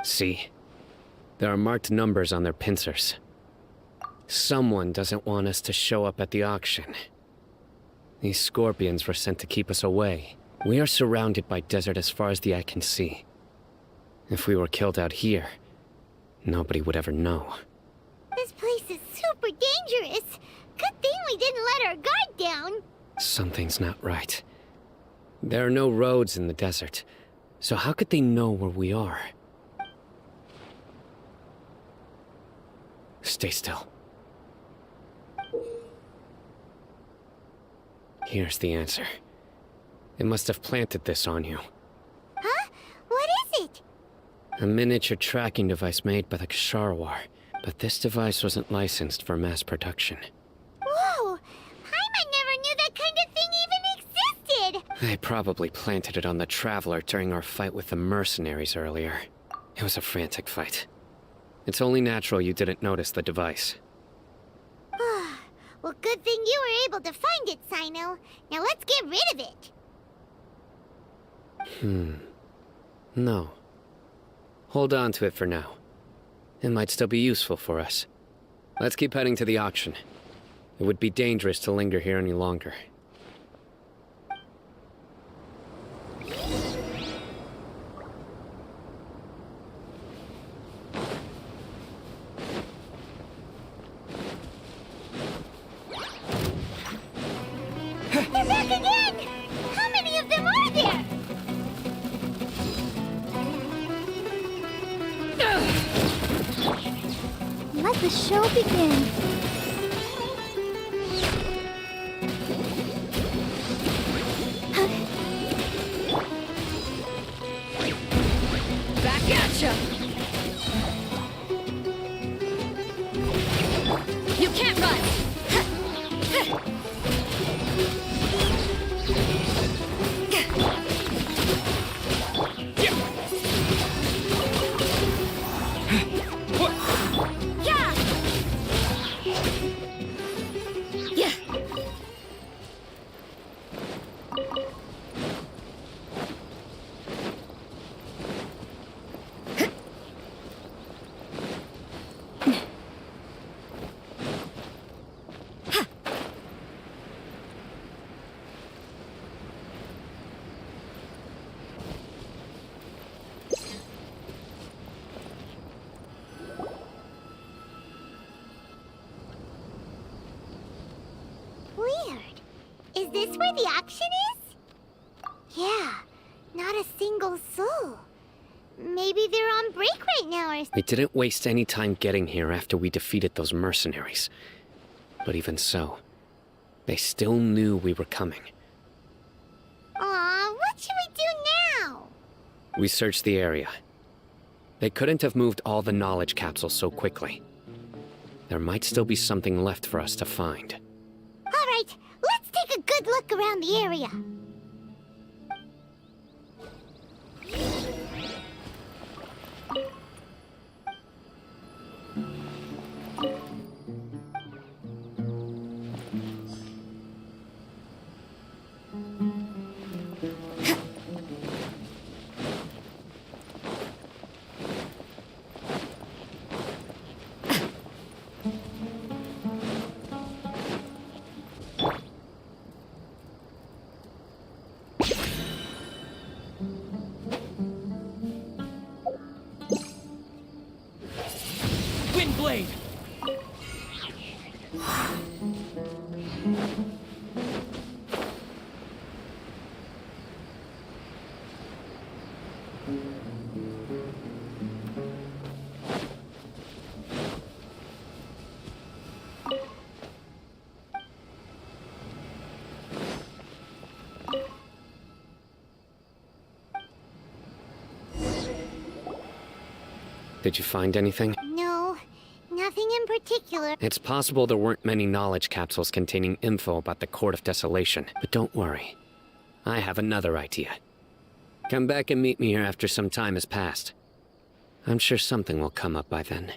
See? There are marked numbers on their pincers. Someone doesn't want us to show up at the auction. These scorpions were sent to keep us away. We are surrounded by desert as far as the eye can see. If we were killed out here, nobody would ever know. This place is super dangerous. Good thing we didn't let our guard down. Something's not right. There are no roads in the desert, so how could they know where we are? Stay still. Here's the answer. It must have planted this on you. Huh? What is it? A miniature tracking device made by the Ksharawar, but this device wasn't licensed for mass production. Whoa! Paimon never knew that kind of thing even existed! They probably planted it on the Traveler during our fight with the mercenaries earlier. It was a frantic fight. It's only natural you didn't notice the device. Well, good thing you were able to find it, Sino. Now let's get rid of it. No. Hold on to it for now. It might still be useful for us. Let's keep heading to the auction. It would be dangerous to linger here any longer. They're back again! How many of them are there? Let the show begin. Back at ya! You can't run! Weird. Is this where the auction is? Yeah, not a single soul. Maybe they're on break right now or... We didn't waste any time getting here after we defeated those mercenaries. But even so, they still knew we were coming. Aw, what should we do now? We searched the area. They couldn't have moved all the knowledge capsules so quickly. There might still be something left for us to find. All right, let's take a good look around the area. Did you find anything? No, nothing in particular. It's possible there weren't many knowledge capsules containing info about the Court of Desolation, but don't worry. I have another idea. Come back and meet me here after some time has passed. I'm sure something will come up by then.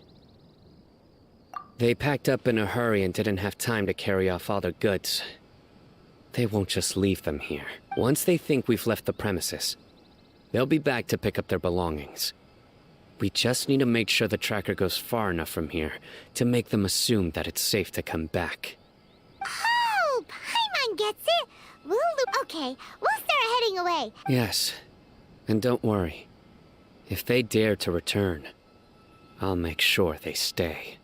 They packed up in a hurry and didn't have time to carry off all their goods. They won't just leave them here. Once they think we've left the premises, they'll be back to pick up their belongings. We just need to make sure the tracker goes far enough from here to make them assume that it's safe to come back. Oh, Paimon gets it. Okay, we'll start heading away. Yes, and don't worry. If they dare to return, I'll make sure they stay.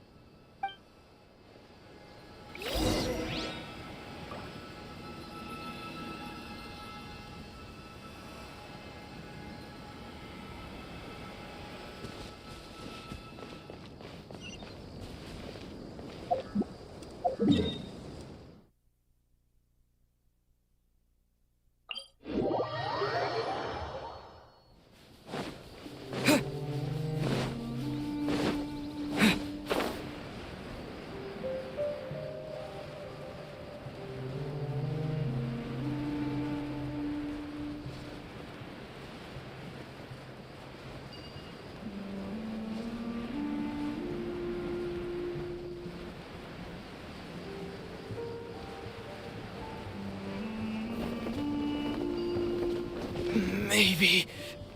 Maybe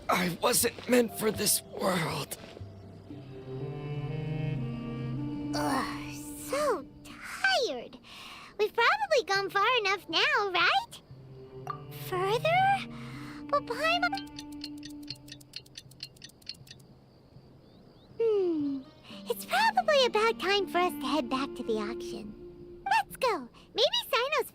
I wasn't meant for this world. Ugh, so tired. We've probably gone far enough now, right? Further? But Paimon... It's probably about time for us to head back to the auction. Let's go. Maybe Sino's...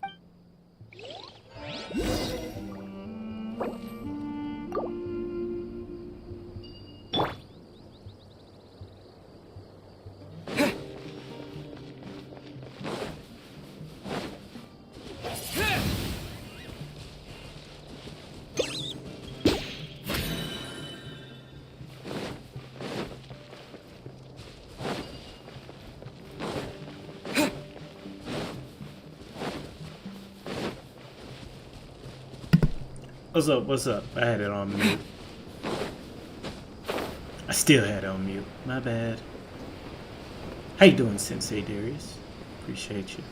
What's up? What's up? I had it on mute. I still had it on mute. My bad. How you doing, Sensei Darius? Appreciate you.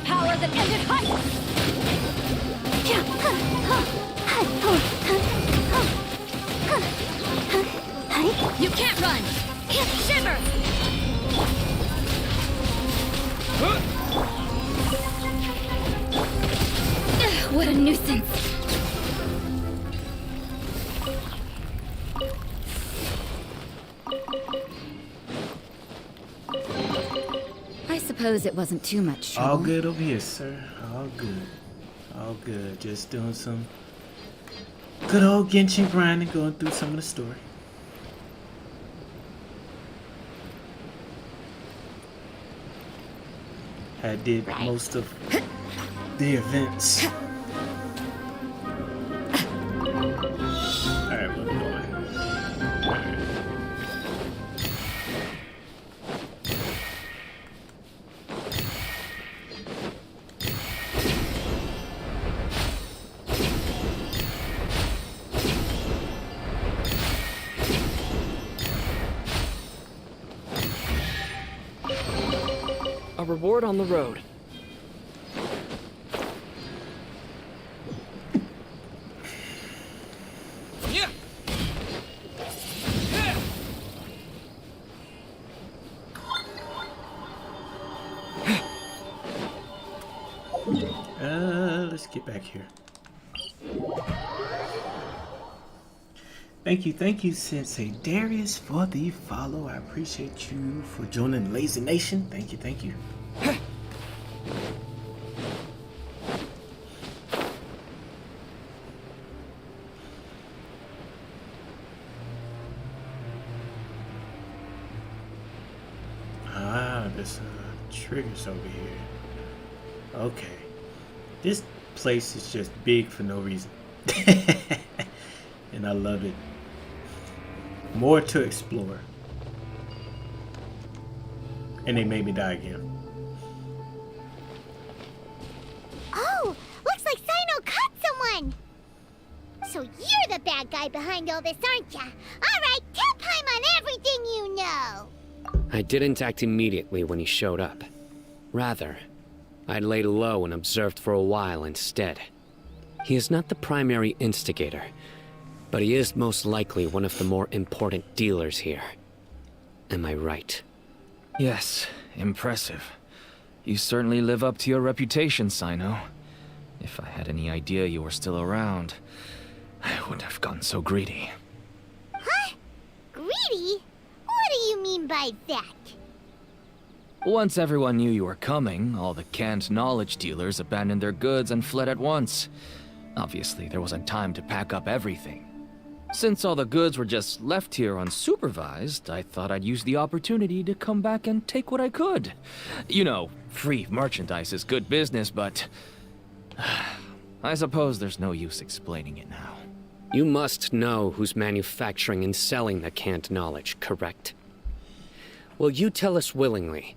Power that ended height! You can't run! Shiver! What a nuisance! I suppose it wasn't too much trouble. All good over here, sir. All good. All good. Just doing some good old Genshin grinding, going through some of the story. I did most of the events. Alright, where we going? A reward on the road. Let's get back here. Thank you, Sensei Darius, for the follow. I appreciate you for joining Lazy Nation. Thank you. There's triggers over here. Okay. This place is just big for no reason. And I love it. More to explore. And they made me die again. Oh, looks like Sino caught someone. So you're the bad guy behind all this, aren't ya? All right, tell Paimon everything you know. I didn't act immediately when he showed up. Rather, I laid low and observed for a while instead. He is not the primary instigator, but he is most likely one of the more important dealers here. Am I right? Yes, impressive. You certainly live up to your reputation, Sino. If I had any idea you were still around, I wouldn't have gotten so greedy. Huh? Greedy? What do you mean by that? Once everyone knew you were coming, all the canned knowledge dealers abandoned their goods and fled at once. Obviously, there wasn't time to pack up everything. Since all the goods were just left here unsupervised, I thought I'd use the opportunity to come back and take what I could. You know, free merchandise is good business, but I suppose there's no use explaining it now. You must know who's manufacturing and selling the canned knowledge, correct? Will you tell us willingly?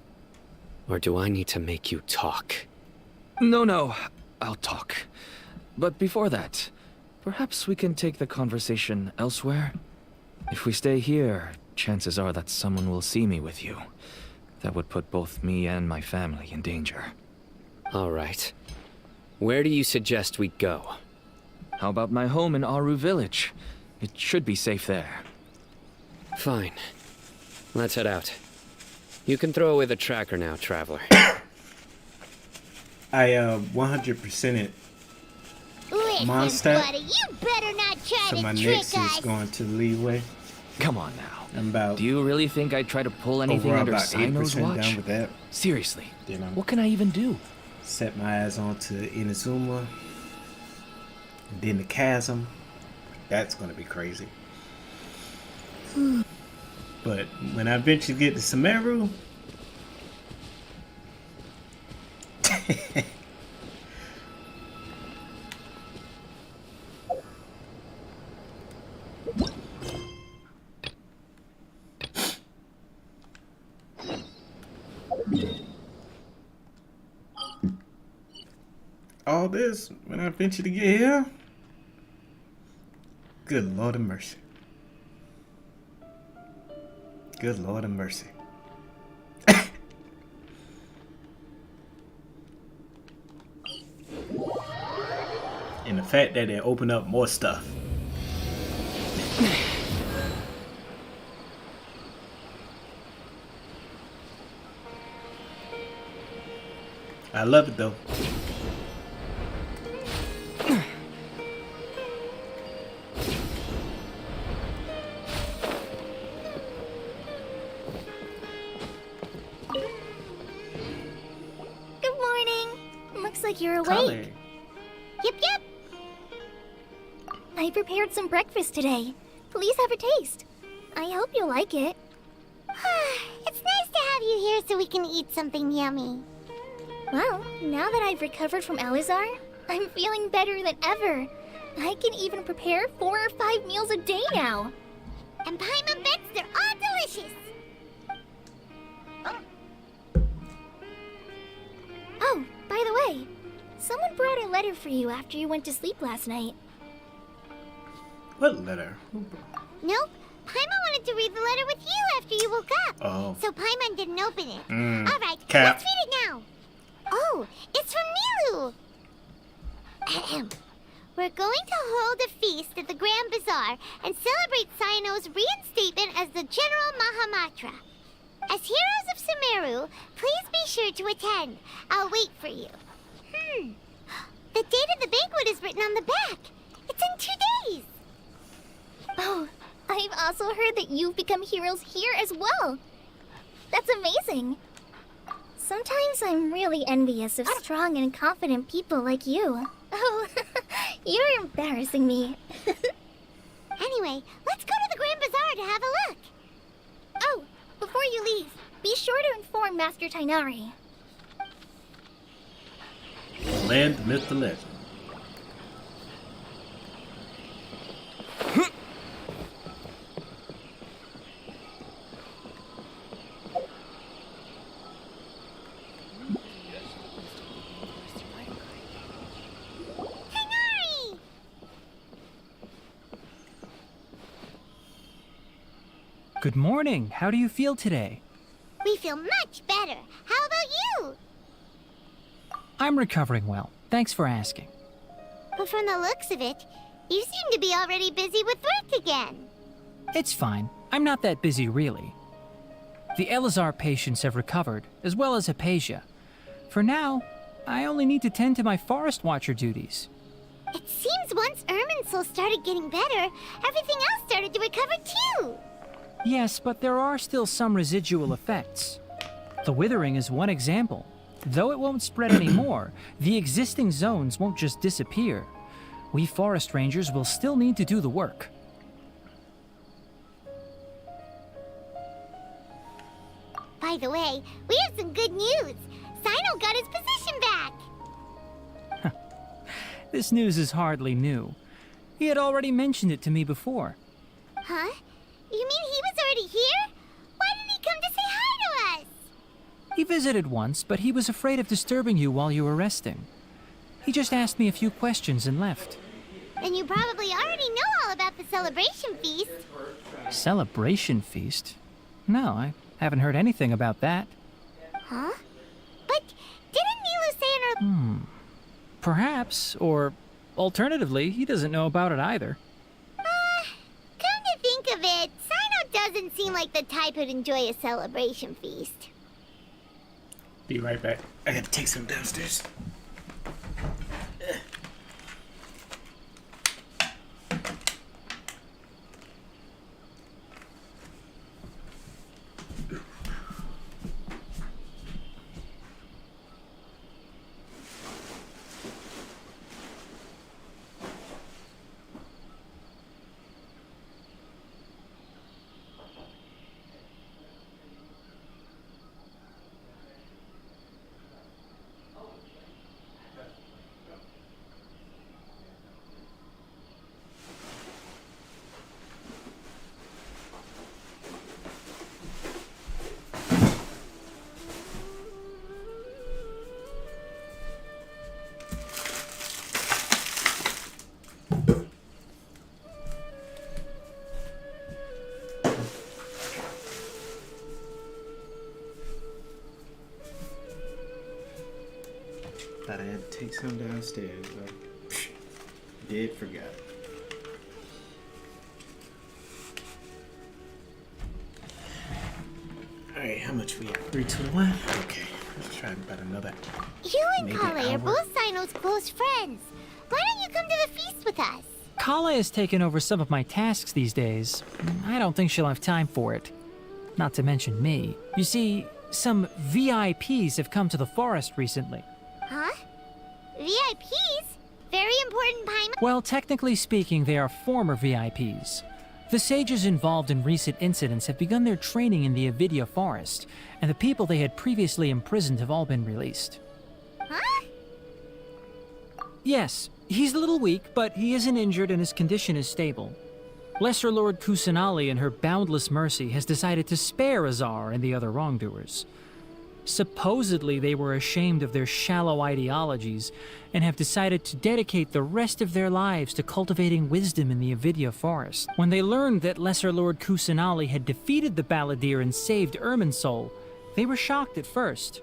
Or do I need to make you talk? No, I'll talk. But before that, perhaps we can take the conversation elsewhere? If we stay here, chances are that someone will see me with you. That would put both me and my family in danger. All right. Where do you suggest we go? How about my home in Aru Village? It should be safe there. Fine. Let's head out. You can throw away the tracker now, traveler. I 100% it. Listen, Monster. buddy, you better not try So to my trick next us. is going to the leeway. Come on now. I'm about. Do you really think I'd try to pull anything overall under about Sino's 8% watch? down with that. Seriously, You know. what can I even do? Set my eyes onto Inazuma. And then the chasm. That's going to be crazy. But when I eventually get to Sumeru. All this when I eventually get here. Good Lord of mercy. Good Lord of mercy. And the fact that they open up more stuff. I love it though. Good morning. Looks like you're awake. Color. Yep. I prepared some breakfast today. Please have a taste. I hope you'll like it. It's nice to have you here so we can eat something yummy. Well, now that I've recovered from Elazar, I'm feeling better than ever. I can even prepare 4 or 5 meals a day now. And Paimon bets they're all delicious. Oh, by the way, someone brought a letter for you after you went to sleep last night. What letter? Nope. Paimon wanted to read the letter with you after you woke up. Oh. So Paimon didn't open it. Mm. All right, Cap. let's read it now. Oh, it's from Nilu. Ahem. We're going to hold a feast at the Grand Bazaar and celebrate Sino's reinstatement as the General Mahamatra. As heroes of Sumeru, please be sure to attend. I'll wait for you. date of the banquet is written on the back. It's in 2 days. Oh, I've also heard that you've become heroes here as well. That's amazing. Sometimes I'm really envious of strong and confident people like you. Oh, you're embarrassing me. Anyway, let's go to the Grand Bazaar to have a look. Oh, before you leave, be sure to inform Master Tainari. The land, the myth, the legend. Good morning. How do you feel today? We feel much better. How about you? I'm recovering well. Thanks for asking. But from the looks of it, you seem to be already busy with work again. It's fine. I'm not that busy, really. The Elazar patients have recovered, as well as Hypatia. For now, I only need to tend to my Forest Watcher duties. It seems once Irminsul started getting better, everything else started to recover too. Yes, but there are still some residual effects. The withering is one example. Though it won't spread anymore, the existing zones won't just disappear. We forest rangers will still need to do the work. By the way, we have some good news. Sino got his position back. This news is hardly new. He had already mentioned it to me before. Huh? You mean he was already here? Why didn't he come to say hi to us? He visited once, but he was afraid of disturbing you while you were resting. He just asked me a few questions and left. Then you probably already know all about the celebration feast. Celebration feast? No, I haven't heard anything about that. Huh? But didn't Nilu say in her... Perhaps, or alternatively, he doesn't know about it either. Come to think of it, Sino doesn't seem like the type who'd enjoy a celebration feast. Be right back. I gotta take some downstairs. Thought I had to take some downstairs, but did forget. Alright, how much we have? 321? Okay, let's try about another. You and maybe Kale hour. are both Sino's close friends. Why don't you come to the feast with us? Kala has taken over some of my tasks these days. I don't think she'll have time for it. Not to mention me. You see, some VIPs have come to the forest recently. Huh? VIPs? Very important Paimon? Well, technically speaking, they are former VIPs. The sages involved in recent incidents have begun their training in the Avidia forest, and the people they had previously imprisoned have all been released. Huh? Yes, he's a little weak, but he isn't injured and his condition is stable. Lesser Lord Kusanali, in her boundless mercy, has decided to spare Azar and the other wrongdoers. Supposedly, they were ashamed of their shallow ideologies and have decided to dedicate the rest of their lives to cultivating wisdom in the Avidia forest. When they learned that Lesser Lord Kusanali had defeated the Balladeer and saved Irminsul, they were shocked at first,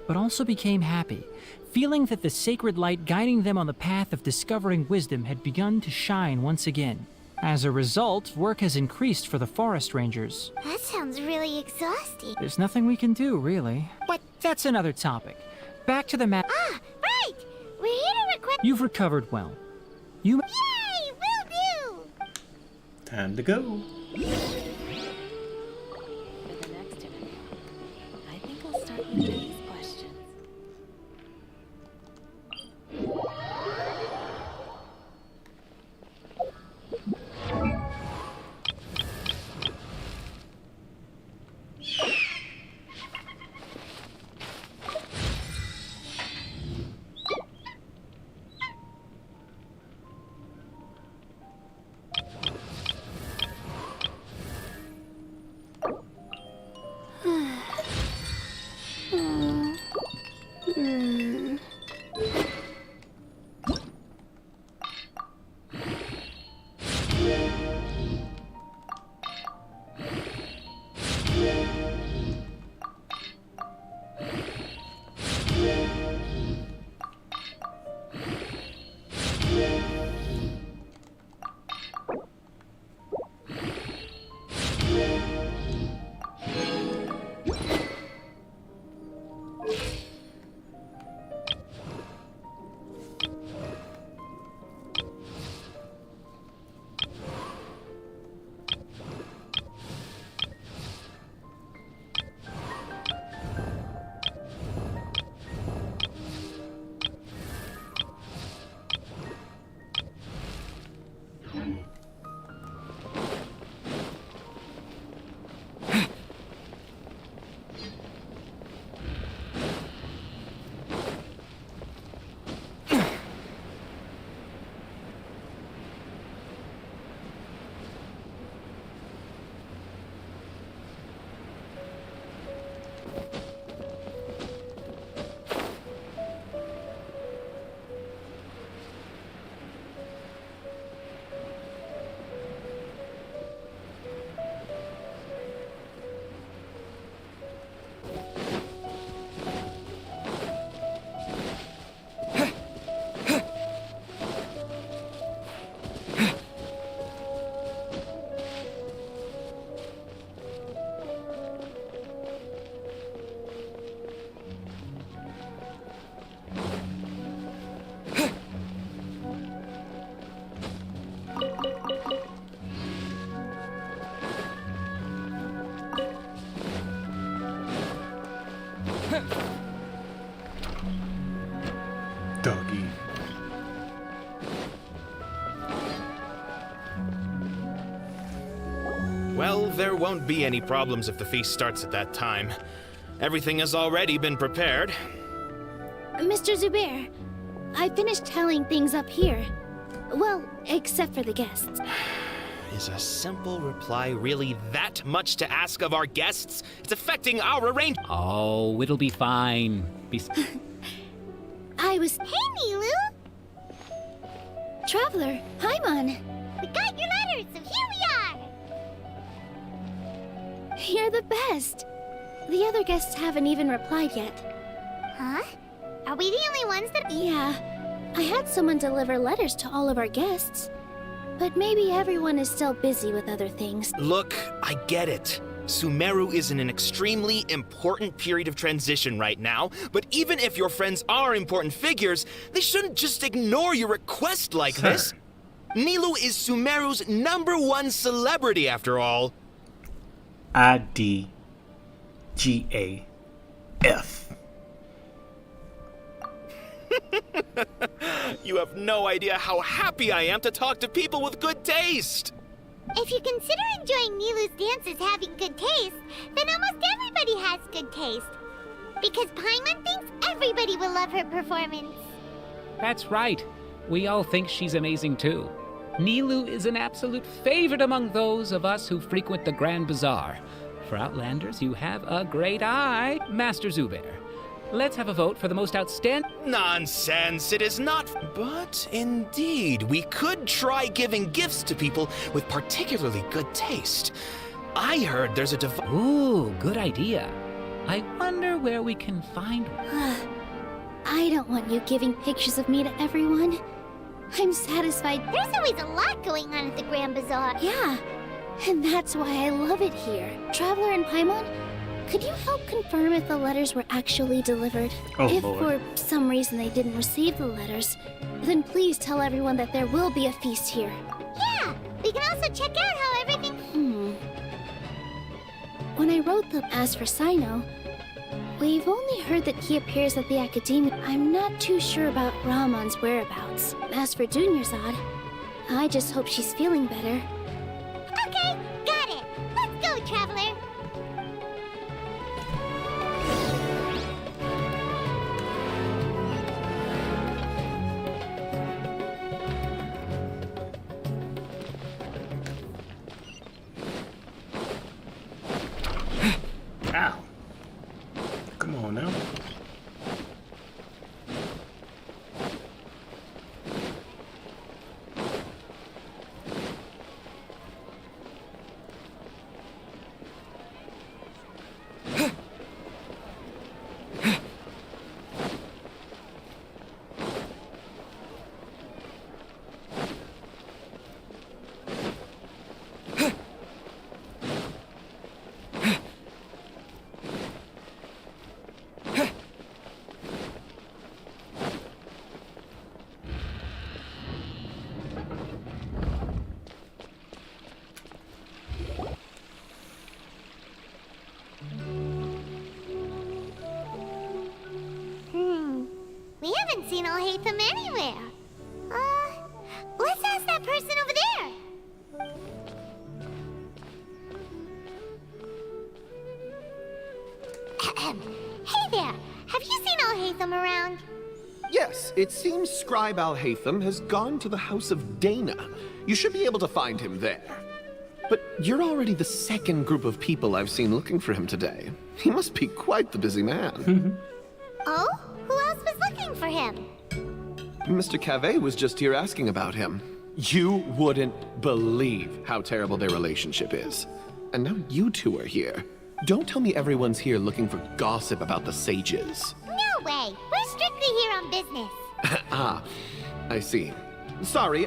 but also became happy, feeling that the sacred light guiding them on the path of discovering wisdom had begun to shine once again. As a result, work has increased for the forest rangers. That sounds really exhausting. There's nothing we can do, really. But that's another topic. Back to the map. Ah, right! We're here to request. You've recovered well. You. Yay! Will do! Time to go. For the next interview, I think I'll start with these questions. Doggy. Well, there won't be any problems if the feast starts at that time. Everything has already been prepared. Mr. Zubair, I finished tallying things up here. Well, except for the guests. Is a simple reply really that much to ask of our guests? It's affecting our arrangement. Oh, it'll be fine. I was... Hey, Nilu! Traveler, Paimon. We got your letters, so here we are! You're the best. The other guests haven't even replied yet. Huh? Are we the only ones that... Yeah. I had someone deliver letters to all of our guests. But maybe everyone is still busy with other things. Look, I get it. Sumeru is in an extremely important period of transition right now, but even if your friends are important figures, they shouldn't just ignore your request like this. Nilu is Sumeru's #1 celebrity after all. IDGAF. You have no idea how happy I am to talk to people with good taste. If you consider enjoying Nilu's dances having good taste, then almost everybody has good taste. Because Paimon thinks everybody will love her performance. That's right. We all think she's amazing too. Nilu is an absolute favorite among those of us who frequent the Grand Bazaar. For Outlanders, you have a great eye, Master Zubair. Let's have a vote for the most outstanding... Nonsense, it is not... But indeed, we could try giving gifts to people with particularly good taste. I heard there's a Ooh, good idea. I wonder where we can find one. I don't want you giving pictures of me to everyone. I'm satisfied. There's always a lot going on at the Grand Bazaar. Yeah, and that's why I love it here. Traveler and Paimon, Could you help confirm if the letters were actually delivered? Oh, if Lord. for some reason they didn't receive the letters, then please tell everyone that there will be a feast here. Yeah, we can also check out how everything... When I wrote them as for Sino, we've only heard that he appears at the Academia. I'm not too sure about Ramon's whereabouts. As for Dunyarzad, I just hope she's feeling better. Okay, got it. Let's go, Traveler. Ow. Come on now. We haven't seen Alhaitham anywhere. Let's ask that person over there. Hey there, have you seen Alhaitham around? Yes, it seems Scribe Alhaitham has gone to the House of Dana. You should be able to find him there. But you're already the second group of people I've seen looking for him today. He must be quite the busy man. Oh? Who else was looking for him? Mr. Cave was just here asking about him. You wouldn't believe how terrible their relationship is. And now you two are here. Don't tell me everyone's here looking for gossip about the sages. No way. We're strictly here on business. Ah, I see. Sorry.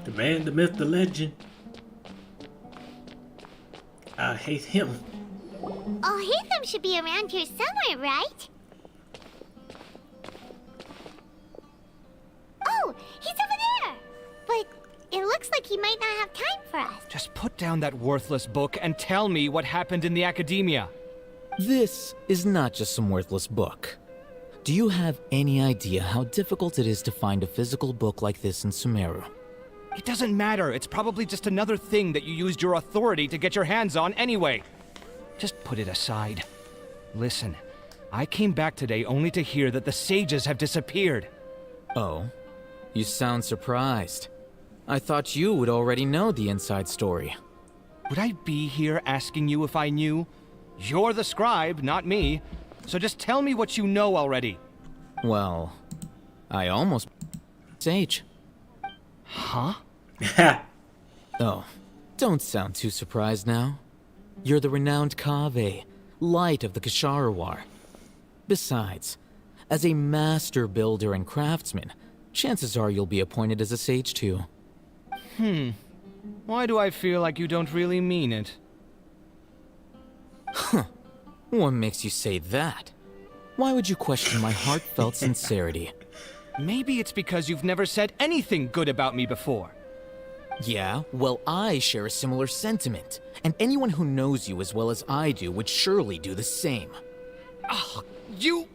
The man, the myth, the legend. I hate him. Alhaitham should be around here somewhere, right? Oh, he's over there. But it looks like he might not have time for us. Just put down that worthless book and tell me what happened in the Academia. This is not just some worthless book. Do you have any idea how difficult it is to find a physical book like this in Sumeru? It doesn't matter. It's probably just another thing that you used your authority to get your hands on anyway. Just put it aside. Listen, I came back today only to hear that the sages have disappeared. Oh, you sound surprised. I thought you would already know the inside story. Would I be here asking you if I knew? You're the scribe, not me. So just tell me what you know already. Well, I almost... Sage. Huh? Oh, don't sound too surprised now. You're the renowned Kaveh, light of the Ksharawar. Besides, as a master builder and craftsman, chances are you'll be appointed as a sage too. Why do I feel like you don't really mean it? Huh. What makes you say that? Why would you question my heartfelt sincerity? Maybe it's because you've never said anything good about me before. Yeah, well, I share a similar sentiment, and anyone who knows you as well as I do would surely do the same. Oh, you...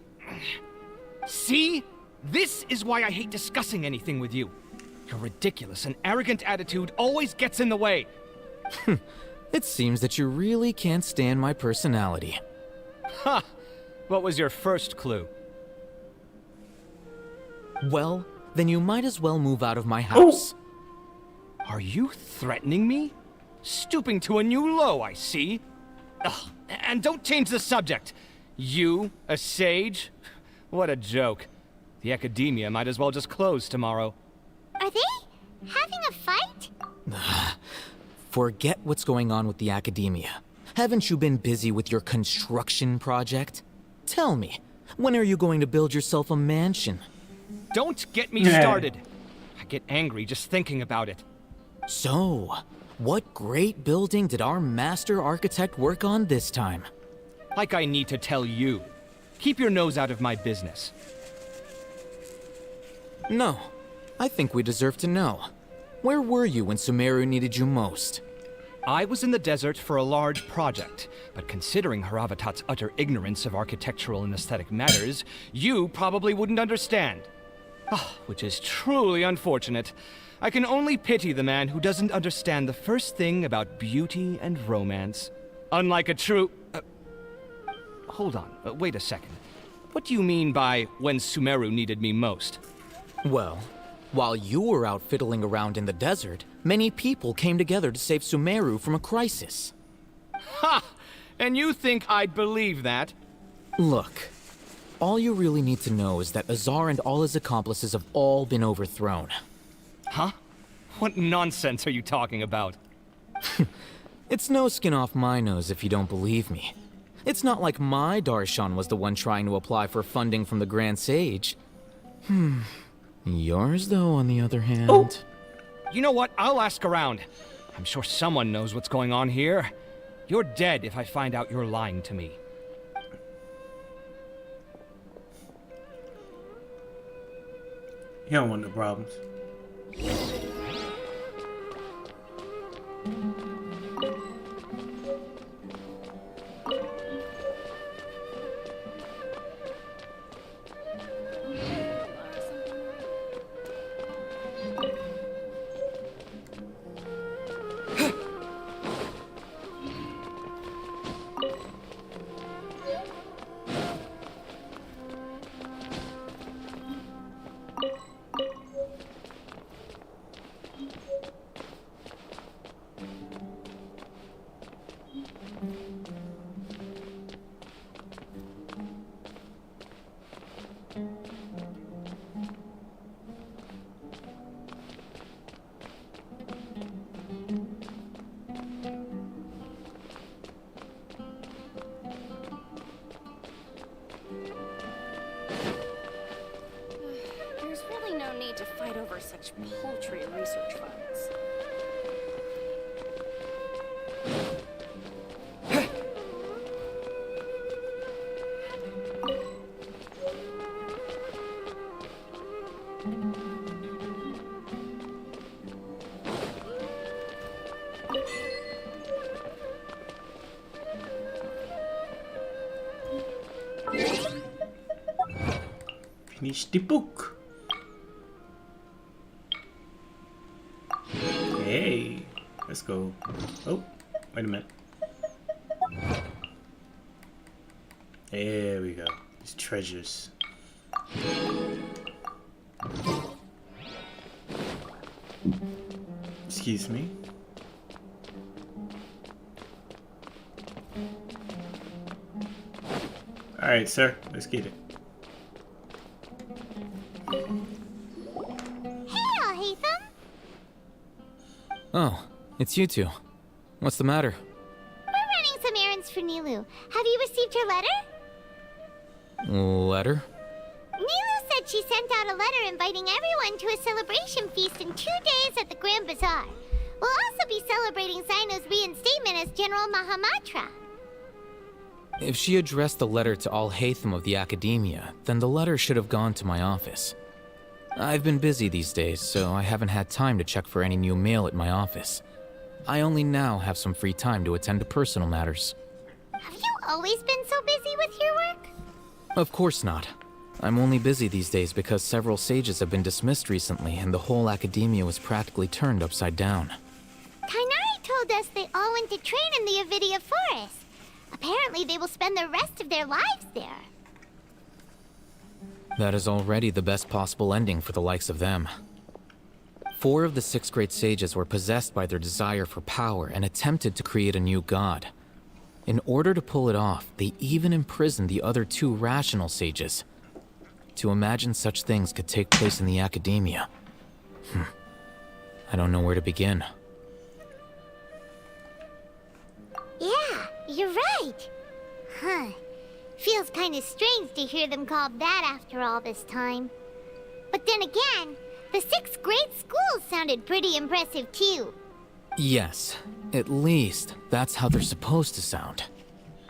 See? This is why I hate discussing anything with you. Your ridiculous and arrogant attitude always gets in the way. It seems that you really can't stand my personality. Ha! What was your first clue? Well, then you might as well move out of my house. Are you threatening me? Stooping to a new low, I see. Ugh, and don't change the subject. You, a sage? What a joke. The academia might as well just close tomorrow. Are they having a fight? Forget what's going on with the academia. Haven't you been busy with your construction project? Tell me, when are you going to build yourself a mansion? Don't get me started. I get angry just thinking about it. So, what great building did our master architect work on this time? Like I need to tell you. Keep your nose out of my business. No, I think we deserve to know. Where were you when Sumeru needed you most? I was in the desert for a large project, but considering Haravatat's utter ignorance of architectural and aesthetic matters, you probably wouldn't understand. Which is truly unfortunate. I can only pity the man who doesn't understand the first thing about beauty and romance. Unlike a true... hold on, wait a second. What do you mean by when Sumeru needed me most? Well, while you were out fiddling around in the desert, many people came together to save Sumeru from a crisis. Ha! And you think I'd believe that? Look, all you really need to know is that Azar and all his accomplices have all been overthrown. Huh? What nonsense are you talking about? It's no skin off my nose if you don't believe me. It's not like my Darshan was the one trying to apply for funding from the Grand Sage. Yours, though, on the other hand... Oh. You know what? I'll ask around. I'm sure someone knows what's going on here. You're dead if I find out you're lying to me. You don't want no problems. There's really no need to fight over such paltry research funds. Finish the book. Hey, let's go. Oh, wait a minute. There we go. These treasures. Excuse me. All right, sir. Let's get it. Oh, it's you two. What's the matter? We're running some errands for Nilu. Have you received her letter? Letter? Nilu said she sent out a letter inviting everyone to a celebration feast in 2 days at the Grand Bazaar. We'll also be celebrating Zaino's reinstatement as General Mahamatra. If she addressed the letter to all Hatham of the Academia, then the letter should have gone to my office. I've been busy these days, so I haven't had time to check for any new mail at my office. I only now have some free time to attend to personal matters. Have you always been so busy with your work? Of course not. I'm only busy these days because several sages have been dismissed recently and the whole academia was practically turned upside down. Kainari told us they all went to train in the Avidia Forest. Apparently they will spend the rest of their lives there. That is already the best possible ending for the likes of them. 4 of the 6 great sages were possessed by their desire for power and attempted to create a new god. In order to pull it off, they even imprisoned the other 2 rational sages. To imagine such things could take place in the academia. I don't know where to begin. Yeah, you're right. Huh. Feels kind of strange to hear them called that after all this time. But then again, the 6 great schools sounded pretty impressive too. Yes, at least that's how they're supposed to sound.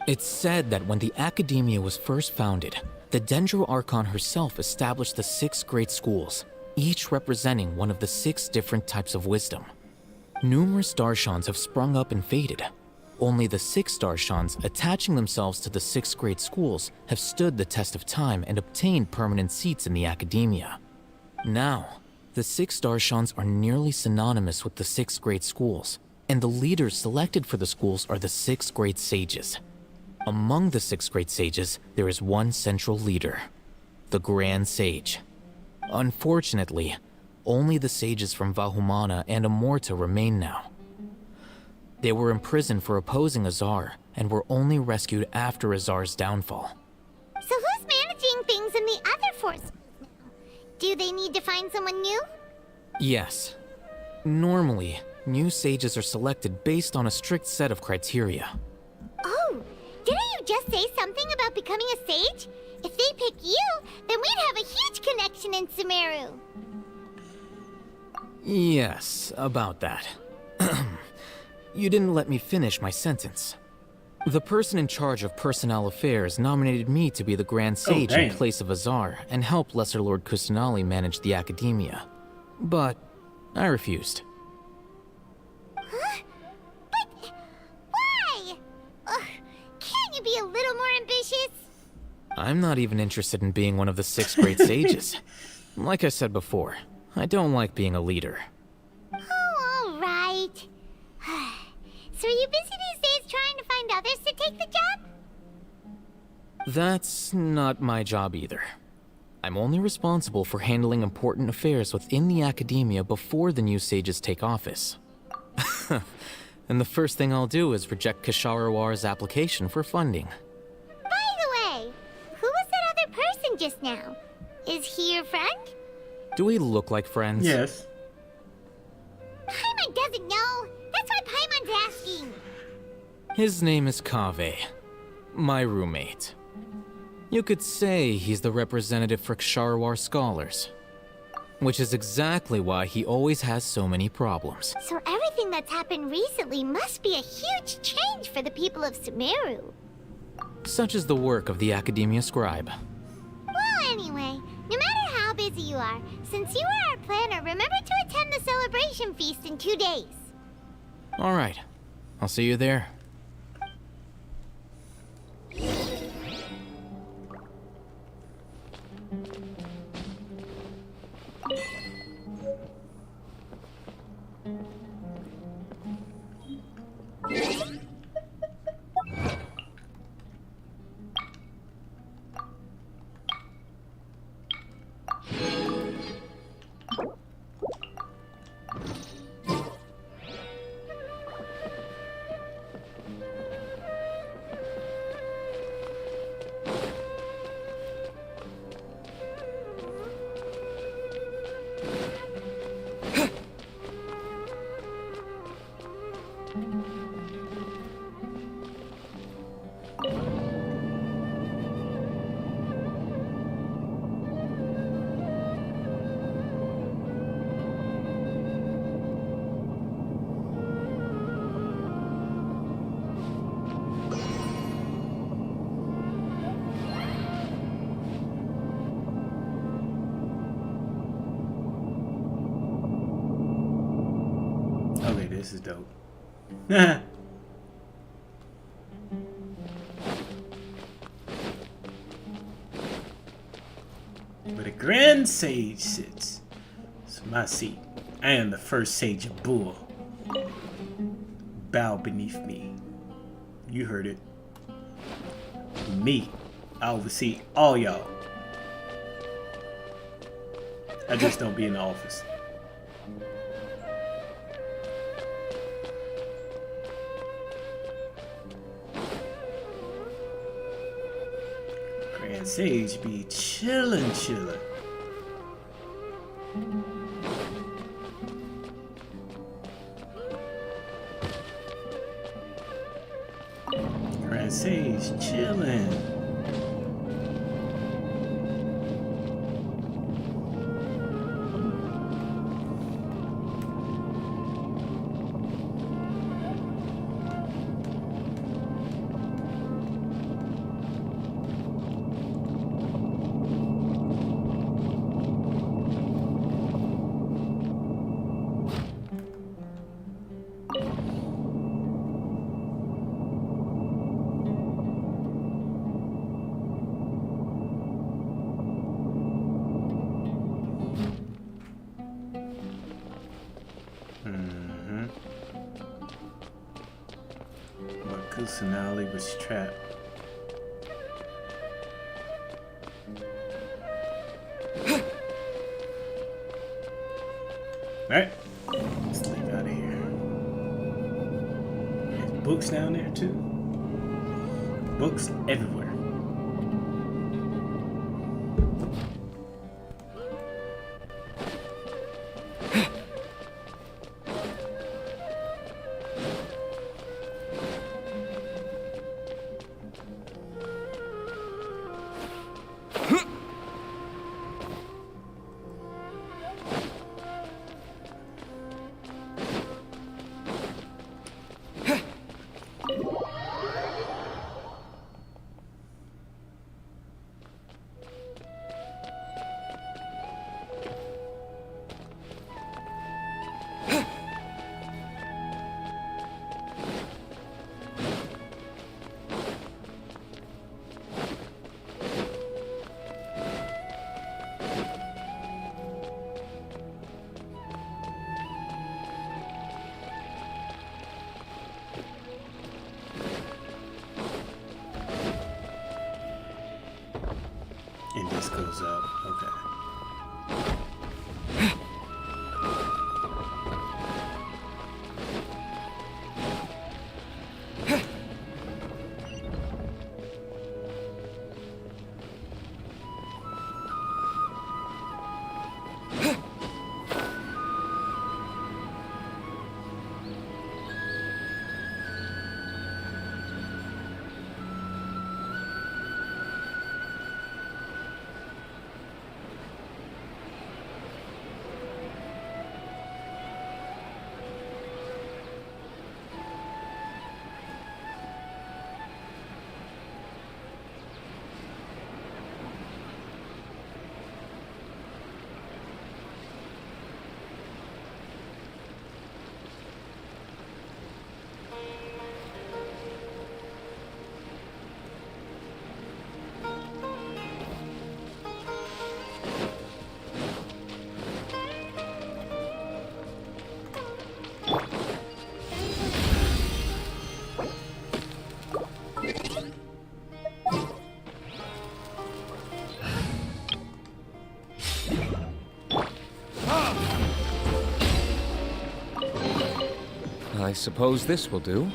It's said that when the academia was first founded, the Dendro Archon herself established the 6 great schools, each representing one of the 6 different types of wisdom. Numerous Darshans have sprung up and faded. Only the 6 Darshans attaching themselves to the 6 great schools have stood the test of time and obtained permanent seats in the academia. Now, the 6 Darshans are nearly synonymous with the 6 great schools, and the leaders selected for the schools are the 6 great sages. Among the 6 great sages, there is one central leader, the Grand Sage. Unfortunately, only the sages from Vahumana and Amorta remain now. They were imprisoned for opposing Azar, and were only rescued after Azar's downfall. So who's managing things in the other 4 schools now? Do they need to find someone new? Yes. Normally, new sages are selected based on a strict set of criteria. Oh, didn't you just say something about becoming a sage? If they pick you, then we'd have a huge connection in Sumeru. Yes, about that. You didn't let me finish my sentence. The person in charge of personnel affairs nominated me to be the Grand Sage in place of Azar and help Lesser Lord Kusanali manage the academia. But I refused. Huh? But why? Can't you be a little more ambitious? I'm not even interested in being one of the 6 great sages. Like I said before, I don't like being a leader. Oh, all right. So are you busy these days trying to find others to take the job? That's not my job either. I'm only responsible for handling important affairs within the academia before the new sages take office. And the first thing I'll do is reject Kasharawar's application for funding. By the way, who was that other person just now? Is he your friend? Do we look like friends? Yes. Paimon doesn't know. That's why Paimon's asking. His name is Kaveh, my roommate. You could say he's the representative for Ksharawar scholars. Which is exactly why he always has so many problems. So everything that's happened recently must be a huge change for the people of Sumeru. Such is the work of the Academia Scribe. Well, anyway, no matter how busy you are, since you are our planner, remember to attend the celebration feast in 2 days. Alright, I'll see you there. Okay, this is dope. Where the Grand Sage sits. It's my seat. I am the first Sage of Bull. Bow beneath me. You heard it. Me. I oversee all y'all. I just don't be in the office. Grand Sage be chillin'. Grand Sage chillin'. But Kusanali was trapped. Alright, let's leave out of here. There's books down there too. Books everywhere. And this goes up. Okay. I suppose this will do.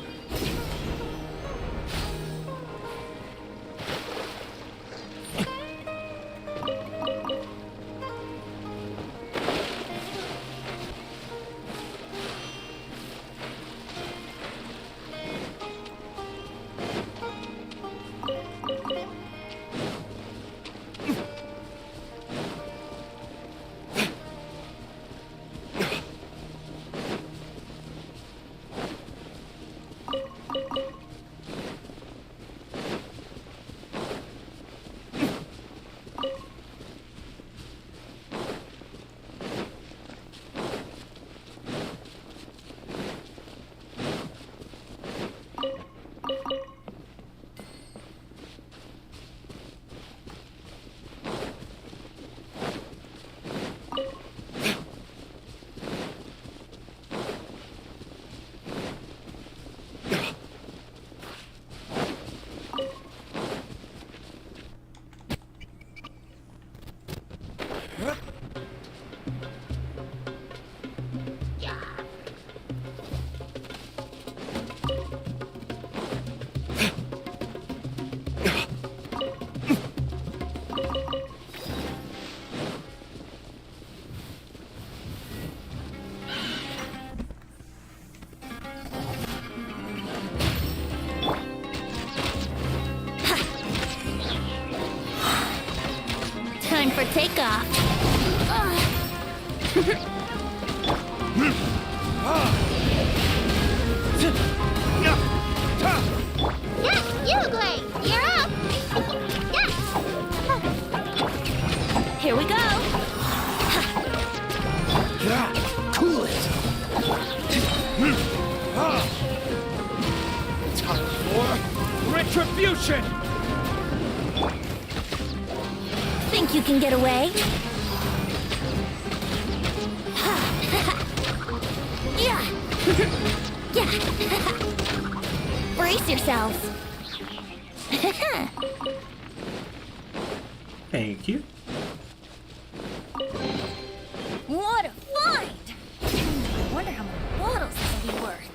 time for takeoff. Yes, you great. You're up. Yes. Here we go. Cool it. Time for retribution! Think you can get away? Yeah. Yeah. Brace yourselves. Thank you. What a find! I wonder how many bottles this will be worth.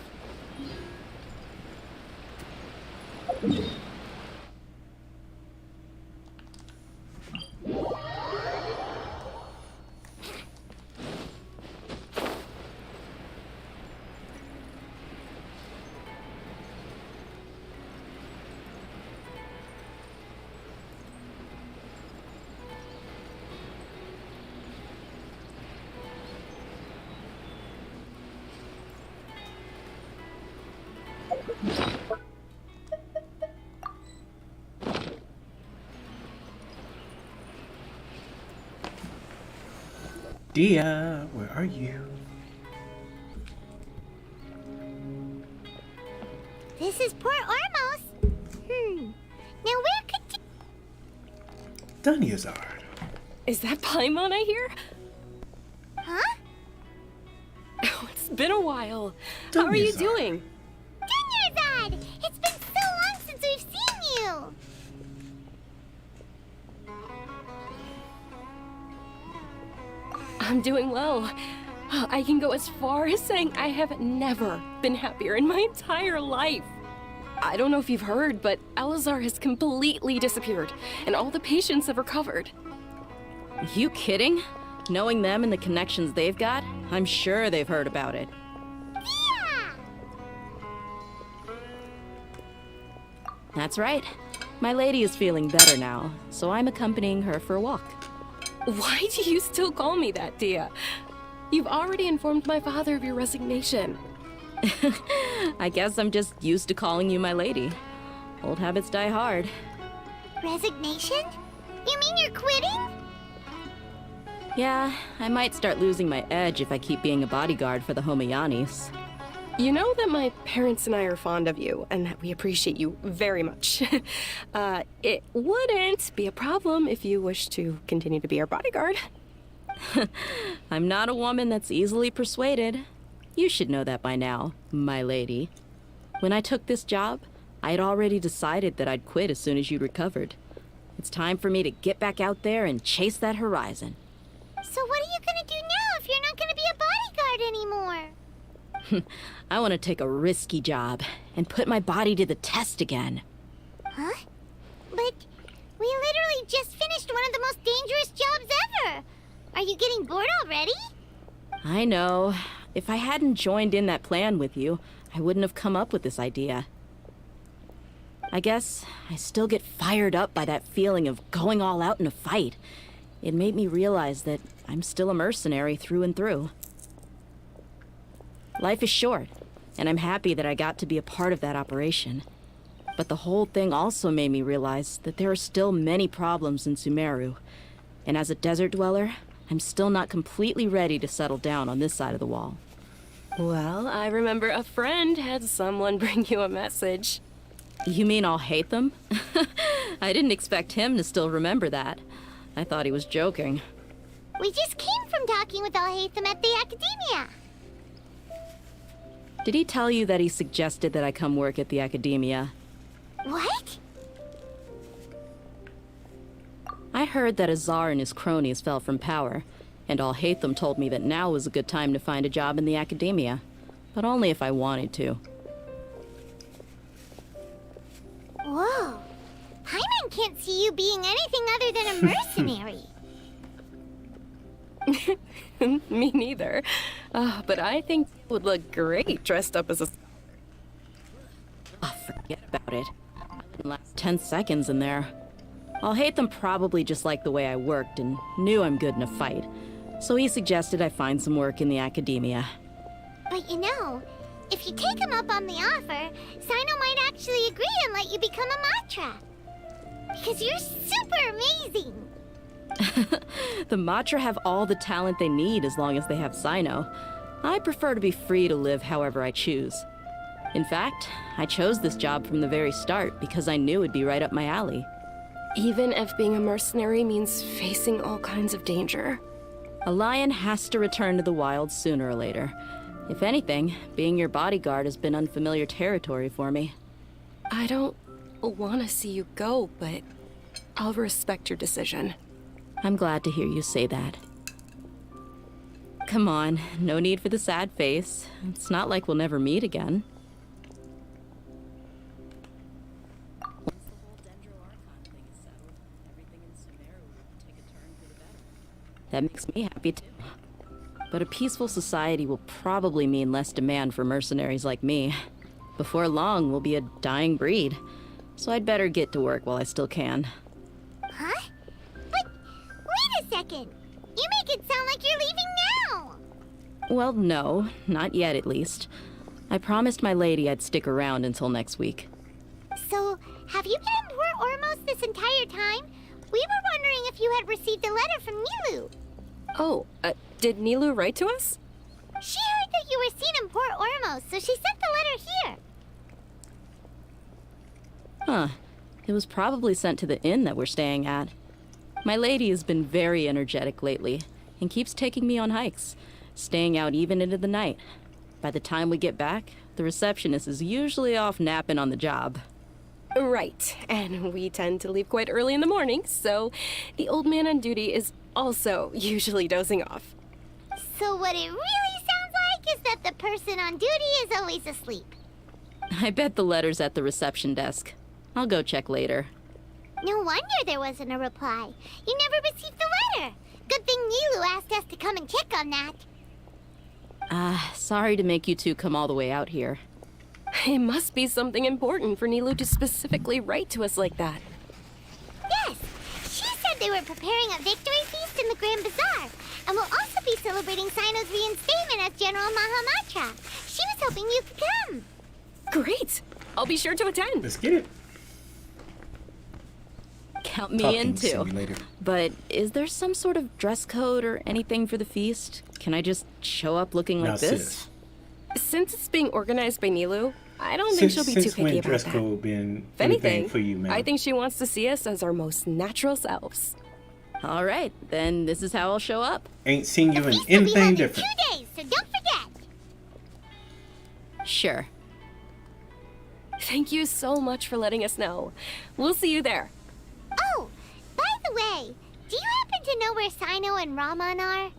Dia, where are you? This is Port Ormos. Now where could you... Dunyazard. Is that Paimon I hear? Huh? Oh, it's been a while. How are you Dunyazard. doing? Dunyazad! It's been so long since we've seen you! I'm doing well. I can go as far as saying I have never been happier in my entire life. I don't know if you've heard, but Elazar has completely disappeared, and all the patients have recovered. You kidding? Knowing them and the connections they've got, I'm sure they've heard about it. That's right. My lady is feeling better now, so I'm accompanying her for a walk. Why do you still call me that, Dia? You've already informed my father of your resignation. I guess I'm just used to calling you my lady. Old habits die hard. Resignation? You mean you're quitting? Yeah, I might start losing my edge if I keep being a bodyguard for the Homayanis. You know that my parents and I are fond of you, and that we appreciate you very much. It wouldn't be a problem if you wish to continue to be our bodyguard. I'm not a woman that's easily persuaded. You should know that by now, my lady. When I took this job, I had already decided that I'd quit as soon as you recovered. It's time for me to get back out there and chase that horizon. So what are you gonna do now if you're not gonna be a bodyguard anymore? I want to take a risky job and put my body to the test again. Huh? But we literally just finished one of the most dangerous jobs ever! Are you getting bored already? I know. If I hadn't joined in that plan with you, I wouldn't have come up with this idea. I guess I still get fired up by that feeling of going all out in a fight. It made me realize that I'm still a mercenary through and through. Life is short, and I'm happy that I got to be a part of that operation. But the whole thing also made me realize that there are still many problems in Sumeru. And as a desert dweller, I'm still not completely ready to settle down on this side of the wall. Well, I remember a friend had someone bring you a message. You mean I'll hate them? I didn't expect him to still remember that. I thought he was joking. We just came from talking with Alhaitham at the Academia. Did he tell you that he suggested that I come work at the Academia? What? I heard that Azar and his cronies fell from power, and Alhaitham told me that now was a good time to find a job in the Academia, but only if I wanted to. Whoa. Paimon can't see you being anything other than a mercenary. Me neither. But I think you would look great dressed up as a... Oh, forget about it. I didn't last 10 seconds in there. Alhaitham probably just liked the way I worked and knew I'm good in a fight, so he suggested I find some work in the academia. But you know, if you take him up on the offer, Sino might actually agree and let you become a Matra. Because you're super amazing! The Matra have all the talent they need as long as they have Sino. I prefer to be free to live however I choose. In fact, I chose this job from the very start because I knew it'd be right up my alley. Even if being a mercenary means facing all kinds of danger. A lion has to return to the wild sooner or later. If anything, being your bodyguard has been unfamiliar territory for me. I don't want to see you go, but I'll respect your decision. I'm glad to hear you say that. Come on, no need for the sad face. It's not like we'll never meet again. That makes me happy too. But a peaceful society will probably mean less demand for mercenaries like me. Before long, we'll be a dying breed. So I'd better get to work while I still can. Huh? But wait a second! You make it sound like you're leaving now! Well, no, not yet at least. I promised my lady I'd stick around until next week. So, have you been in Port Ormos this entire time? We were wondering if you had received a letter from Nilu. Oh, did Nilu write to us? She heard that you were seen in Port Ormos, so she sent the letter here. Huh. It was probably sent to the inn that we're staying at. My lady has been very energetic lately, and keeps taking me on hikes, staying out even into the night. By the time we get back, the receptionist is usually off napping on the job. Right, and we tend to leave quite early in the morning, so the old man on duty is also usually dozing off. So what it really sounds like is that the person on duty is always asleep. I bet the letter's at the reception desk. I'll go check later. No wonder there wasn't a reply. You never received the letter. Good thing Nilu asked us to come and check on that. Sorry to make you two come all the way out here. It must be something important for Nilu to specifically write to us like that. Yes! She said they were preparing a victory feast in the Grand Bazaar, and will also be celebrating Sino's reinstatement as General Mahamatra. She was hoping you could come. Great! I'll be sure to attend. Let's get it. Count me in too. But is there some sort of dress code or anything for the feast? Can I just show up looking like this? Since it's being organized by Nilu, I don't think she'll be too picky about that. If anything, for you, man? I think she wants to see us as our most natural selves. All right, then this is how I'll show up. Ain't seen you in anything different. 2 days, so don't forget. Sure. Thank you so much for letting us know. We'll see you there. Oh, by the way, do you happen to know where Sino and Raman are?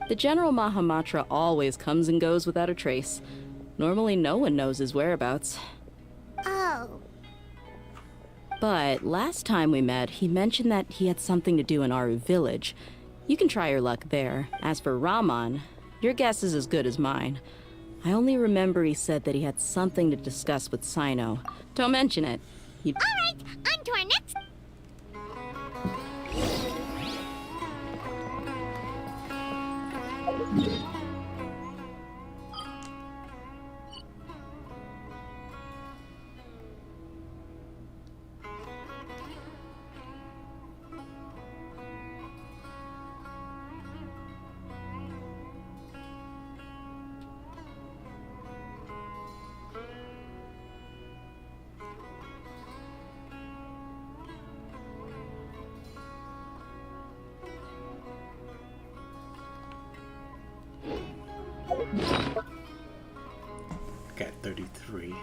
The General Mahamatra always comes and goes without a trace. Normally no one knows his whereabouts. Oh. But last time we met, he mentioned that he had something to do in Aru village. You can try your luck there. As for Raman, your guess is as good as mine. I only remember he said that he had something to discuss with Sino. Don't mention it. All right, on to our next... Got 33.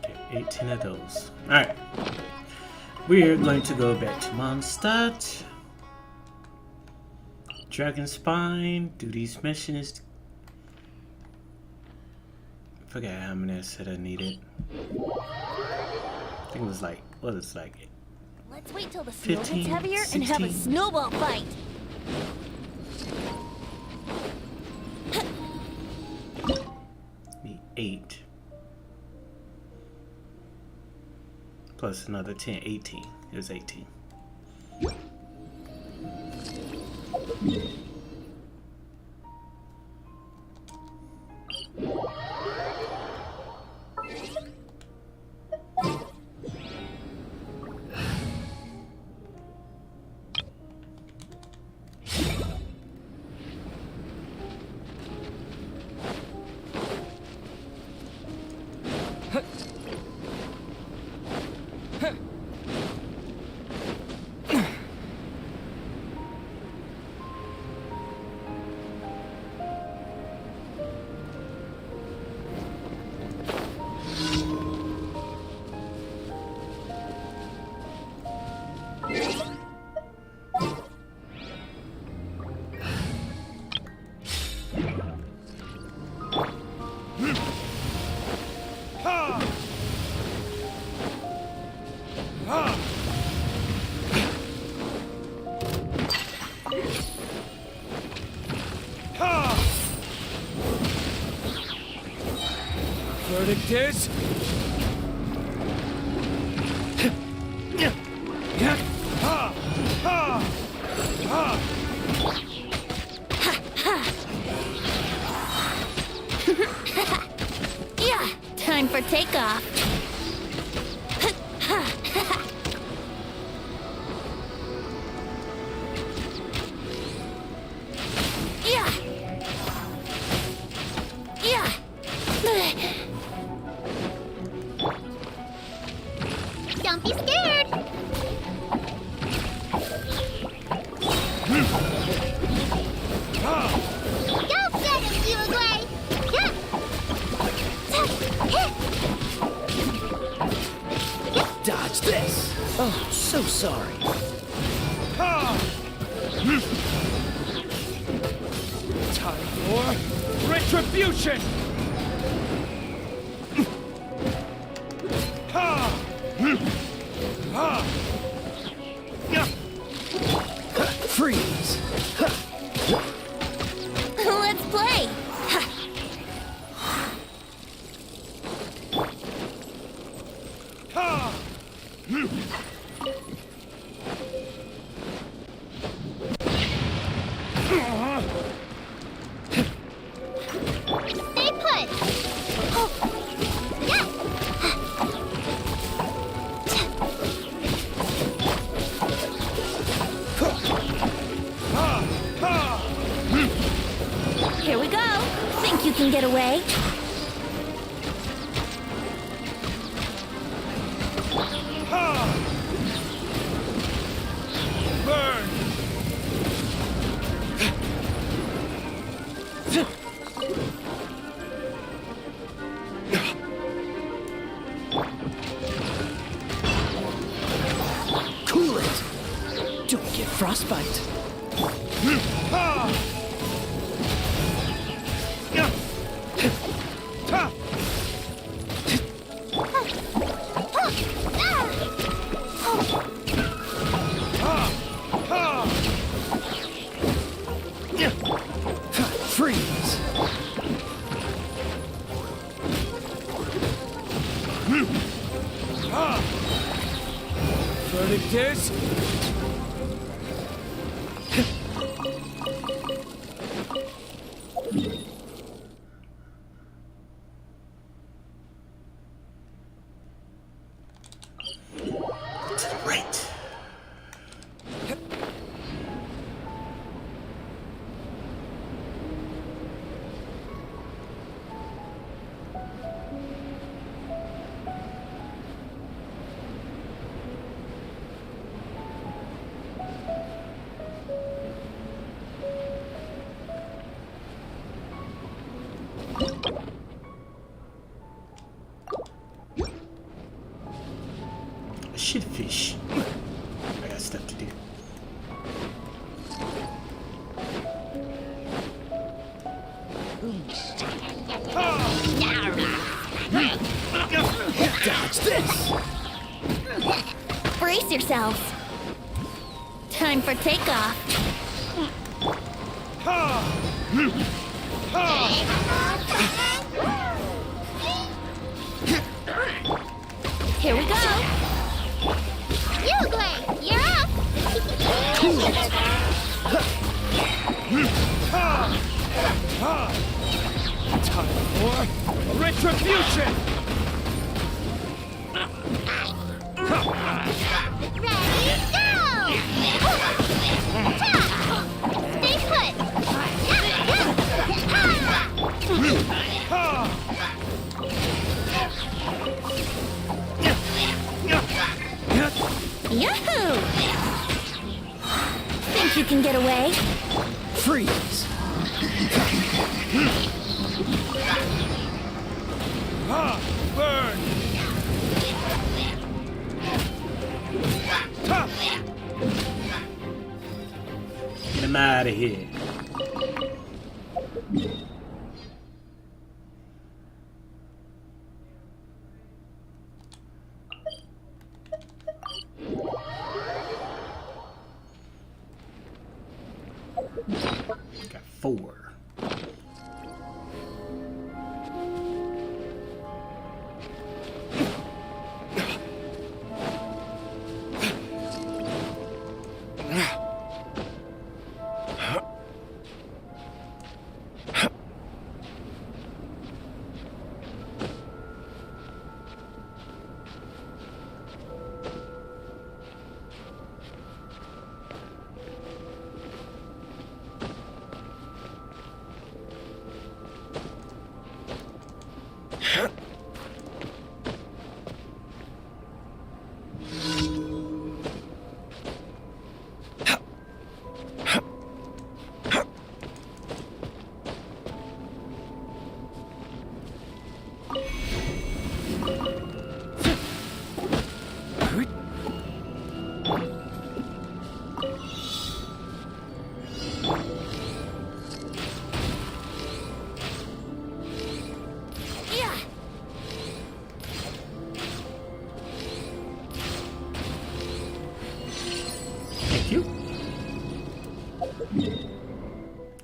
Okay, 18 of those. Alright. We're going to go back to Mondstadt. Dragon Spine. Duty's mission is... I forgot how many I said I needed. I think it was like... What is it like? Let's wait till the snow 15, gets heavier 16. and have a snowball fight. 8. Plus another 10, 18. It was 18. Verdict is... Yeah, time for takeoff. Yeah. Yeah. Don't be scared. Go get him, Uruguay. Dodge this! Oh, so sorry. Time for retribution! Freeze! Let's play. Stay put. Yeah. Here we go. Think you can get away? Burn! Cool it! Don't get frostbite. Freeze! Verdict is... Right. Shitfish. I got stuff to do. Dodge this! Brace yourselves. Time for takeoff. Here we go. Uglay, you're up! Time for retribution! Ready, go! Stay Yahoo! Think you can get away? Freeze! Burn! Get him out of here. Got 4. Thank you.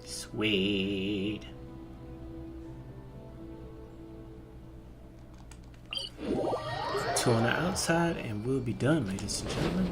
Sweet. 2 on the outside, and we'll be done, ladies and gentlemen.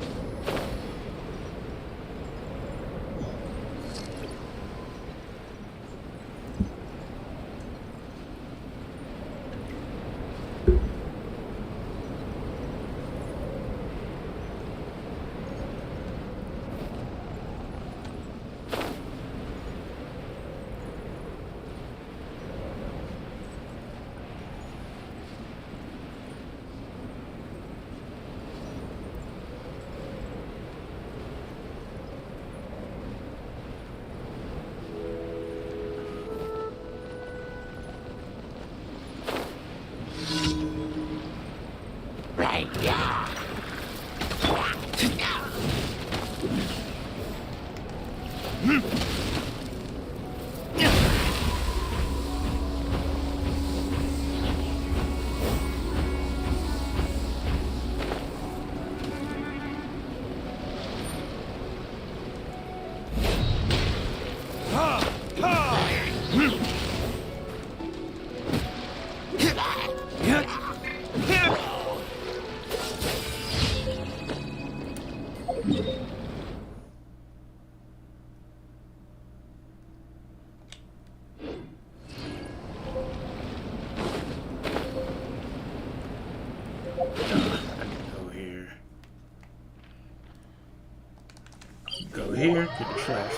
Go here, get the trash.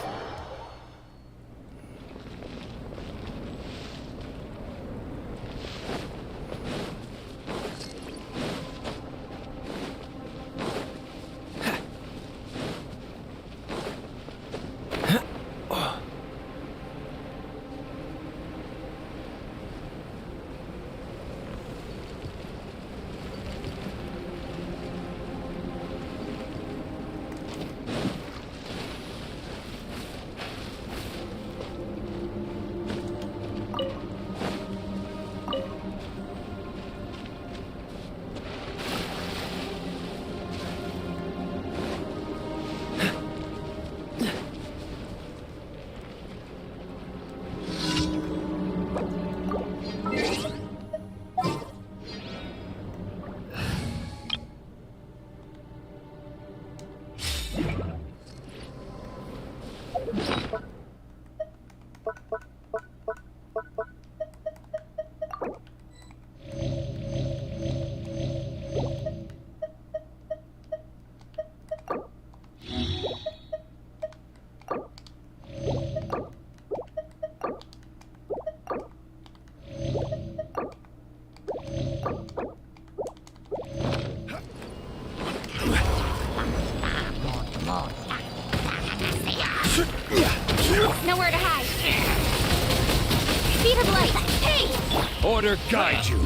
order guide you.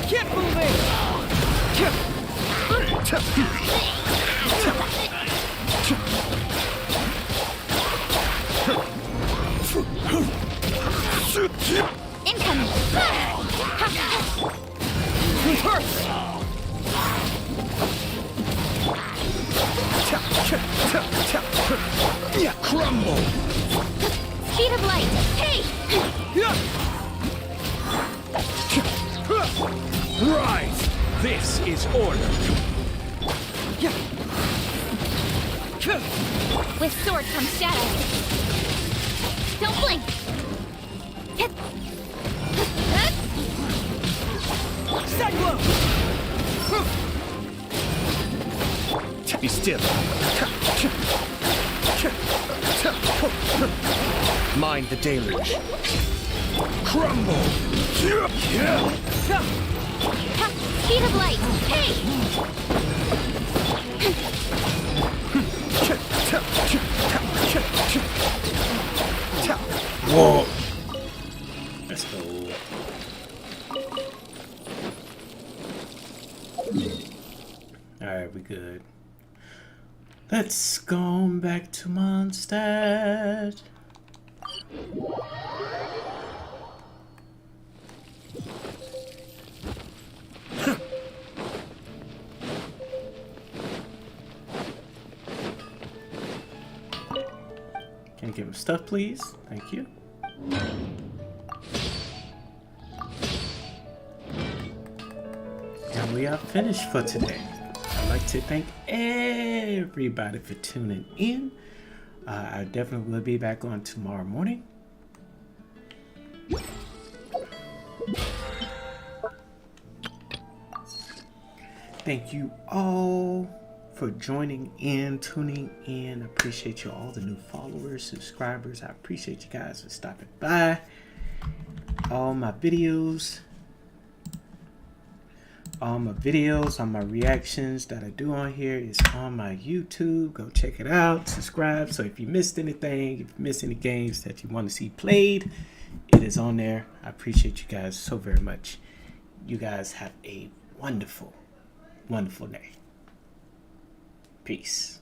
Keep moving! Incoming! Crumble! Speed of light! Hey! Rise! This is order. With sword comes shadow. Don't blink! Cyclone! Be still. Mind the deluge. Crumble! Speed of light! Hey! Whoa! Let's go. Alright, we good. Let's go back to Mondstadt. Can you give him stuff, please? Thank you. And we are finished for today. I'd like to thank everybody for tuning in. I definitely will be back on tomorrow morning. Thank you all for joining in, tuning in. I appreciate you all, the new followers, subscribers. I appreciate you guys for stopping by. All my videos, all my reactions that I do on here is on my YouTube. Go check it out, subscribe. So if you missed anything, if you missed any games that you want to see played, it is on there. I appreciate you guys so very much. You guys have a wonderful, wonderful day. Peace.